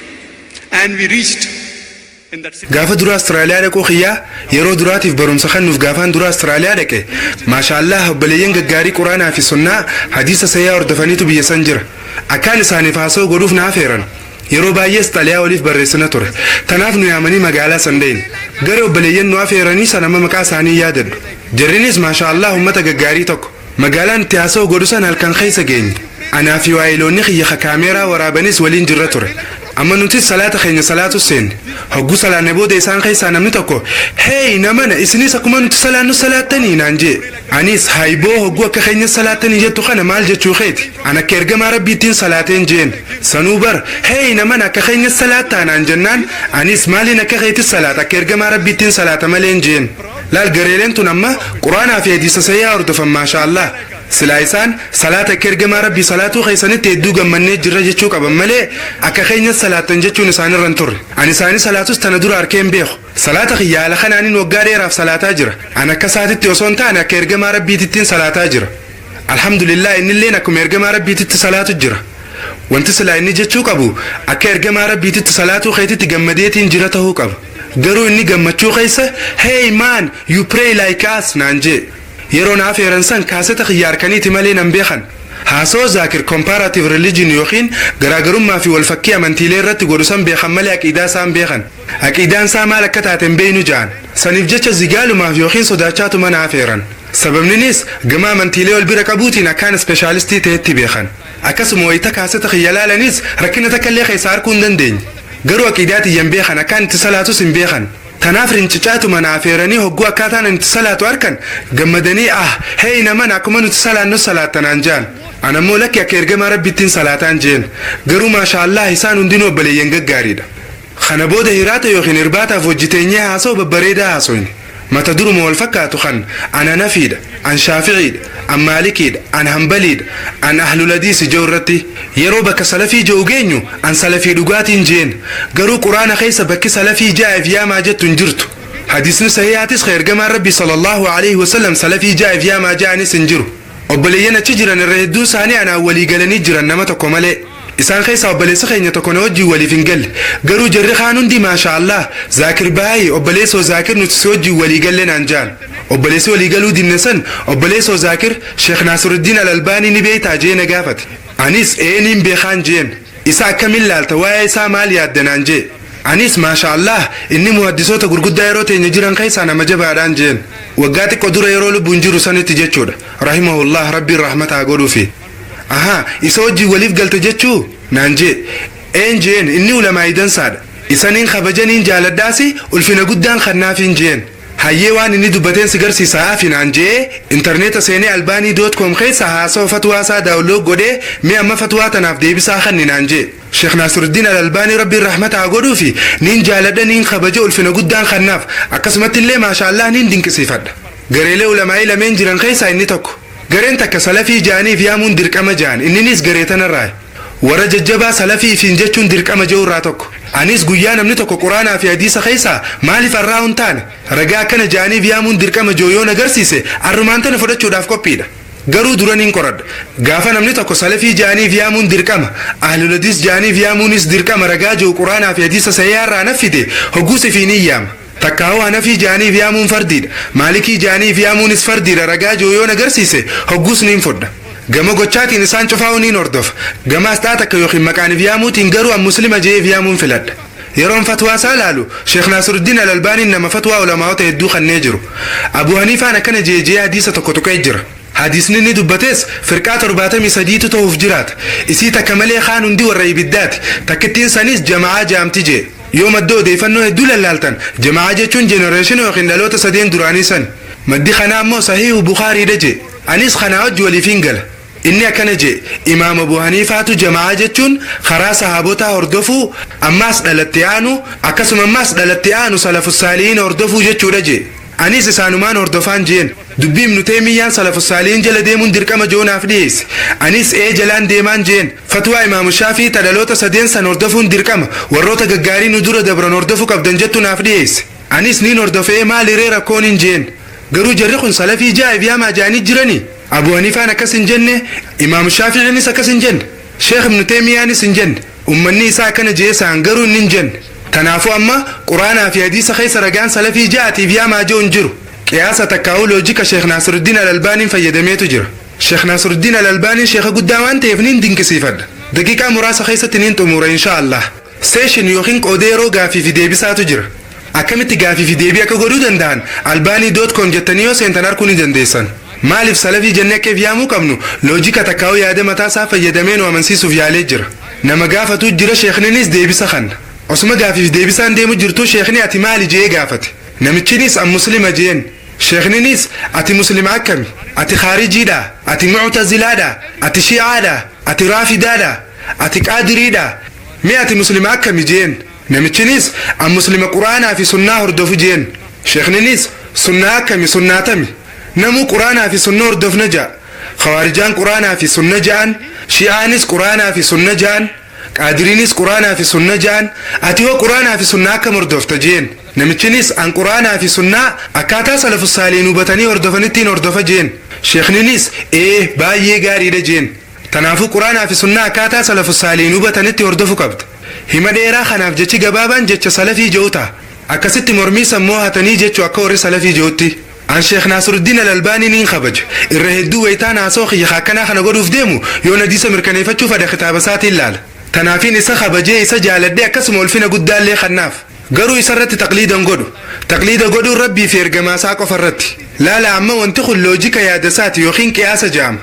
and we reached in that city. Gaafa dura Austraaliyaa dhaquu xiyyaa yeroo duraatiif barumsa kennuuf gaafaan dura Austraaliyaa dhaqe maashaallah obboleeyyan gaggaarii quraanaa fi sunnaa hadiisa sayyaa hordofaniitu biyya san jira akkaan isaaniif haasoo godhuuf na afeeran yeroo baay'ees xaliyaa waliif barreessina ture tanaaf nu yaamanii magaalaa sandeen gara obboleeyyan nu afeeranii sana maqaa isaanii yaadadhu jarrinis maashaallah ummata gaggaarii tokko magaalaan itti haasoo godhu san halkan keessa geenye anaa fi waayiloonni xiyya kaameeraa waraabanis waliin jirra ture amma nuti salaata keenya salaatu seen hoggu salaanne booda isaan keessaa namni tokko hey namana isinis akkuma nuti salaannu salaattanii naan jee anis hayboo hoggu akka keenya salaattanii jettu kana maal jechuu keeti ana akka ergamaa rabbiittiin salaateen jeen sanuu bar hey namana akka keenya salaattaa naan jennaan anis maaliin akka keetti salaata akka ergamaa rabbiittiin salaata maleen jeen laal gareeleen tun amma quraanaa fi hadiisa sayyaa hordofan maashaallah silaa isaan salaata akka ergamaa rabbii salaatuu keessanitti hedduu gammannee jirra jechuu qaban malee akka keenya salaatan jechuun isaanirra hin turre ani isaanii salaatus tana dura arkeen beeku salaata kiyya haala kanaaniin waggaa dheeraaf salaataa jira an akka saatitti osoo hin taane akka ergamaa rabbiitittiin salaataa jira alhamdulillah innilleen akkuma ergamaa rabbiititti salaatu jira wanti silaa inni jechuu qabu akka ergamaa rabbiititti salaatuu keetitti gammadeetiin jira tahuu qaba garuu inni gammachuu keessa hey man you pray like us naan jee yeroo naaf eeran san kaaseta khiyyaarkaniiti malee nan beekan haasoo zaakir comparative religion yookiin garaagarummaa fi walfakkii amantiilee irratti godhu san beekan malee aqiidaa isaan beekan aqiidaan isaa maal akka taateen beeynu ja'an saniif jecha zigaalumaaf yookiin sodaachaatuma naaf eeran sababninis gama amantiilee wal bira qabuutiin akkaan ispeeshaalistii ta'etti beekan akkasuma wayita kaaseta khiyyalaalanis rakkina takka illee keessa harkuu hin dandeenye garuu aqiidaatiyyan beekan akkaan itti salaatus hin beekan tanaaf rincicaatuma na afeeranii hogguu akkaataan itti salaatu harkan gammadanii hey naman akkuma nuti salaannu salaattanaan jaan anammoo lakki akka ergamaa rabbiittiin salaataan jeen garuu maashaallah isaan hundinuu obboleeyyan gaggaariidha kana booda hiraata yookiin irbaataaf hojjiteenyee haasoo babbareedaa haasoyne mata duruma wal fakkaatu kan ana nafiidha an shaafi'iidha an maalikiidha an hambaliidha an ahlul hadiis ijoo irratti yeroo bakka salafii ijoo geenyu an salafii dhugaatiin jeen garuu quraana keessa bakki salafii jaa'eef yaamaa jettu hin jirtu hadiisni sahihaatis ergamaan rabbii sallallahu alaihi wasallam salafii jaa'eef yaamaa ja'anis hin jiru obboleeyyan achi jiran irra hedduu isaanii anaan walii galanii jiran nama tokko malee isaan keessa obboleessa keenya tokko na wajjii waliif hin galle garuu jarri kaan hundi maashaallah zaakir baay'ee obboleessoo zaakir nuti si wajjii walii galle naan jaan obboleessi walii galuu dinne san obboleessoo zaakir sheekh naasiruddiin alalbaanii ni beeytaa jee na gaafate anis eeniin beekaan jeen isa akkamiin laalta waa'ee isaa maal yaaddanaan jee anis maashaallah inni muhaddisoota gurguddaa yeroo teenya jiran keessaa nama jabaadhaan jeen waggaa xiqqoo dura yeroo lubbuun jiru sanitti jechuudha rahimahullah rabbiin rahmataa godhuufi isa wajjii waliif galte jechuu naan jee jeen inni ulamaa dansaadha isaniin kabajaniin jaaladhaasi ulfina guddaan kannaafiin jeen hayyee waan inni dubbateen si garsiisaa fi naan jee intarneeta seenee albaanii.com keessa haasoo fatwaa isaa daawunlood godhee mee amma fatwaa tanaaf deebisaa kanni naan jee sheekh naasiruddiin alalbaanii rabbiin rahmataa godhuufi niin jaaladha niin kabaja ulfina guddaan kannaaf akkasumatti illee maashaallah niin dinqisiifadha gareelee ulamaa'ii lameen jiran keessaa inni tokko gareen takka salafii ja'aniif yaamuun dirqama ja'an inninis garee tanarraa warra jajjabaa salafii fiin jechuun dirqama je'u irraa tokko anis guyyaa namni tokko quraanaa fi hadiisa keessaa maaliif arraa hun taane ragaa akkana ja'aniif yaamuun dirqama je'u yoo nagarsiise arrumaan tana fudhachuudhaaf qophiidha garuu duraniin qoradha gaafa namni tokko salafii ja'aniif yaamuun dirqama ahlul hadiis ja'aniif yaamuunis dirqama ragaa je'u quraanaa fi hadiisa sayyaarraa naffite hogguu sifiin iyyaama takkaa'uu hanafii ja'aniif yaamuun fardiidha maalikii ja'aniif yaamuunis fardiidha ragaa je'u yoo nagarsiise hogguus niin fudha gama gochaatiin isaan cufaa'uu niin hordofa gama asxaa takka yookiin maqaaniif yaamuutiin garuu an muslima je'eef yaamuun filadha yeroon fatwaa isaa laalu sheekh naasiruddiin alalbaaniin nama fatwaa ulamaa'ota hedduu kannee jiru abu haniifaan akkana je'ee hadiisa tokko tuqee jira hadiisni inni dubbates firqaa 73tu ta'uuf jiraata isii takka malee kaan hundi warra ibiddaati takkittiin sanis jama'aa jaamti jee yoo madda odeeffannoo hedduu lallaaltan jama'aa jechuun jenereeshinii yookiin dhaloota sadeen duraanii san maddi kanaa immoo sahiihu bukhaariidha jee anis kanaa wajji waliifiin gala inni akkana jee imaam abu haniifaatu jama'aa jechuun karaa sahaabotaa hordofuu ammaas dhalatti aanu akkasuma ammaas dhalatti aanu salafus saalihiin hordofuu jechuudha jee anis isaanumaan hordofaan jeen dubbii ibnu teemiyyaan salafus saalihiin jala deemuun dirqama joonaaf dhiyeesse anis jalaan deemaan jeen fatwaa imaamu shaafii dhaloota sadeen san hordofuun dirqama warroota gaggaarii nu dura dabran hordofuu qabdan jettu naaf dhiyeesse anis niin hordofee maal hiree rakkoon hin jeen garuu jarri kun salafii jaa'ib yaamaa jaanii jirani. Abu Hanifaan akkas hin jenne, Imaam Shaafi'iinis akkas hin jenne, Sheekh Ibn Teemiyaanis hin jenne, ummanni isaa akkana jeesaan garuu hin jenne. Kanaafuu amma quraanaa fi hadiisa keessa ragaan salafii jaa'atiif yaamaa jiru hin jiru. Qiyaasa takkaa'uu loojika Sheekh Naasiruddin Al-Albaaniin fayyadameetu jira. Sheekh Naasiruddin Al-Albaaniin sheekha guddaa waan ta'eef niin dinqisiifadha. Daqiiqaa muraasa keessatti niin xumura inshaallah. Seeshin yookiin qoodeeroo gaafii fi deebisaatu jira. Akkamitti gaafii fi deebii akka godhuu danda'an albaanii.com jettanii yoo seentan arguu ni dandeessan. Maaliif salafii jennee akkeef yaamuu qabnu loojika takkaa'uu yaada mataasaa fayyadamee nu amansiisuuf yaalee jira. Nama gaafatu jira sheekninis deebisa kanna. Osuma gaafii fi deebisaan deemu jirtu sheekni ati maali jee gaafate. Namichinis an muslima jeen. Sheekninis ati muslima akkami? Ati khaarijiidha? Ati mu'tazilaadha? Ati shi'aadha? Ati raafidaadha? Ati qaadiriidha? Mee ati muslima akkami jeen? Namichinis an muslima quraanaa fi sunnaa hordofu jeen. Sheekninis sunnaa akkami sunnaatami? Namu quraanaa fi sunna hordofna ja'a. Khawaarijaan quraanaa fi sunna ja'an, shi'aanis quraanaa fi sunna ja'an, qaadiriinis quraanaa fi sunna ja'an. Ati hoo quraanaa fi sunna akkam hordofta jeen? Namichinis an quraanaa fi sunnaa akkaataa salafus saaliin hubatanii hordofanittiin hordofa jeen. Sheekninis baay'ee gaariidha jeen. Tanaafuu quraanaa fi sunnaa akkaataa salafus saaliin hubatanitti hordofu qabda. Hima dheeraa kanaaf jechi gabaabaan jecha salafii je'u ta'a. Akkasitti mormii sammuu hatanii jechuu akka warri salafii je'utti. An Sheekh Naasiruddin Al-Albaanii niin kabaja. Irra hedduu wayitaan haasoo kiyya akkanaa kana godhuuf deemu yoo hadiisa mirkaneeffachuuf ada kitaaba isaatiin laala. Tanaafiin isa kabajee isa jaaladhee akkasuma ulfina guddaallee kannaaf. Garuu isarratti taqliidan godhu. Taqliida godhuun rabbii fi ergamaasaa qofarratti. Laala amma wanti kun loojika yaadasaati yookiin qiyaasa jedhama.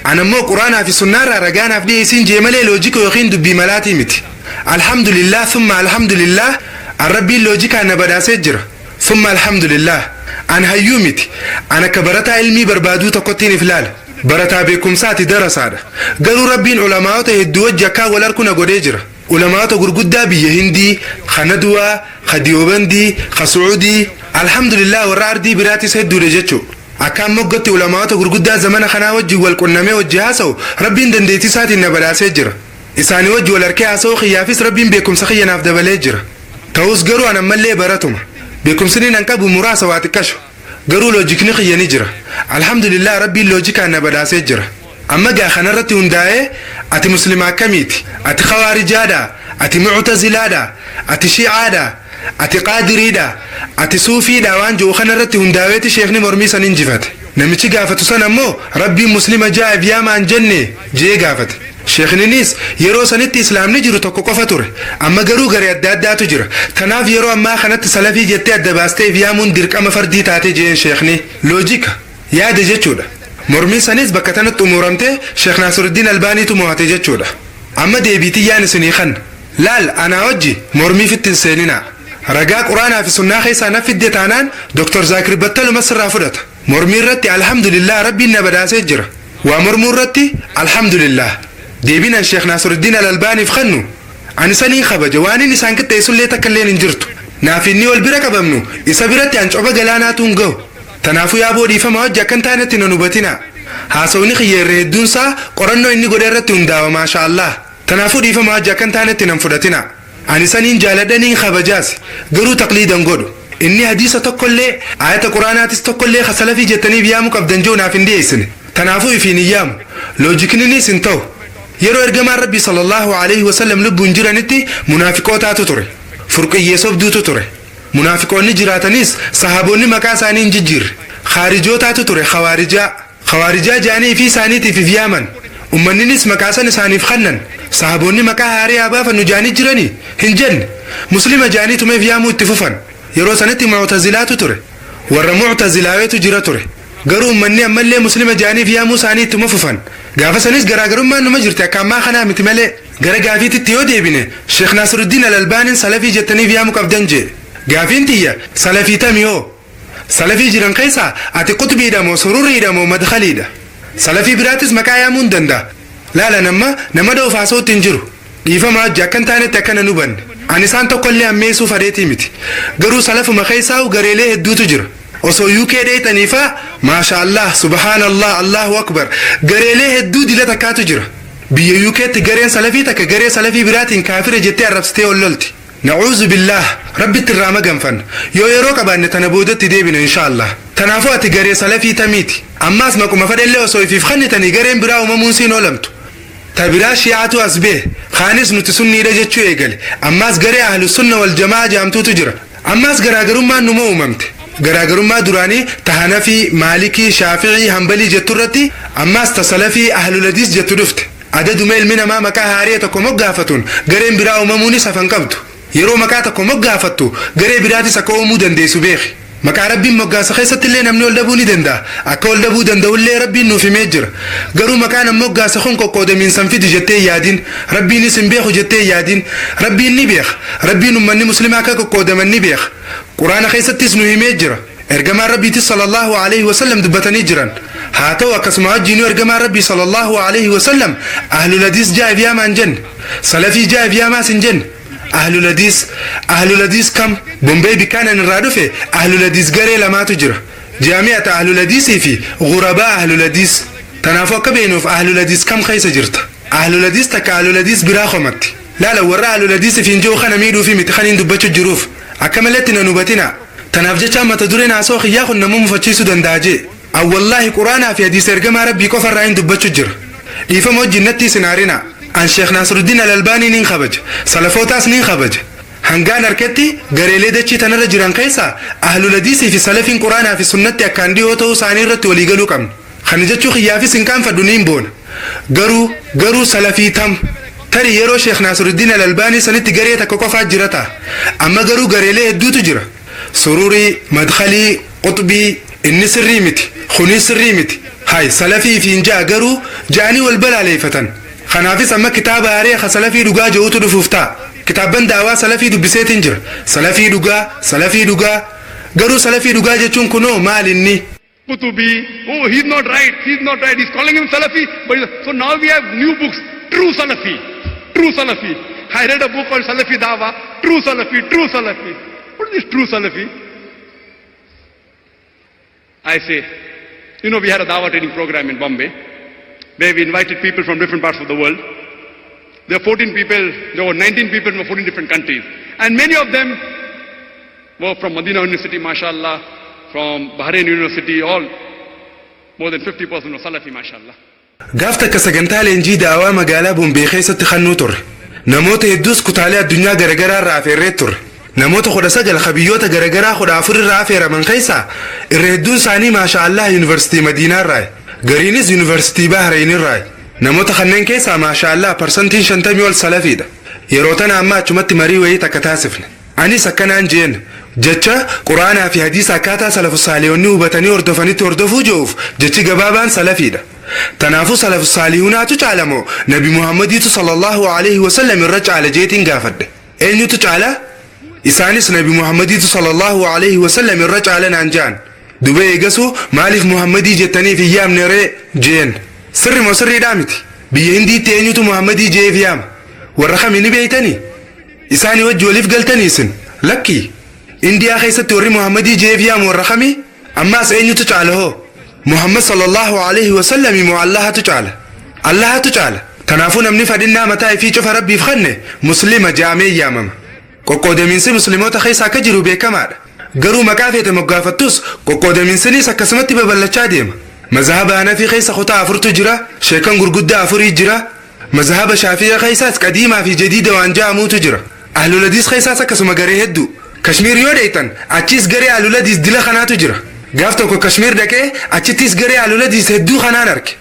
An ammoo quraanaa fi sunnaarraa ragaanaaf dhiyeessiin jee malee loojika yookiin dubbii malaatii miti. Alhamdulillah thumma alhamdulillah an rabbiin loojikaan na badhaasee jira. Thumma alhamdulillah an hayyuu miti. An akka barataa ilmii barbaaduu tokkottiin if laala. Barataa beekumsaati darasaadha. Garuu rabbiin ulamaa'ota hedduu wajji akkaa wal arkuna godhee jira. Ulamaa'ota gurguddaa biyya Hindii, Kanaduwaa, Kadiyoobandii, Kasuudii, alhamdulillah warra ardii biraatis hedduudha jechuu. Akkaan moggatti ulamaa'ota gurguddaa zamana kanaa wajji wal qunnamee wajji haasa'u rabbiin dandeettii isaatiin na badhaasee jira. Isaanii wajji wal arkee haasa'uu kiyyaafis rabbiin beekumsa kiyyanaaf dabalee jira. Ta'us garuu an ammallee baratuma. Beekumsni nan qabu muraasa waa xiqqashu. Garuu loojikni kiyyani jira. Alhamdulillah rabbiin loojikaan na badhaasee jira. Amma gaa kanarratti hundaa'ee ati muslima akkamiiti? Ati khawaarijaadha? Ati mu'tazilaadha? Ati shi'aadha? Ati qaadiriidha? Ati suufiidha waan jiru kanarratti hundaa'eeti sheekni mormii san injifate. Namichi gaafatu san ammoo rabbiin muslima jaa'ib yaamaan jenne jee gaafate. Sheekninis yeroo sanitti islaamni jiru tokko qofa ture. Amma garuu garee adda addaatu jira. Tanaaf yeroo ammaa kanatti salafii jettee adda baasteef yaamuun dirqama fardii taatee jeen sheekni. Loojika yaada jechuudha. Mormii sanis bakka tanatti umuramtee Sheekh Naasiruddin Albaaniitu mo'ate jechuudha. Amma deebiitiyyaan isinii kan. Laal anaa wajji mormii fittin seeninaa. Ragaa quraanaa fi sunnaa keessaa na fidde taanaan Dr. Zaakir Battaluma sirraa fudhata. Mormii irratti alhamdulillah rabbiin na badhaasee jira. Waa mormuu irratti alhamdulillah. Deebinan Sheekh Naasiruddin Al-Albaaniif kannu. Ani sanii kabaja waan inni isaan qixxeessullee takka illee hin jirtu. Naaf inni wal bira qabamnu isa biratti an coba galaanaatu hin ga'u. Tanaafuu yaaboo dhiifama wajji akkan taanetti nan hubatina. Haasawni kiyyeerre hedduunsaa qorannoo inni godhe irratti hundaawa maashaallah. Tanaafuu dhiifama wajji akkan taanetti nan fudhatina. Ani saniin jaaladhaniin kabajaas garuu taqliidan godhu. Inni hadiisa tokkollee ayata quraanaatis tokkollee salafii jettaniif yaamuu qabdan jiru naaf hin dhiyeessine. Tanaafuu ifiin hin yaamu. Loojikninis hin ta'u. Yeroo ergamaan Rabbii sallallahu alaihi wasallam lubbuun jiranitti munaafiqootaatu ture. Furqiyyeessobduutu ture. Munaafiqoonni jiraatanis sahaboonni maqaa isaanii hin jijjiirre. Khaarijootaatu ture khawaarijaa. Khawaarijaa jaanii fi isaaniitiif yaaman. Ummanninis maqaa san isaaniif kannan. Sahaboonni maqaa haarii abaafa nu jaanii jiranii hin jenne. Muslima jaanii tumeef yaamuu itti fufan. Yeroo sanatti mu'tazilaatu ture. Warra mu'tazilaaweetu jira ture. Garuu ummanni ammallee muslima jaaniif yaamuu isaanii ittuma fufan. Gaafa sanis garaagarummaan numa jirti akka ammaa kanaa miti malee. Gara gaafiititti yoo deebine Sheekh Naasiruddin Al-Albaaniin salafii jettaniif yaamuu qabdan jee. Gaafiin tiyya salafii tamiyoo. Salafii jiran keessaa ati qutbiidha moo sururiidha moo madkhaliidha. Salafii biraatis maqaa yaamuu hin danda'a. Laala nama dhoofaasooti hin jiru. Dhiifama wajji akkan taanetti akkana nu banne. Ani isaan tokkollee ammeessuu fadheetii miti. Garuu salafuma keessaa gareelee hedduutu jira. Osoo UK dheeytaniifaa maashaallah subhaanallah Allahu akbar gareelee hedduu dila takkaatu jira. Biyya UKtti gareen salafii takka garee salafii biraatiin kaafira jettee arrabsitee ollolti. نعوذ بالله ربي الترامة جنفن يروك بأن تنبودت ديبنا إن شاء الله تنافو أتجاري سلفي تميتي أما اسمكم مفاد اللي وصوي في فخني تنيجرين براو ممونسين ولمتو تبرا شيعة أسبه خانس نتسني رجت شو يقال أما أسجري أهل السنة والجماعة جامتو تجرا أما أسجراجرون ما نمو ممت جراجرون ما دراني تهنفي مالكي شافعي همبلي جترتي أما استسلفي أهل الحديث جترفت عدد ميل من ما مكا هاريتكم مقافتون جرين براو مموني سفنكبتو يرو مكاتكم مقافتو جري براتي سكو مودن دي سبيخي مكا ربي مقاس خيست اللي نمني ولدبوني دندا أكول دبو دندا واللي ربي إنه في ميجر قرو مكان مقاس خونكو قود من سنفيد جتي يادين ربي نسم بيخو جتي يادين ربي نبيخ ربي نمني مسلمة كاكو قود من نبيخ قرآن خيست اسمه ميجر ارجما ربي صلى الله عليه وسلم دبتني جران هاتوا كسمات جينو ارجما ربي صلى الله عليه وسلم أهل الحديث جاء فيها من جن سلفي جاء فيها ما سنجن أهل الحديث كم بومبي بكان الرادفة أهل الحديث قري لما تجرى جامعة أهل الحديث في غرباء أهل الحديث تنافق بينه في أهل الحديث كم خيس جرت أهل الحديث تك أهل الحديث براخمت لا ورا أهل الحديث في نجو خنا ميدو في متخنين دبتش الجروف أكملتنا نوبتنا تنافجت ما تدورين أسوق ياخد نمو مفتشي دنداجي أو والله قرآن في حديث ارجما ربي كفر رأين دبتش الجر يفهم جنتي سنارنا عن شيخ ناصر الدين الألباني نين خبج سلفوتاس نين خبج هنگان أركتي غريلي دچي تنر جران كيسا أهل الحديث في سلفين قرآن في سنة أكاندي وتو ساني رت وليغلو كم خنجتشو خيافي سنكان فدونين بون غرو سلفي تم تري يرو شيخ ناصر الدين الألباني سنتي غريتا كوكوفا جرتا أما غريلي هدو تجرا سروري مدخلي قطبي النسري متي خوني سري متي هاي سلفي في انجا غرو جاني والبلا ليفتن خنافي سما كتاب آريخ سلفي دوغا جوتو دفوفتا كتابن دعوا سلفي دو بسيت انجر سلفي دوغا غرو سلفي دوغا جچون كنو مالني Qutubi, oh he's not right, he's calling him Salafi, but so now we have new books, true Salafi. I read a book called Salafi Dawa, true Salafi. What is this true Salafi? I say, we had a Dawa training program in Bombay, where we invited people from different parts of the world. There were 19 people from 14 different countries. And many of them were from Medina University, mashallah, from Bahrain University, all more than 50% of Salafi, mashallah. قافتك سجنتال إنجي دعوة مقالة بومبيخي ستخنوتر نموت يدوس كتالي الدنيا غرغرا رافي ريتر نموت خدا سجل خبيوتا غرغرا خدا أفر رافي رمن خيسا الرهدون ساني ما شاء الله يونيفرسيتي مدينة راي غرينيز يونيفرسيتي بحرين راي نموت خنن كيسا ما شاء الله برسنتين شنتمي والسلفي ده يروتنا أما تمت مري ويتا كتاسفن أني سكنان جين جتشا قرآن في حديث أكاتا سلف الصالحون وبتني أردفني تردفو جوف جتشي جبابان سلفي ده تنافو سلف الصالحون تتعلموا نبي محمد صلى الله عليه وسلم الرجع على جيتين قافد أين تتعلى إسانيس نبي محمد صلى الله عليه وسلم الرجع على نانجان دبي يقصو مالف محمدي جتني في يام نري جين سر مصر دامتي بيهندي تينيو محمدي جي في يام والرقم نبيتني إساني وجه وليف قلتني سن لكي إنديا خيسة توري محمدي جي في يام والرقمي أما سأينيو تتعلى محمد صلى الله عليه وسلم الله تجعل تنافون من فدنا متى في شوف ربي فخنه مسلمة جامع يامم كوكود من سي مسلمات خيسا كجرو بكمال قرو مكافية مقافتوس كوكود من سني سكسمتي ببلشا ديم مذهب أنا في خيسا خطا أفر تجرا شيكان قرقود أفر يجرا مذهب شافعية خيسا قديمة في جديدة وانجا مو تجرا أهل الحديث خيسا سكسما قري هدو كشمير يوديتن أتشيس قري أهل الحديث دلا خنا تجرا قافتو كشمير دكي أتشيس قري أهل الحديث هدو خنا نرك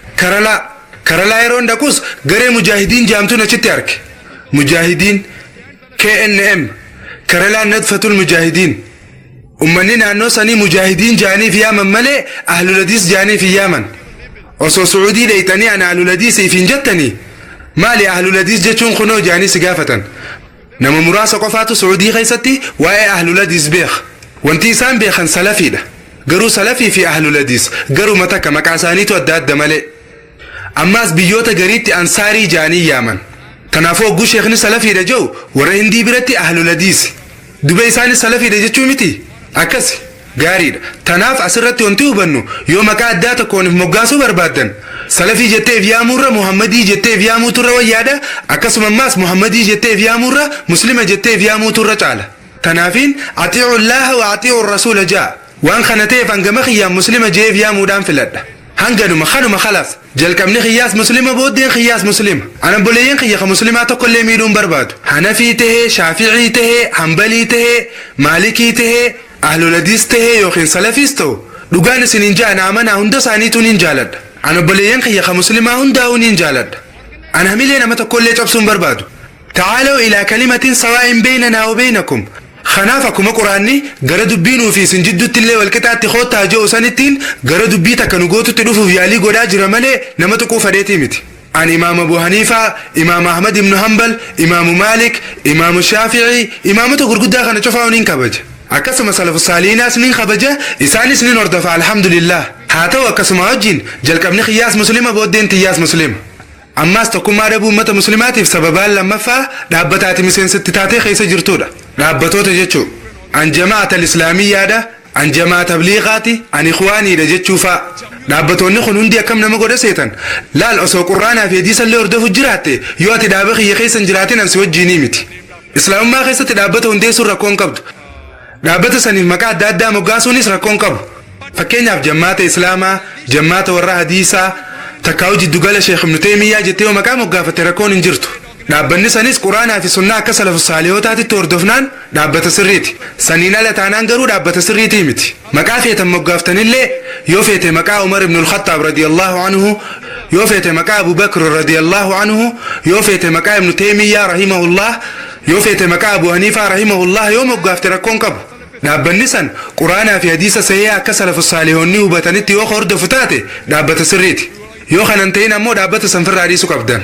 كرلا يرون دكوس قري مجاهدين جامتو نشترك مجاهدين KNM كرلا ندفة المجاهدين أمنينا النوساني مجاهدين جاني في يمن ملئ أهل الحديث جاني في يمن وصو سعودي ليتني أنا أهل الحديث في جتني مالي أهل الحديث جتون خنو جاني سقافة نما مراسة قفاتو سعودي خيستي وأي أهل الحديث بيخ وانتي سان بيخن سلفي ده قرو سلفي في أهل الحديث قرو متك مكعسانيتو الداد ملئ أماس بيوتا قريتي أنصاري جاني يمن تنافو قو شيخني سلفي ده جو ورهندي برتي أهل الحديث دبي ساني سلفي ده جتشو متي أكسي gaariidha. Tanaaf asirratti wanti hubannu yoo maqaa addaa tokkoon moggaasuu barbaadan salafii jetteef yaamurra muhammadii jetteef yaamuuturra wayyaadha. Akkasuma ammaas muhammadii jetteef yaamurra muslima jetteef yaamuuturra caala. Tanaafiin atii'u Allaaha wa atii'u rasuula jaa waan kana ta'eef hangama xiyyaan muslima jeef yaamuudhaan filadha. Hanganuma kanuma khalaas jalqabni xiyyaas muslima booddeen xiyyaas muslima. Ana boleeyyan xiyya muslimaa tokkollee miidhuun barbaadu. Hanafii tahee, Shaafi'ii tahee, Hanbalii tahee, Maalikii tahee, Ahlul Hadiis tahee yookiin Salafiis ta'u dhugaan isiniin ja'an amanaa hunda isaaniituun hin jaaladha. Ana boleeyyan xiyya muslimaa hundaa'uun hin jaaladha. Ana hamilee nama tokkollee cabsuun barbaadu. Ta'aalaw ilaa kalimatin sawaa'in beynanaa wa beynakum. Kanaaf akkuma quraanni gara dubbiinuu fi isin jidduutti illee walqixaatti hoottaa jiru sanittiin gara dubbii takka nu gootutti dhufuuf yaalii godhaa jira malee nama tuquu fadheetii miti. Ani Imaam Abu Haniifaa, Imaam Ahmad ibn Hanbal, Imaam Maalik, Imaam Shaafi'ii, imaamota gurguddaa kana cufaa niin kabaja. Akkasuma salafu saaliinaas niin kabaja, isaanis niin hordofa alhamdulillah. Haa ta'u akkasuma wajjin jalqabni xiyyaas muslima booddeen tiyyaas muslima. Ammaas tokkummaa dhabuu uummata muslimaatiif sababaan lammaffaa dhaabbataati miseensitti taatee keessa jirtudha. Dhaabbatoota jechuun an jamaata al-islaamiyyaadha, an jamaata tabliiqaati, an ikhwaaniidha jechuufaa. Dhaabbatoonni kun hundi akkam nama godha seetan laal osoo qur'aanaa fi hadiisallee hordofu jiraatte yoo ati dhaaba kiyya keessa hin jiraatin ansi wajjiinii miti. Islaamummaa keessatti dhaabbata hundeessuun rakkoon qabdu. Dhaabbata saniif maqaa adda addaa moggaasuunis rakkoon qabu. Fakkeenyaaf jammaata islaamaa, jammaata warra hadiisaa, takkaa'u jiddugala Sheekh Ibn Teemiyyaa jettee maqaa moggaafate rakkoon hin jirtu. Dhaabbanni sanis quraanaa fi sunnaa akka salafu saalihootaatitti hordofnaan dhaabbata sirriiti. Saniin ala taanaan garuu dhaabbata sirriitii miti. Maqaa feetan moggaaftanillee yoo feete maqaa Umar ibn al-Khattaab radiyallahu anhu, yoo feete maqaa Abu Bakr radiyallahu anhu, yoo feete maqaa Ibn Teemiyyaa rahimahullah, yoo feete maqaa Abu Haniifaa rahimahullah yoo moggaafte rakkoon qabu. Dhaabbanni san quraanaa fi hadiisa sahih akka salafu saalihoonni hubatanitti yoo hordofu taate dhaabbata sirriiti. Yoo kanan ta'in ammoo dhaabbata san firraa dhiisuu qabdan.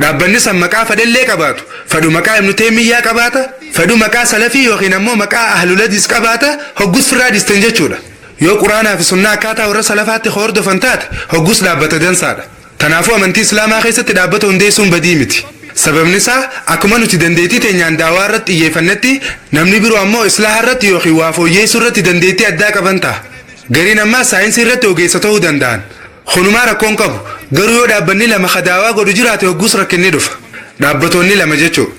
Dhaabbanni san maqaa fedhellee qabaatu, fedhu maqaa Ibn Teemiyyaa qabaata, fedhu maqaa salafii yookiin ammoo maqaa Ahlul Hadiis qabaata, hoggus firraa dhiistan jechuudha. Yoo quraanaa fi sunnaa akkaataa warra salafaatti hordofan taate hoggus dhaabbata dansaadha. Kanaafuu amantii islaamaa keessatti dhaabbata hundeessuun badii miti. Sababni isaa akkuma nuti dandeettii teenyaan daawaa irratti xiyyeeffannetti namni biroo ammoo islaaha irratti yookiin waa fooyyeessuu irratti dandeettii addaa qaban ta'a. Gariin ammaa saayinsii irratti ogeessa ta'uu danda'an. Kunumaa rakkoon qabu garuu yoo dhaabbanni lama khadaawaa godhu jiraate hoggus rakkinni dhufa. Dhaabbatoonni lama jechuun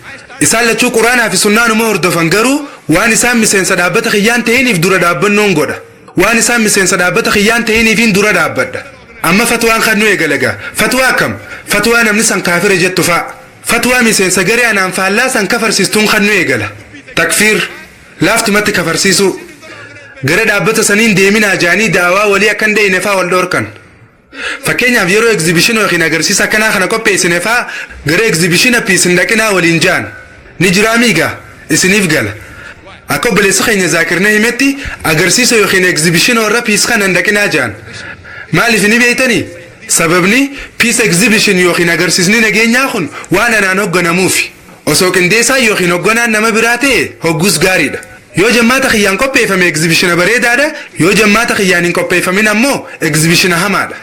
isaan lachuu quraanaa fi sunnaanuma hordofan garuu waan isaan miseensa dhaabbata kiyyaan ta'iniif dura dhaabbannoon godha. Waan isaan miseensa dhaabbata kiyyaan ta'iniifiin dura dhaabbadha. Amma fatwaan kan nu eegalaga. Fatwaa akkam? Fatwaa namni san kaafira jettu fa'a. Fatwaa miseensa garee anaan faallaa san kafarsiistuun kan nu eegala. Takfiir laaftumatti kafarsiisuu. Gara dhaabbata saniin deeminaa jaanii daawaa walii akkan deeyne fa'aa wal dhoorkan. Fakkeenyaaf yeroo egzibishinii yookiin agarsiisa akkanaa kana qopheessine fa'aa gara egzibishina piisin dhaqinaa waliin jaan ni jiraa miigaa isiniif gala. Akka obboleessa keenya Zaakirna himetti agarsiisa yookiin egzibishina warra piis kanan dhaqinaa jaan. Maaliif ni beeytanii? Sababni piis egzibishin yookiin agarsiisni nageenyaa kun waan anaan hogganamuufi. Osoo qindeessaa yookiin hogganaan nama biraa ta'e hoggus gaariidha. Yoo jammaata kiyyaan qopheeffame egzibishina bareedaadha, yoo jammaata kiyyaan hin qopheeffamin ammoo egzibishina hamaadha.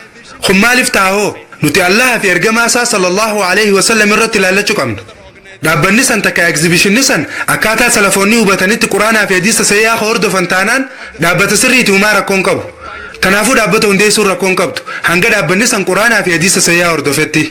Kun maaliif taa'oo nuti Allaha fi ergamaa isaa sallallahu alaihi wasallam irratti ilaallachuu qabna. Dhaabbanni san takka egzibishinni san akkaataa salafoonni hubatanitti quraanaa fi hadiisa sahih hordofan taanaan dhaabbata sirriiti uumaa rakkoon qabu. Kanaafuu dhaabbata hundeessuun rakkoon qabdu hanga dhaabbanni san quraanaa fi hadiisa sahih hordofetti.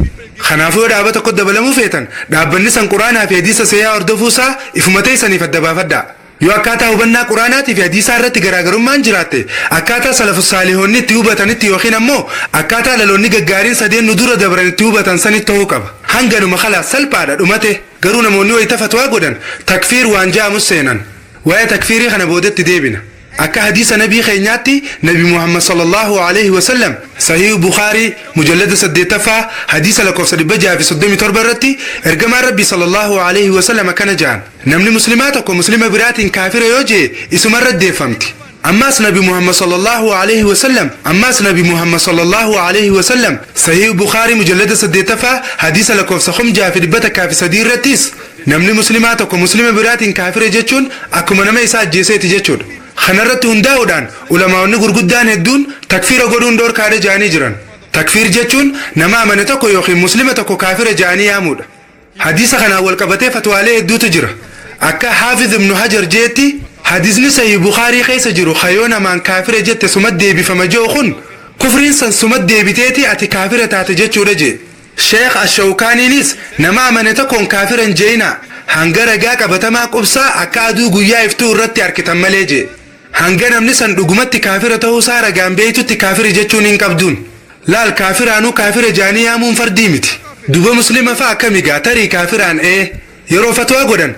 Kanaafuu yoo dhaabbata tokko dabalamuu feetan dhaabbanni san quraanaa fi hadiisa sahih hordofuusaa ifuma ta'isaniif adda baafadhaa. Yoo akkaataa hubannaa quraanaatii fi hadiisaa irratti garaagarummaan jiraatte akkaataa salafu saalihoonni itti hubatanitti yookiin ammoo akkaataa dhaloonni gaggaariin sadeen nu dura dabran itti hubatan sanitti ta'uu qaba. Hanganuma khalaas salphaadha dhumate garuu namoonni wayita fatwaa godhan takfiir waan ja'amus seenan. Waa'ee takfiirii kana boodatti deebina. Akka hadiisa nabii keenyaatti nabi Muhammad sallallahu alaihi wasallam sahih Bukhari mujallada 8ffaa hadiisa lakkoofsa 637 irratti ergamaan rabbii sallallahu alaihi wasallam akkana ja'an namni muslimaa tokko muslima biraatiin kaafira yoo jee isuma raddeeffamti. Ammaas nabi Muhammad sallallahu alaihi wasallam sahih Bukhari mujallada 8ffaa hadiisa lakkoofsa 503 irrattis namni muslimaa tokko muslima biraatiin kaafira jechuun akkuma nama isaa ajjeeseeti jechuudha. Kanarratti hundaa'uudhaan ulamaa'onni gurguddaan hedduun takfiira godhuun dhoorkaadha ja'anii jiran. Takfiir jechuun nama amane tokko yookiin muslima tokko kaafira ja'anii yaamuudha. Hadiisa kanaan wal qabatee fatwaalee hedduutu jira. Akka Haafiz ibn Hajar jeetti hadisni sahih bukhari keessa jiru khayona man kafira jette sumad deebifama joo kun kufriin san sumad deebiteeti ati kafira taate jechuudha je sheekh ash-shawkaniinis nama amanata kon kafiran jeena hanga ragaa qabatamaa qubsaa akka aduu guyyaa iftuu irratti arkitan malee je hanga namni san dhugumatti kafira ta'uu saa ragaan beeytutti kafira jechuun hin qabduun laal kafiraanuu kafira jaanii yaamuun fardii miti duba muslima fa akkamigaa tarii kafiraan yeroo fatwaa godhan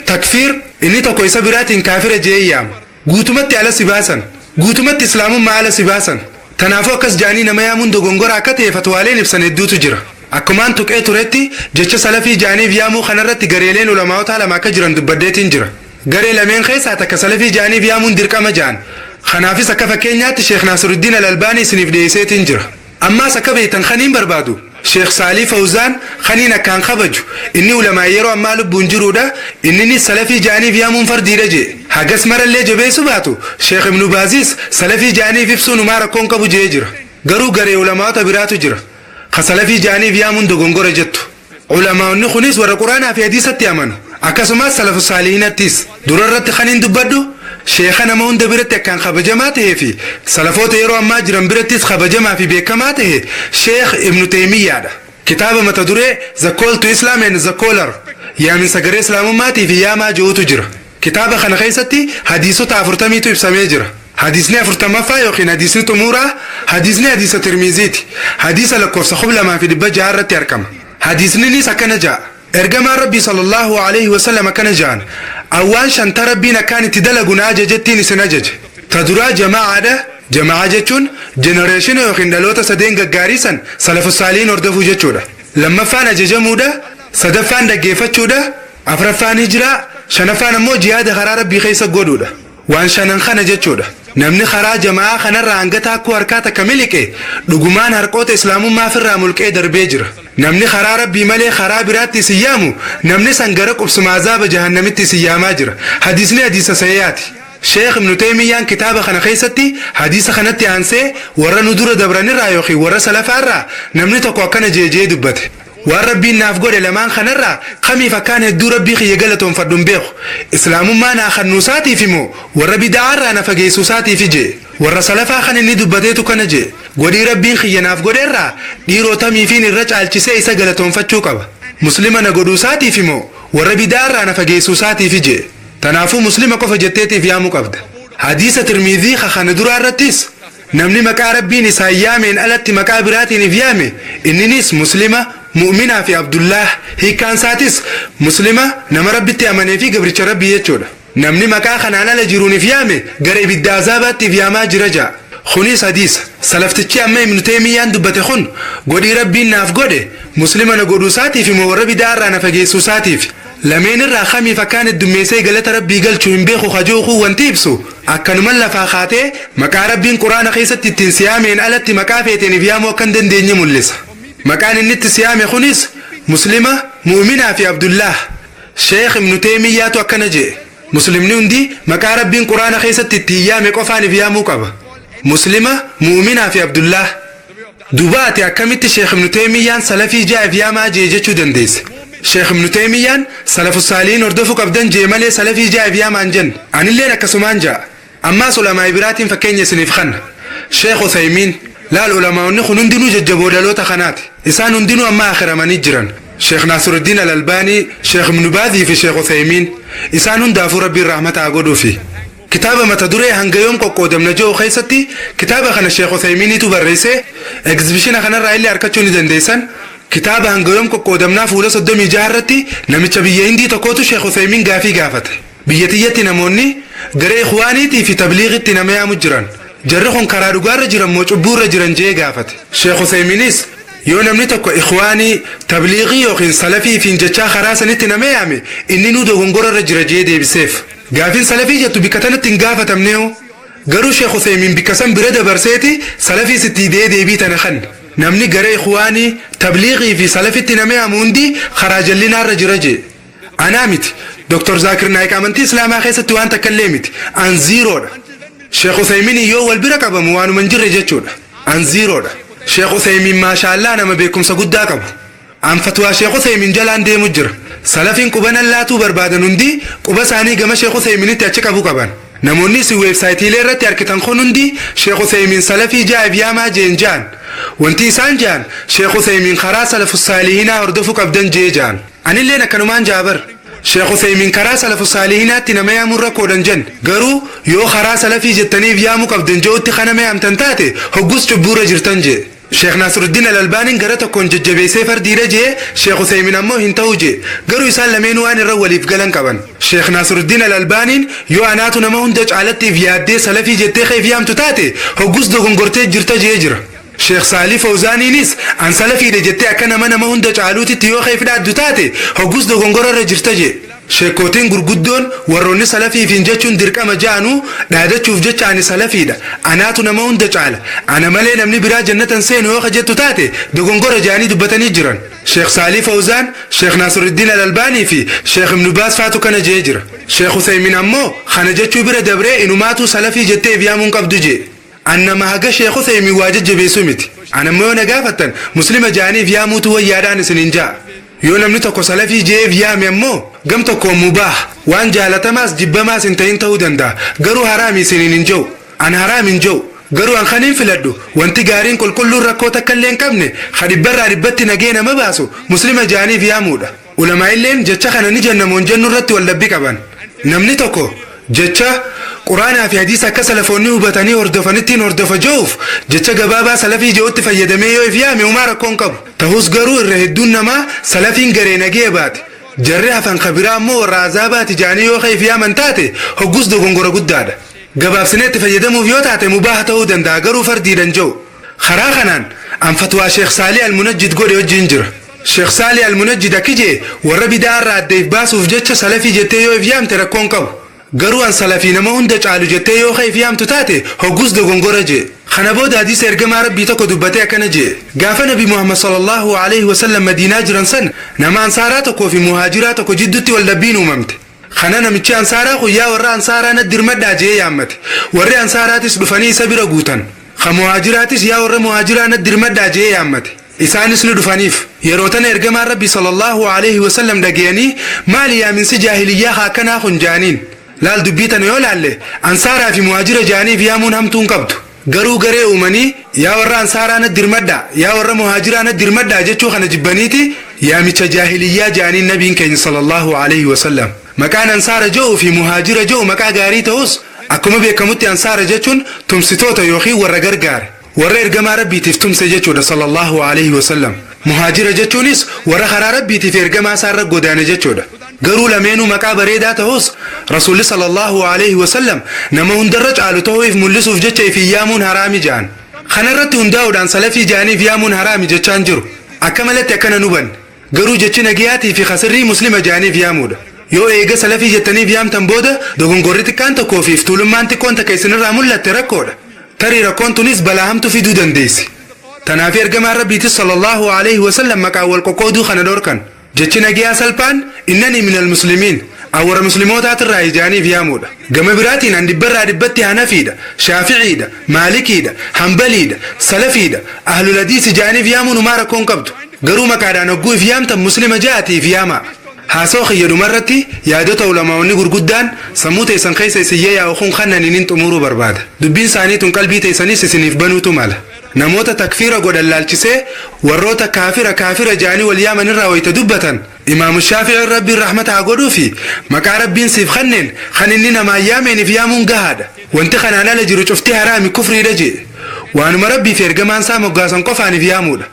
takfiir inni tokko isa biraatiin kafira jee yaam guutumatti ala sibaasan guutumatti islaamummaa ala sibaasan tanaafuu akkas jaanii nama yaamuun dogongora akka ta'e fatwaaleen ibsan hedduutu jira akkumaan tuqee turetti jecha salafii jaaniif yaamuu kanarratti gareeleen ulamaa'otaa lama akka jiran dubbaddeetiin jira garee lameen keessaa takka salafii jaaniif yaamuun dirqama jaan kanaafis akka fakkeenyaatti sheekh naasiruddin al-albaanii isiniif dhiyeesseetiin jira ammaas akka beektan kaniin barbaadu sheekh saalii fawzaan kaniin akkaan kabaju inni ulamaa yeroo ammaa lubbuun jiruudha inni salafii jaaniif yaamuun fardiidha jee hagas marallee jabeessu baatu sheekh ibnu baaziis salafii jaaniif ibsuun umaa rakkoon qabu jee jira garuu garee ulamaa'ota biraatu jira ka salafii jaaniif yaamuun dogongora jettu ulamaa'onni kunis warra quraanaa fi hadiisatti amanu akkasumas salafu saalihinattis durarratti kaniin dubbadhu sheekha nama hunda biratti akkaan kabajamaa ta'ee fi salafoota yeroo ammaa jiran birattis kabajamaa fi beekamaa ta'e sheekh ibnu teemiyyaadha kitaaba mata duree the call to islam and the caller yaaminsa garee islaamummaatii fi yaamaa ji'uutu jira kitaaba kana keessatti hadiisota 40tu ibsamee jira hadisni 40ffaa yookiin hadisni xumuuraa hadisni hadiisa tirmiziiti hadiisa lakkoofsa 2,600 irratti argama hadisninis akkana ja'a ergamaan rabbii sallallahu alaihi wasallam akkana ja'an awwaan shanta rabbiin akkaan itti dalagu na ajajettiin isin ajaje ta duraa jamaa'aadha jamaa'a jechuun jenereeshina yookiin dhaloota sadeen gaggaarii san salafu saaliin hordofuu jechuudha lammaffaan ajajamuudha sadaffaan dhaggeeffachuudha afraffaan hijiraa shanaffaan ammoo jihaada karaa rabbii keessa godhuudha waan shanan kana jechuudha namni karaa jamaa'a kanarraa hanga taakkuu harkaa takka miliqe dhugumaan harqoota islaamummaa firraa mulqee darbee jira namni karaa rabbii malee karaa biraatti isin yaamu namni san gara qubsuma azaaba jahannamitti isin yaamaa jira hadisni hadiisa sahihaati sheekh ibnu teemiyyaan kitaaba kana keessatti hadiisa kanatti aansee warra nu dura dabranirraa yookiin warra salafaarraa namni tokko akkana jeejee dubbate waan rabbiin naaf godhe lamaan kanarraa kamiif akkaan hedduu rabbii kiyya galatoonfadhu hin beeku islaamummaa naa kannuusaatiif immoo warra bida'aarraa na fageessuusaatiif jee warra salafaa kan inni dubbateetu kana jee godhii rabbiin kiyya naaf godheerraa dhiirotamiifiin irra caalchisee isa galatoonfachuu qaba muslima na godhuusaatiif immoo warra bida'aarraa na fageessuusaatiif jee tanaafuu muslima qofa jetteetiif yaamuu qabda hadiisa tirmidhii kana duraa irrattis namni maqaa rabbiin isaa yaameen alatti maqaa biraatiin yaame inninis muslima mu'minaa fi abdullah hiikaan isaatis muslima nama rabbitti amanee fi gabricha rabbii jechuudha namni maqaa kanaan ala jiruuniif yaame gara ibidda azaabaattiif yaamaa jira ja'a kunis hadiisa salaftichi amma ibnu teemiyyaan dubbate kun godhii rabbiin naaf godhe muslima na godhuusaatiif immoo warra bida'aarraa na fageessuusaatiif lameen irraa kamiif akkaan heddummeessee galata rabbii galchuu hin beeku kajookuu wanti ibsu akkanuman lafaa kaatee maqaa rabbiin quraana keessatti ittiin siyaameen alatti maqaa feeteeniif yaamuu akka hin dandeenye mul'isa maqaan inni itti siyaame kunis muslima mu'minaa fi abdullah sheekh ibnu teemiyyaatu akkana jee muslimni hundi maqaa rabbiin quraana keessatti ittiin yaame qofaaniif yaamuu qaba muslima mu'minaa fi abdullah dubaati akkamitti sheekh ibnu teemiyyaan salafii jaa'if yaamaa jee jechuu dandeesse sheekh ibnu teemiyyaan salafu saaliin hordofuu qabdan jee malee salafii jaa'if yaamaan jenne anilleen akkasumaan ja'a ammaas ulamaa biraatiin fakkeenya isiniif kanna sheekh uthaymiin laal ulamaa'onni kun hundinuu jajjaboo dhaloota kanaati isaan hundinuu amma akhiramanii jiran sheekh naasiruddin al-albaanii sheekh ibnu baazii fi sheekh uthaymiin isaan hundaafuu rabbiin rahmataa godhuufi kitaaba mata duree hanga yoom qoqqoodamna jedhu keessatti kitaaba kana sheekh uthaymiinitu barreesse egzibishina kanarraa illee argachuu ni dandeessan kitaaba hanga yoom qoqqoodamnaa fuula 36 irratti namicha biyya hindii tokkootu sheekh uthaymiin gaafii gaafate biyya tiyyatti namoonni garee ikhwaaniitii fi tabliiqitti nama yaamu jiran jarri kun karaa dhugaarra jiran moo cubbuurra jiran jee gaafate sheekh uthaymiinis yoo namni tokko ikhwaanii tabliiqii yookiin salafii fi jechaa karaa sanitti nama yaame inni nu dogongorarra jira jee deebiseef gaafiin salafii jettu bikka tanatti hin gaafatamneehu garuu sheekh uthaymiin bikka san bira dabarseeti salafii sitti deebii tana kan namni garee ikhwaanii tabliiqii fi salafitti nama yaamu hundi karaa jallinaarra jira jee anaa miti doktor zaakir naayik amantii islaamaa keessatti waan takka illee miti an ziiroodha sheekh uthaymiin yoo wal bira qabamu waanuma hin jirre jechuudha an ziiroodha sheekh uthaymiin maashaallah nama beekumsa guddaa qabu an fatwaa sheekh uthaymiin jalaan deemu jira salafin qubana laatu barbaadan hundi quba saanii gama Sheekh Uthayminitti achi qabu qaban namoonni si websaayitiilee irratti arkitan kun hundi Sheekh Uthaymin salafii jaa'ib yaamaa jeenjaan wanti isaan jaan Sheekh Uthaymin karaa salafus saalihinaa hordofu qabdan jeejaan anillee akkanumaan jaabar Sheekh Uthaymin karaa salafus saalihinaatti nama yaamurra koodan jen garuu yoo karaa salafii jettaniif yaamu qabdan je'utti kana yaamtan taate hoggus cubbuura jirtan jee Sheekh Nasruddin Al-Albaniin gara tokkoon jajjabeessee fardiidha jee Sheekh Uthaymin ammoo hin ta'u jee garuu isaan lameen waan irra waliif galan qaban Sheekh Nasruddin Al-Albaniin yoo anaatu nama hunda caalattiif yaaddee salafii jettee keef yaamtu taate hoggus dogongortee jirta jee jira Sheekh Saalih Fawzaaniinis an salafiidha jettee akka nama hunda caaluutitti yoo keef dhaaddu taate hoggus dogongorarra jirta jee sheekotiin gurguddoon warroonni salafiifiin jechuun dirqama jaanu dhaadachuuf jecha ani salafiidha anaatu nama hunda caala ana malee namni biraa jannatan seenu yoo jettu taate dogongora jaanii dubbatanii jiran Sheekh Saalih Fawzaan Sheekh Nasruddin Al-Albanii fi Sheekh Ibn Baas faatu kana jee jira Sheekh Uthaymin ammoo kana jechuu bira dabree inumaatu salafii jettee yaamuun qabdu jee annama haga Sheekh Uthaymin waa jajjabeessu miti anammoo yoo nagaafattan muslima jaaniif yaamuutu wayyaadhaan isinin jaa yoo namni tokko salafii jeef yaame ammoo gam tokko mubaah waan jaalatamaas jibbamaas hin ta'in ta'uu danda'a garuu haraami isinin hin jiru an haraam hin jiru garuu an kaniin filadhu wanti gaariin qulqulluun rakkoo takka illee hin qabne hadibbarraa dhibbatti nagee nama baasu muslima jaaniif yaamuudha ulamaa'illeen jecha kana ni jennamoon jennu irratti waldhabbii qaban namni tokko jecha quraanaa fi hadiisa akka salafoonni hubatanii hordofanittiin hordofa je'uuf jecha gabaabaa salafii je'utti fayyadamee yoo if yaame umaa rakkoon qabu ta'us garuu irra hedduun namaa salafiin garee nagee baate jarri hafan kabiraa ammoo warra azaabaati jaanii yoo keef yaaman taate hoggus dogongora guddaadha gabaabsineetti fayyadamuuf yoo taate mubaaha ta'uu danda'a garuu fardiidhan je'u karaa kanaan an fatwaa Sheekh Saalih Al-Munajjid godhe wajjin jira Sheekh Saalih Al-Munajjid akkijee warra bidaarraa addeef baasuuf jecha salafii jettee yoo if yaamte rakkoon qabu garuu an salafii nama hunda caalu jettee yoo keef yaamtu taate hoggus dogongora jee kana booda hadiisa ergamaa rabbii tokko dubbatee akkana jee gaafa nabi Muhammad sallallahu alaihi wasallam Madiinaa jiran san nama ansaaraa tokkoo fi muhaajiraa tokko jidduutti waldhabbiin uumamte kana namichi ansaaraa kun yaa warra ansaaraa na dirmadhaa jee yaammate warri ansaaraatis dhufanii isa bira guutan ka muhaajiraatis yaa warra muhaajiraa na dirmadhaa jee yaammate isaanis ni dhufaniif yeroo tana ergamaan rabbii sallallahu alaihi wasallam dhageenii maali yaaminsi jaahiliyyaa haakanaa kun jaaniin laal dubbii tana yoo laalle ansaaraa fi muhaajira jaaniif yaamuun hamtuun qabdu garuu garee uumanii yaa warra ansaaraa na dirmadhaa yaa warra muhaajiraa na dirmadhaa jechuu kana jibbaniiti yaamicha jaahiliyyaa jaaniin nabiin keenya sallallahu alaihi wasallam maqaan ansaara je'uu fi muhaajira je'u maqaa gaarii ta'us akkuma beekamutti ansaara jechuun tumsitoota yookiin warra gargaare warra ergamaa rabbiitiif tumse jechuudha sallallahu alaihi wasallam muhaajira jechuunis warra karaa rabbiitiif ergamaa isaarra godaane jechuudha garuu lameenuu maqaa bareedaa ta'us rasuulli sallallahu alaihi wasallam nama hundarra caalu ta'uuf mul'isuuf jecha ifi yaamuun haraami jaan kanarratti hundaa'uudhaan salafii jaaniif yaamuun haraami jechaan jiru akka malatti akkana nuban garuu jechi nagiyaatii fi khasirrii muslima jaaniif yaamuudha yoo eega salafii jettaniif yaamtan booda dogongorri xiqqaan tokkoo fi tuulummaan xiqqoon takka isinirraa mul'atte rakkoodha tarii rakkoon tunis balaa hamtu fiduu dandeessi tanaaf ergamaan rabbiitis sallallahu alaihi wasallam maqaa wal qoqqooduu kana dhorkan jechi nagiyaa salphaan innani minal muslimiin awwara muslimootatirraa ijaaniif yaamuudha gama biraatiin an dhibbarraa dhibbatti hanafiidha shaafi'iidha maalikiidha hambaliidha salafiidha ahlul hadiis ijaaniif yaamuun umaa rakkoon qabdu garuu maqaadhaan hogguu if yaamtan muslima ja'atiif yaamaa haasoo khiyyadumarratti yaadota ulamaa'onni gurguddaan sammuu teessan keessa isiyyee yaa'u kun kannaniin xumuruu barbaada dubbiin isaaniitun qalbii teessanis isiniif banuutu mala namoota takfiira godhan laalchisee warroota kaafira jaanii wal yaamanirraa wayita dubbatan imaamu shaafi'i rabbiin rahmata haa godhuu fi maqaa rabbiin siif kanneen kan inni namaa yaameeniif yaamuun gahaadha wanti kanaan ala jiru cuftii haraami kufriidha jee waanuma rabbii fi ergamaan isaa moggaasan qofaaniif yaamuudha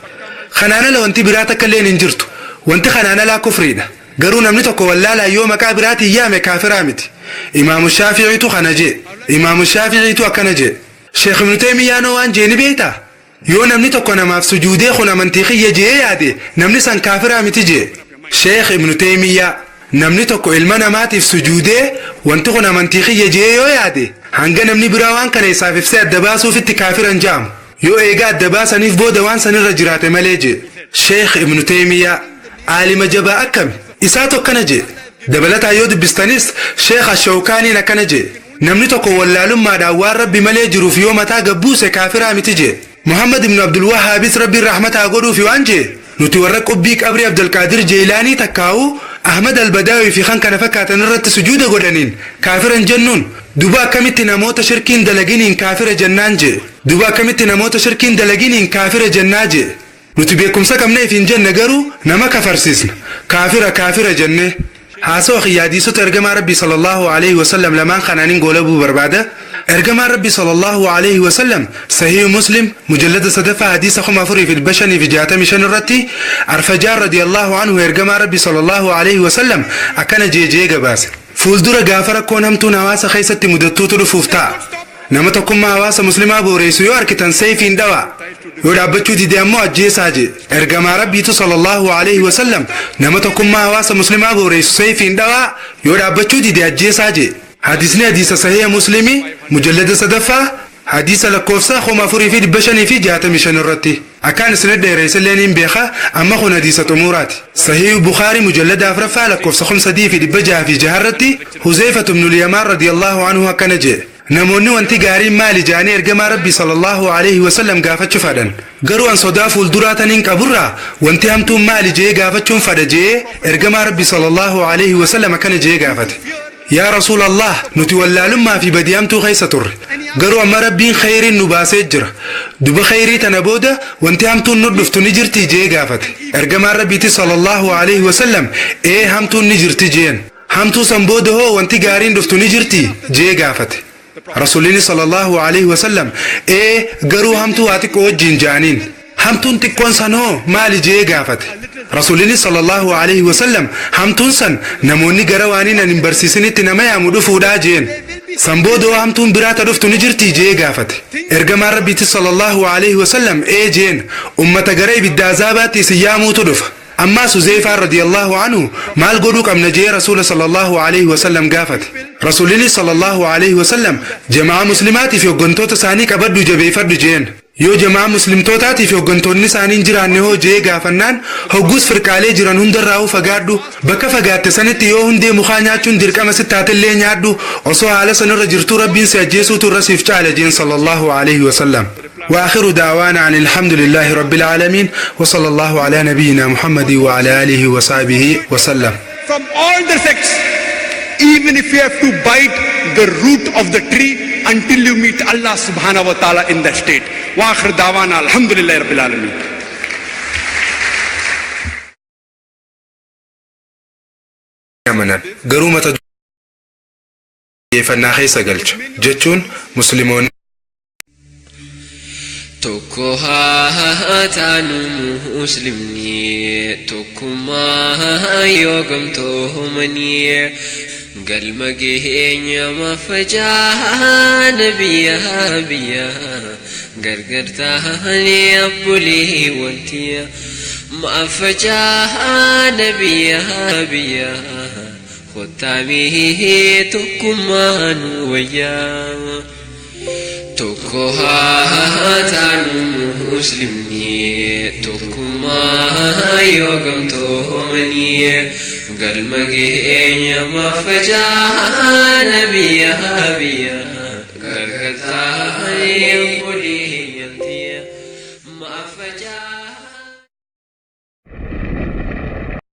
kanaan ala wanti biraa takka illeen hin jirtu wanti kanaan alaa kufriidha garuu namni tokko wallaalaa yoo maqaa biraatiin yaame kaafiraa miti imaamu shaafi'iitu kana jee imaamu shaafi'iitu akkana jee sheekh ibnu taymiyaanoo waan jeeni beeytaa yoo namni tokko namaaf sujuudee kun amantii kiyya jee yaade namni san kaafiraa miti jee sheekh ibnu taymiyaa namni tokko ilma namaatiif sujuudee wanti kun amantii kiyya jee yoo yaade hanga namni biraa waan kana isaaf ibsee adda baasuufitti kaafiran jaamu yoo eegaa adda baasaniif booda waan sanirra jiraate malee jee sheekh ibnu taymiyaa aalima jabaa akkami isaa tokkana jee dabalataa yoo dubbistanis sheekh ashawkaaniin akkana jee namni tokko wallaalummaadhaan waan rabbi malee jiruuf yoo mataa gabbuuse kaafiraa miti jee muhammad ibnu abdul wahhaabis rabbiin rahmataa godhuufi waan jee nuti warra qubbii qabrii abdulqaadir jeelaanii takkaa'u أحمد البداوي في خان كان فكات نرت سجود قدنين كافر جنون دوبا كمتنا موت شركين دلقين كافر جنانجي دوبا كمتنا موت شركين دلقين كافر جناجي نتبيكم سكمنا في جنة قرو نما كفرسيسنا كافر جنة حاسو خيادي سو ترجم ربي صلى الله عليه وسلم لما خنانين قولبو بربادة ارجم ربي صلى الله عليه وسلم صحيح مسلم مجلد صدفة حديث خما فري في البشني في جهة مشان الرتي عرفجار رضي الله عنه ارجم ربي صلى الله عليه وسلم أكن جي قباس فولدر غافر كون هم تنواس خيسة مدتو تلفوفتا نما تكون ما واس مسلمة بوريسو يوار كتن سيفين دوا يودا بچو دي أمو أجي ساجي ارجم ربي صلى الله عليه وسلم نما تكون ما واس مسلمة بوريسو سيفين دوا يودا بچو دي أجي ساجي حديثنا حديث صحيح مسلمي مجلد صدفة حديث لكوفسا خما فري في بشني في جهة مشان الرتي أكان سند رئيس لين بيخا أما خن حديث أمورات صحيح بخاري مجلد أفرفا لكوفسا خمسة دي في بجاه في جهة الرتي حذيفة بن اليمان رضي الله عنه كان جي نموني وانتي قارين مالي جاني ارقما ربي صلى الله عليه وسلم قافت شفادن قروا ان صدافوا الدراتنين كبرا وانتي همتم مالي جي قافت شنفد جي ارقما ربي صلى الله عليه وسلم كان جي قافت يا رسول الله نتولى لما في بديامتو خيستر قروا ما ربين خير نباسي جر دب خيري تنبودا وانتي همتو ندفتو نجرتي جي قافت ارقما ربي صلى الله عليه وسلم ايه همتو نجرتي جين همتو سنبودا هو وانتي قارين دفتو نجرتي جي قافت رسولنا صلى الله عليه وسلم ايه قروا همتو هاتك وجين جانين همتون تكون سنو مالي جي قافت رسولنا صلى الله عليه وسلم همتون سن نموني قروانين نمبرسيسني تنمي عمودو فودا جين سنبودو همتون براتا دفتو نجرتي جي قافت ارقما ربي صلى الله عليه وسلم ايه جين امتا قريب الدازابات سيامو تدف أما سوزيفا رضي الله عنه مال قدوك أم نجي رسول صلى الله عليه وسلم قافت رسولنا صلى الله عليه وسلم جماعة مسلماتي في قنطوة ثاني كبدو جبيفر جين يو جماعة مسلمتوتاتي في قنطوني ثاني جيران نهو جي قافنان هقوس فرقالي جيران هندر راو فقادو بكا فقاد تسانيتي يو هندي مخانياتشون دركما ستات اللي نيادو وصو على سنر جرتو ربين سيجيسو ترسيف تعالى جين صلى الله عليه وسلم وآخر دعوانا عن الحمد لله رب العالمين وصلى الله على نبينا محمد وعلى آله وصحبه وسلم. From all the sects, even if you have to bite the root of the tree until you meet Allah subhanahu wa ta'ala in that state. وآخر دعوانا الحمد لله رب العالمين. قرومة فناخي سقلج جتشون مسلمون tokkoha taanu muslimni tokkummaa yoo gamtoomanii galma geenya mafajaa nabiyyaa biyyaa gargar taanii abbolee wantiya mafajaa nabiyyaa biyyaa khottaamii tokkummaa nu wayyaa tokkoha taanu muslimni tokkummaa yoo gamtoomanii galma geenya mafajaa nabiyyaa biyyaa gargar taanii abbolee wantiya mafajaa